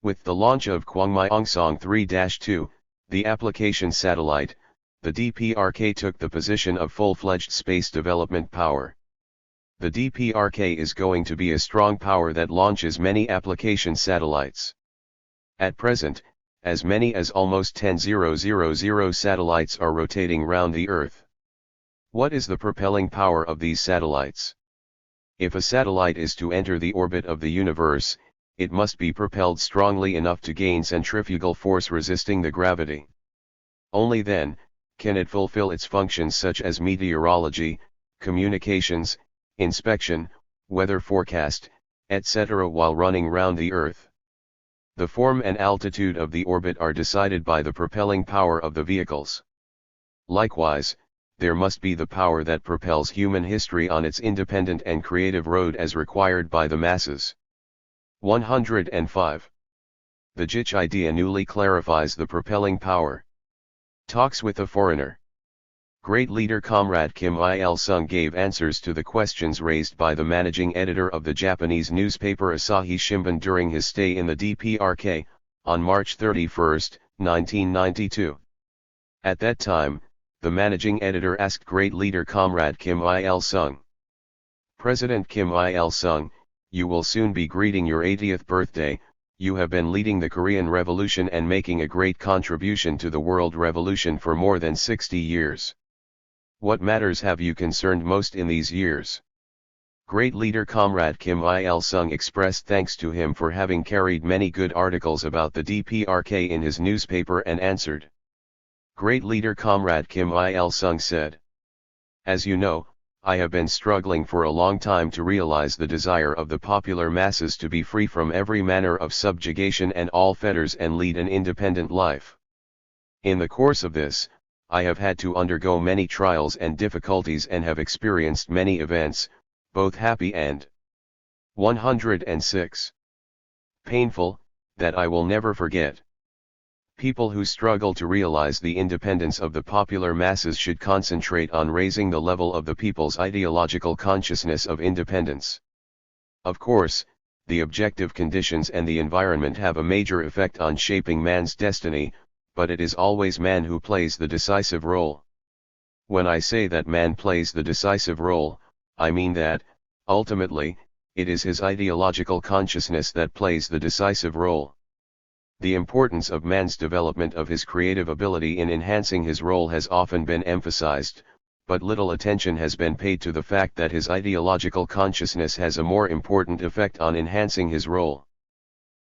With the launch of Kwangmyongsong 3-2, the application satellite, the DPRK took the position of full-fledged space development power. The DPRK is going to be a strong power that launches many application satellites. At present, as many as almost 10,000 satellites are rotating round the Earth. What is the propelling power of these satellites? If a satellite is to enter the orbit of the universe, it must be propelled strongly enough to gain centrifugal force resisting the gravity. Only then can it fulfill its functions such as meteorology, communications, inspection, weather forecast, etc. while running round the Earth. The form and altitude of the orbit are decided by the propelling power of the vehicles. Likewise, there must be the power that propels human history on its independent and creative road as required by the masses. 105. The Juche idea newly clarifies the propelling power. Talks with a foreigner. Great leader Comrade Kim Il-sung gave answers to the questions raised by the managing editor of the Japanese newspaper Asahi Shimbun during his stay in the DPRK, on March 31, 1992. At that time, the managing editor asked great leader Comrade Kim Il-sung, "President Kim Il-sung, you will soon be greeting your 80th birthday. You have been leading the Korean Revolution and making a great contribution to the world revolution for more than 60 years. What matters have you concerned most in these years?" Great leader Comrade Kim Il-sung expressed thanks to him for having carried many good articles about the DPRK in his newspaper and answered. Great leader Comrade Kim Il-sung said, "As you know, I have been struggling for a long time to realize the desire of the popular masses to be free from every manner of subjugation and all fetters and lead an independent life. In the course of this, I have had to undergo many trials and difficulties and have experienced many events, both happy and 106 painful, that I will never forget. People who struggle to realize the independence of the popular masses should concentrate on raising the level of the people's ideological consciousness of independence. Of course, the objective conditions and the environment have a major effect on shaping man's destiny, but it is always man who plays the decisive role. When I say that man plays the decisive role, I mean that, ultimately, it is his ideological consciousness that plays the decisive role. The importance of man's development of his creative ability in enhancing his role has often been emphasized, but little attention has been paid to the fact that his ideological consciousness has a more important effect on enhancing his role.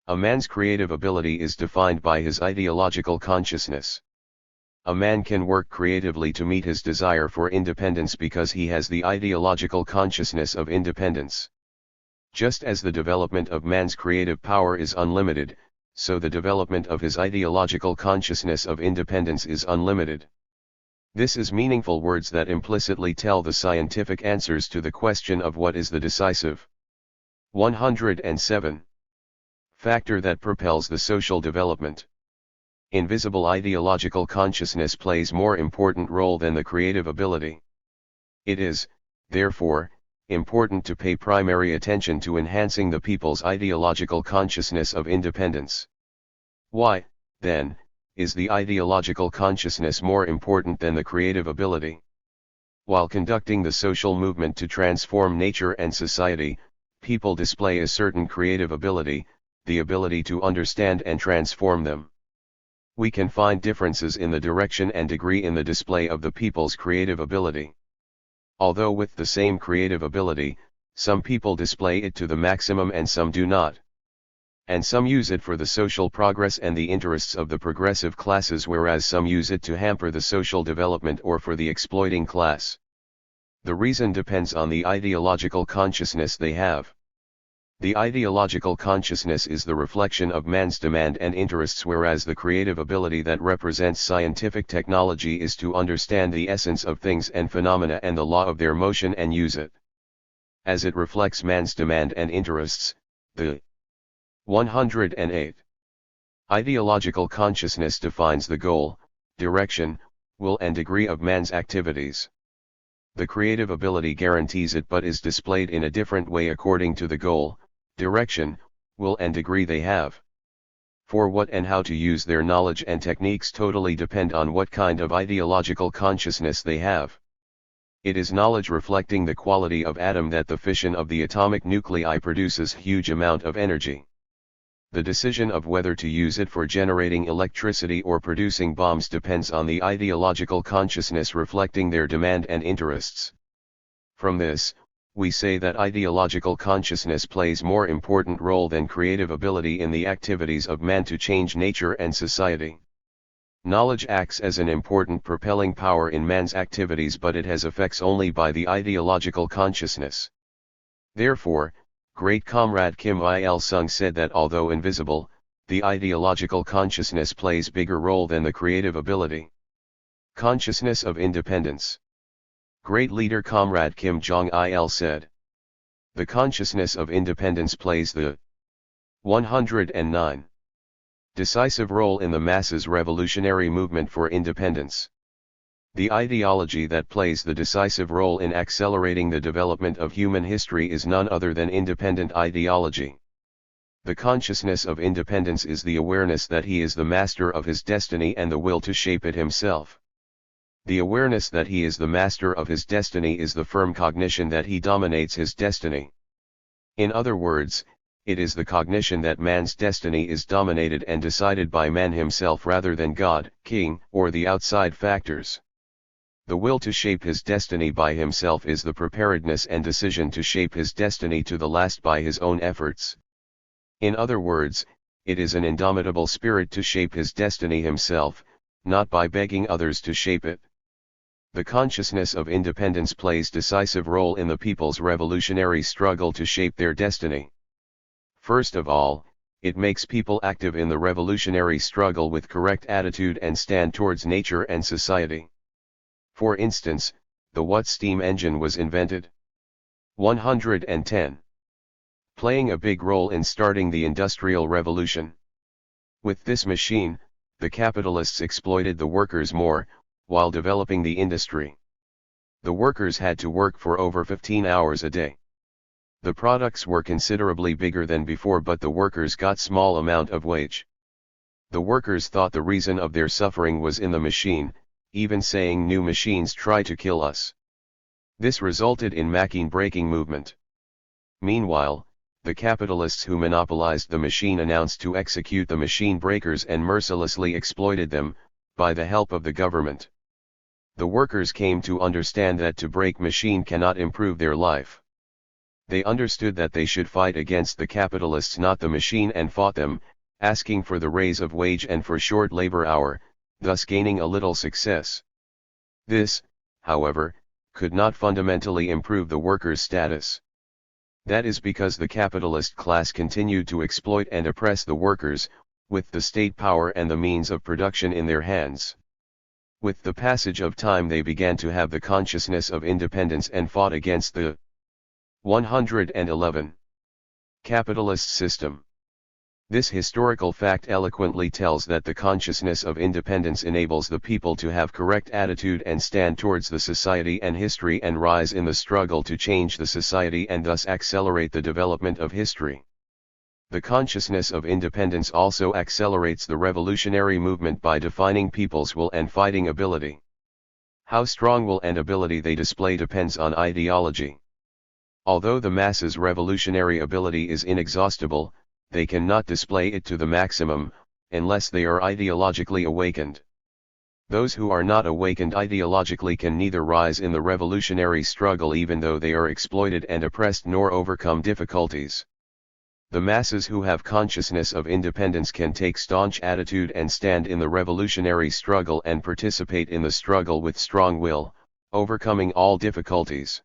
A man's creative ability is defined by his ideological consciousness. A man can work creatively to meet his desire for independence because he has the ideological consciousness of independence. Just as the development of man's creative power is unlimited, so the development of his ideological consciousness of independence is unlimited. This is meaningful words that implicitly tell the scientific answers to the question of what is the decisive 107 factor that propels the social development. Invisible ideological consciousness plays more important role than the creative ability. It is, therefore, important to pay primary attention to enhancing the people's ideological consciousness of independence. Why, then, is the ideological consciousness more important than the creative ability? While conducting the social movement to transform nature and society, people display a certain creative ability, the ability to understand and transform them. We can find differences in the direction and degree in the display of the people's creative ability. Although with the same creative ability, some people display it to the maximum and some do not. And some use it for the social progress and the interests of the progressive classes, whereas some use it to hamper the social development or for the exploiting class. The reason depends on the ideological consciousness they have. The ideological consciousness is the reflection of man's demand and interests, whereas the creative ability that represents scientific technology is to understand the essence of things and phenomena and the law of their motion and use it. As it reflects man's demand and interests, the 108 ideological consciousness defines the goal, direction, will and degree of man's activities. The creative ability guarantees it but is displayed in a different way according to the goal, direction, will and degree they have. For what and how to use their knowledge and techniques totally depend on what kind of ideological consciousness they have. It is knowledge reflecting the quality of atom that the fission of the atomic nuclei produces huge amount of energy. The decision of whether to use it for generating electricity or producing bombs depends on the ideological consciousness reflecting their demand and interests. From this, we say that ideological consciousness plays more important role than creative ability in the activities of man to change nature and society. Knowledge acts as an important propelling power in man's activities, but it has effects only by the ideological consciousness. Therefore, great comrade Kim Il-sung said that although invisible, the ideological consciousness plays bigger role than the creative ability. Consciousness of independence. Great leader Comrade Kim Jong-il said, "The consciousness of independence plays the 109 decisive role in the masses' revolutionary movement for independence. The ideology that plays the decisive role in accelerating the development of human history is none other than independent ideology. The consciousness of independence is the awareness that he is the master of his destiny and the will to shape it himself. The awareness that he is the master of his destiny is the firm cognition that he dominates his destiny. In other words, it is the cognition that man's destiny is dominated and decided by man himself rather than God, king, or the outside factors. The will to shape his destiny by himself is the preparedness and decision to shape his destiny to the last by his own efforts. In other words, it is an indomitable spirit to shape his destiny himself, not by begging others to shape it. The consciousness of independence plays decisive role in the people's revolutionary struggle to shape their destiny. First of all, it makes people active in the revolutionary struggle with correct attitude and stand towards nature and society. For instance, the Watt steam engine was invented. 110. Playing a big role in starting the Industrial Revolution. With this machine, the capitalists exploited the workers more, while developing the industry. The workers had to work for over 15 hours a day. The products were considerably bigger than before, but the workers got small amount of wage. The workers thought the reason of their suffering was in the machine, even saying new machines try to kill us. This resulted in machine-breaking movement. Meanwhile, the capitalists who monopolized the machine announced to execute the machine breakers and mercilessly exploited them, by the help of the government. The workers came to understand that to break machine cannot improve their life. They understood that they should fight against the capitalists, not the machine, and fought them, asking for the raise of wage and for short labor hour, thus gaining a little success. This, however, could not fundamentally improve the workers' status. That is because the capitalist class continued to exploit and oppress the workers, with the state power and the means of production in their hands. With the passage of time they began to have the consciousness of independence and fought against the 111 capitalist system. This historical fact eloquently tells that the consciousness of independence enables the people to have correct attitude and stand towards the society and history and rise in the struggle to change the society and thus accelerate the development of history. The consciousness of independence also accelerates the revolutionary movement by defining people's will and fighting ability. How strong will and ability they display depends on ideology. Although the masses' revolutionary ability is inexhaustible, they cannot display it to the maximum, unless they are ideologically awakened. Those who are not awakened ideologically can neither rise in the revolutionary struggle even though they are exploited and oppressed, nor overcome difficulties. The masses who have consciousness of independence can take staunch attitude and stand in the revolutionary struggle and participate in the struggle with strong will, overcoming all difficulties.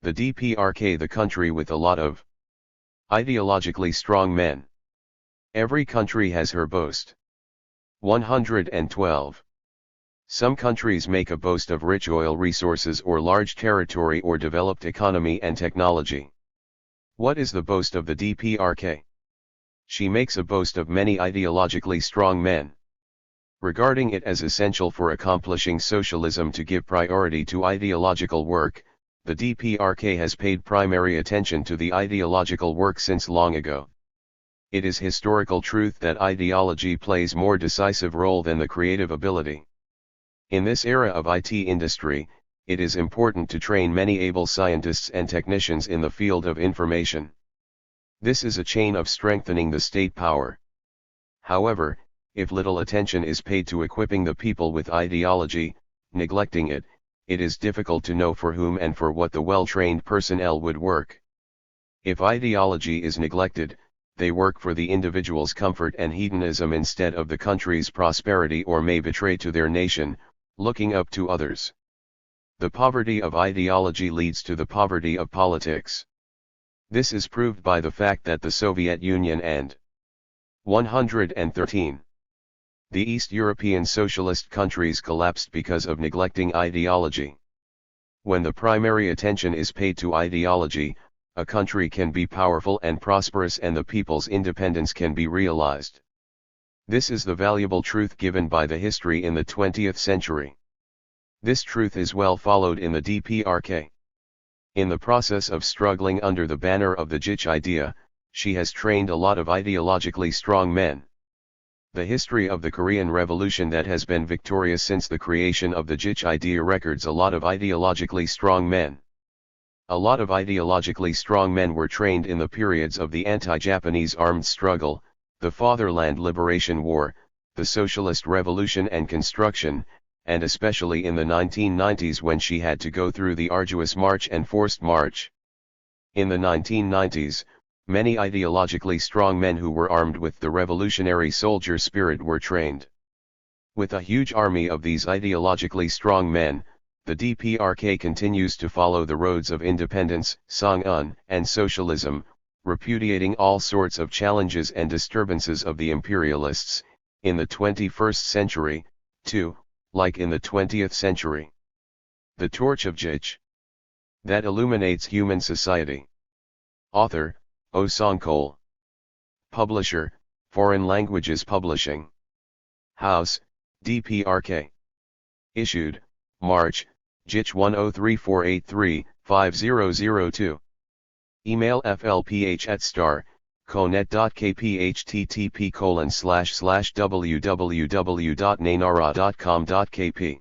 The DPRK, the country with a lot of ideologically strong men. Every country has her boast. 112. Some countries make a boast of rich oil resources or large territory or developed economy and technology. What is the boast of the DPRK? She makes a boast of many ideologically strong men. Regarding it as essential for accomplishing socialism to give priority to ideological work, the DPRK has paid primary attention to the ideological work since long ago. It is historical truth that ideology plays more decisive role than the creative ability. In this era of IT industry, it is important to train many able scientists and technicians in the field of information. This is a chain of strengthening the state power. However, if little attention is paid to equipping the people with ideology, neglecting it, it is difficult to know for whom and for what the well-trained personnel would work. If ideology is neglected, they work for the individual's comfort and hedonism instead of the country's prosperity, or may betray to their nation, looking up to others. The poverty of ideology leads to the poverty of politics. This is proved by the fact that the Soviet Union and 113. The East European socialist countries collapsed because of neglecting ideology. When the primary attention is paid to ideology, a country can be powerful and prosperous and the people's independence can be realized. This is the valuable truth given by the history in the 20th century. This truth is well followed in the DPRK. In the process of struggling under the banner of the Juche idea, she has trained a lot of ideologically strong men. The history of the Korean Revolution that has been victorious since the creation of the Juche idea records a lot of ideologically strong men. A lot of ideologically strong men were trained in the periods of the anti-Japanese armed struggle, the Fatherland Liberation War, the Socialist Revolution and Construction, and especially in the 1990s when she had to go through the arduous march and forced march. In the 1990s, many ideologically strong men who were armed with the revolutionary soldier spirit were trained. With a huge army of these ideologically strong men, the DPRK continues to follow the roads of independence, Song-un, and socialism, repudiating all sorts of challenges and disturbances of the imperialists, in the 21st century, too, like in the 20th century. The Torch of Juche. That illuminates human society. Author, Oh Song-kol. Publisher, Foreign Languages Publishing. House, DPRK. Issued, March, Juche 103483-5002. Email flph@conet.kp http://www.nainara.com.kp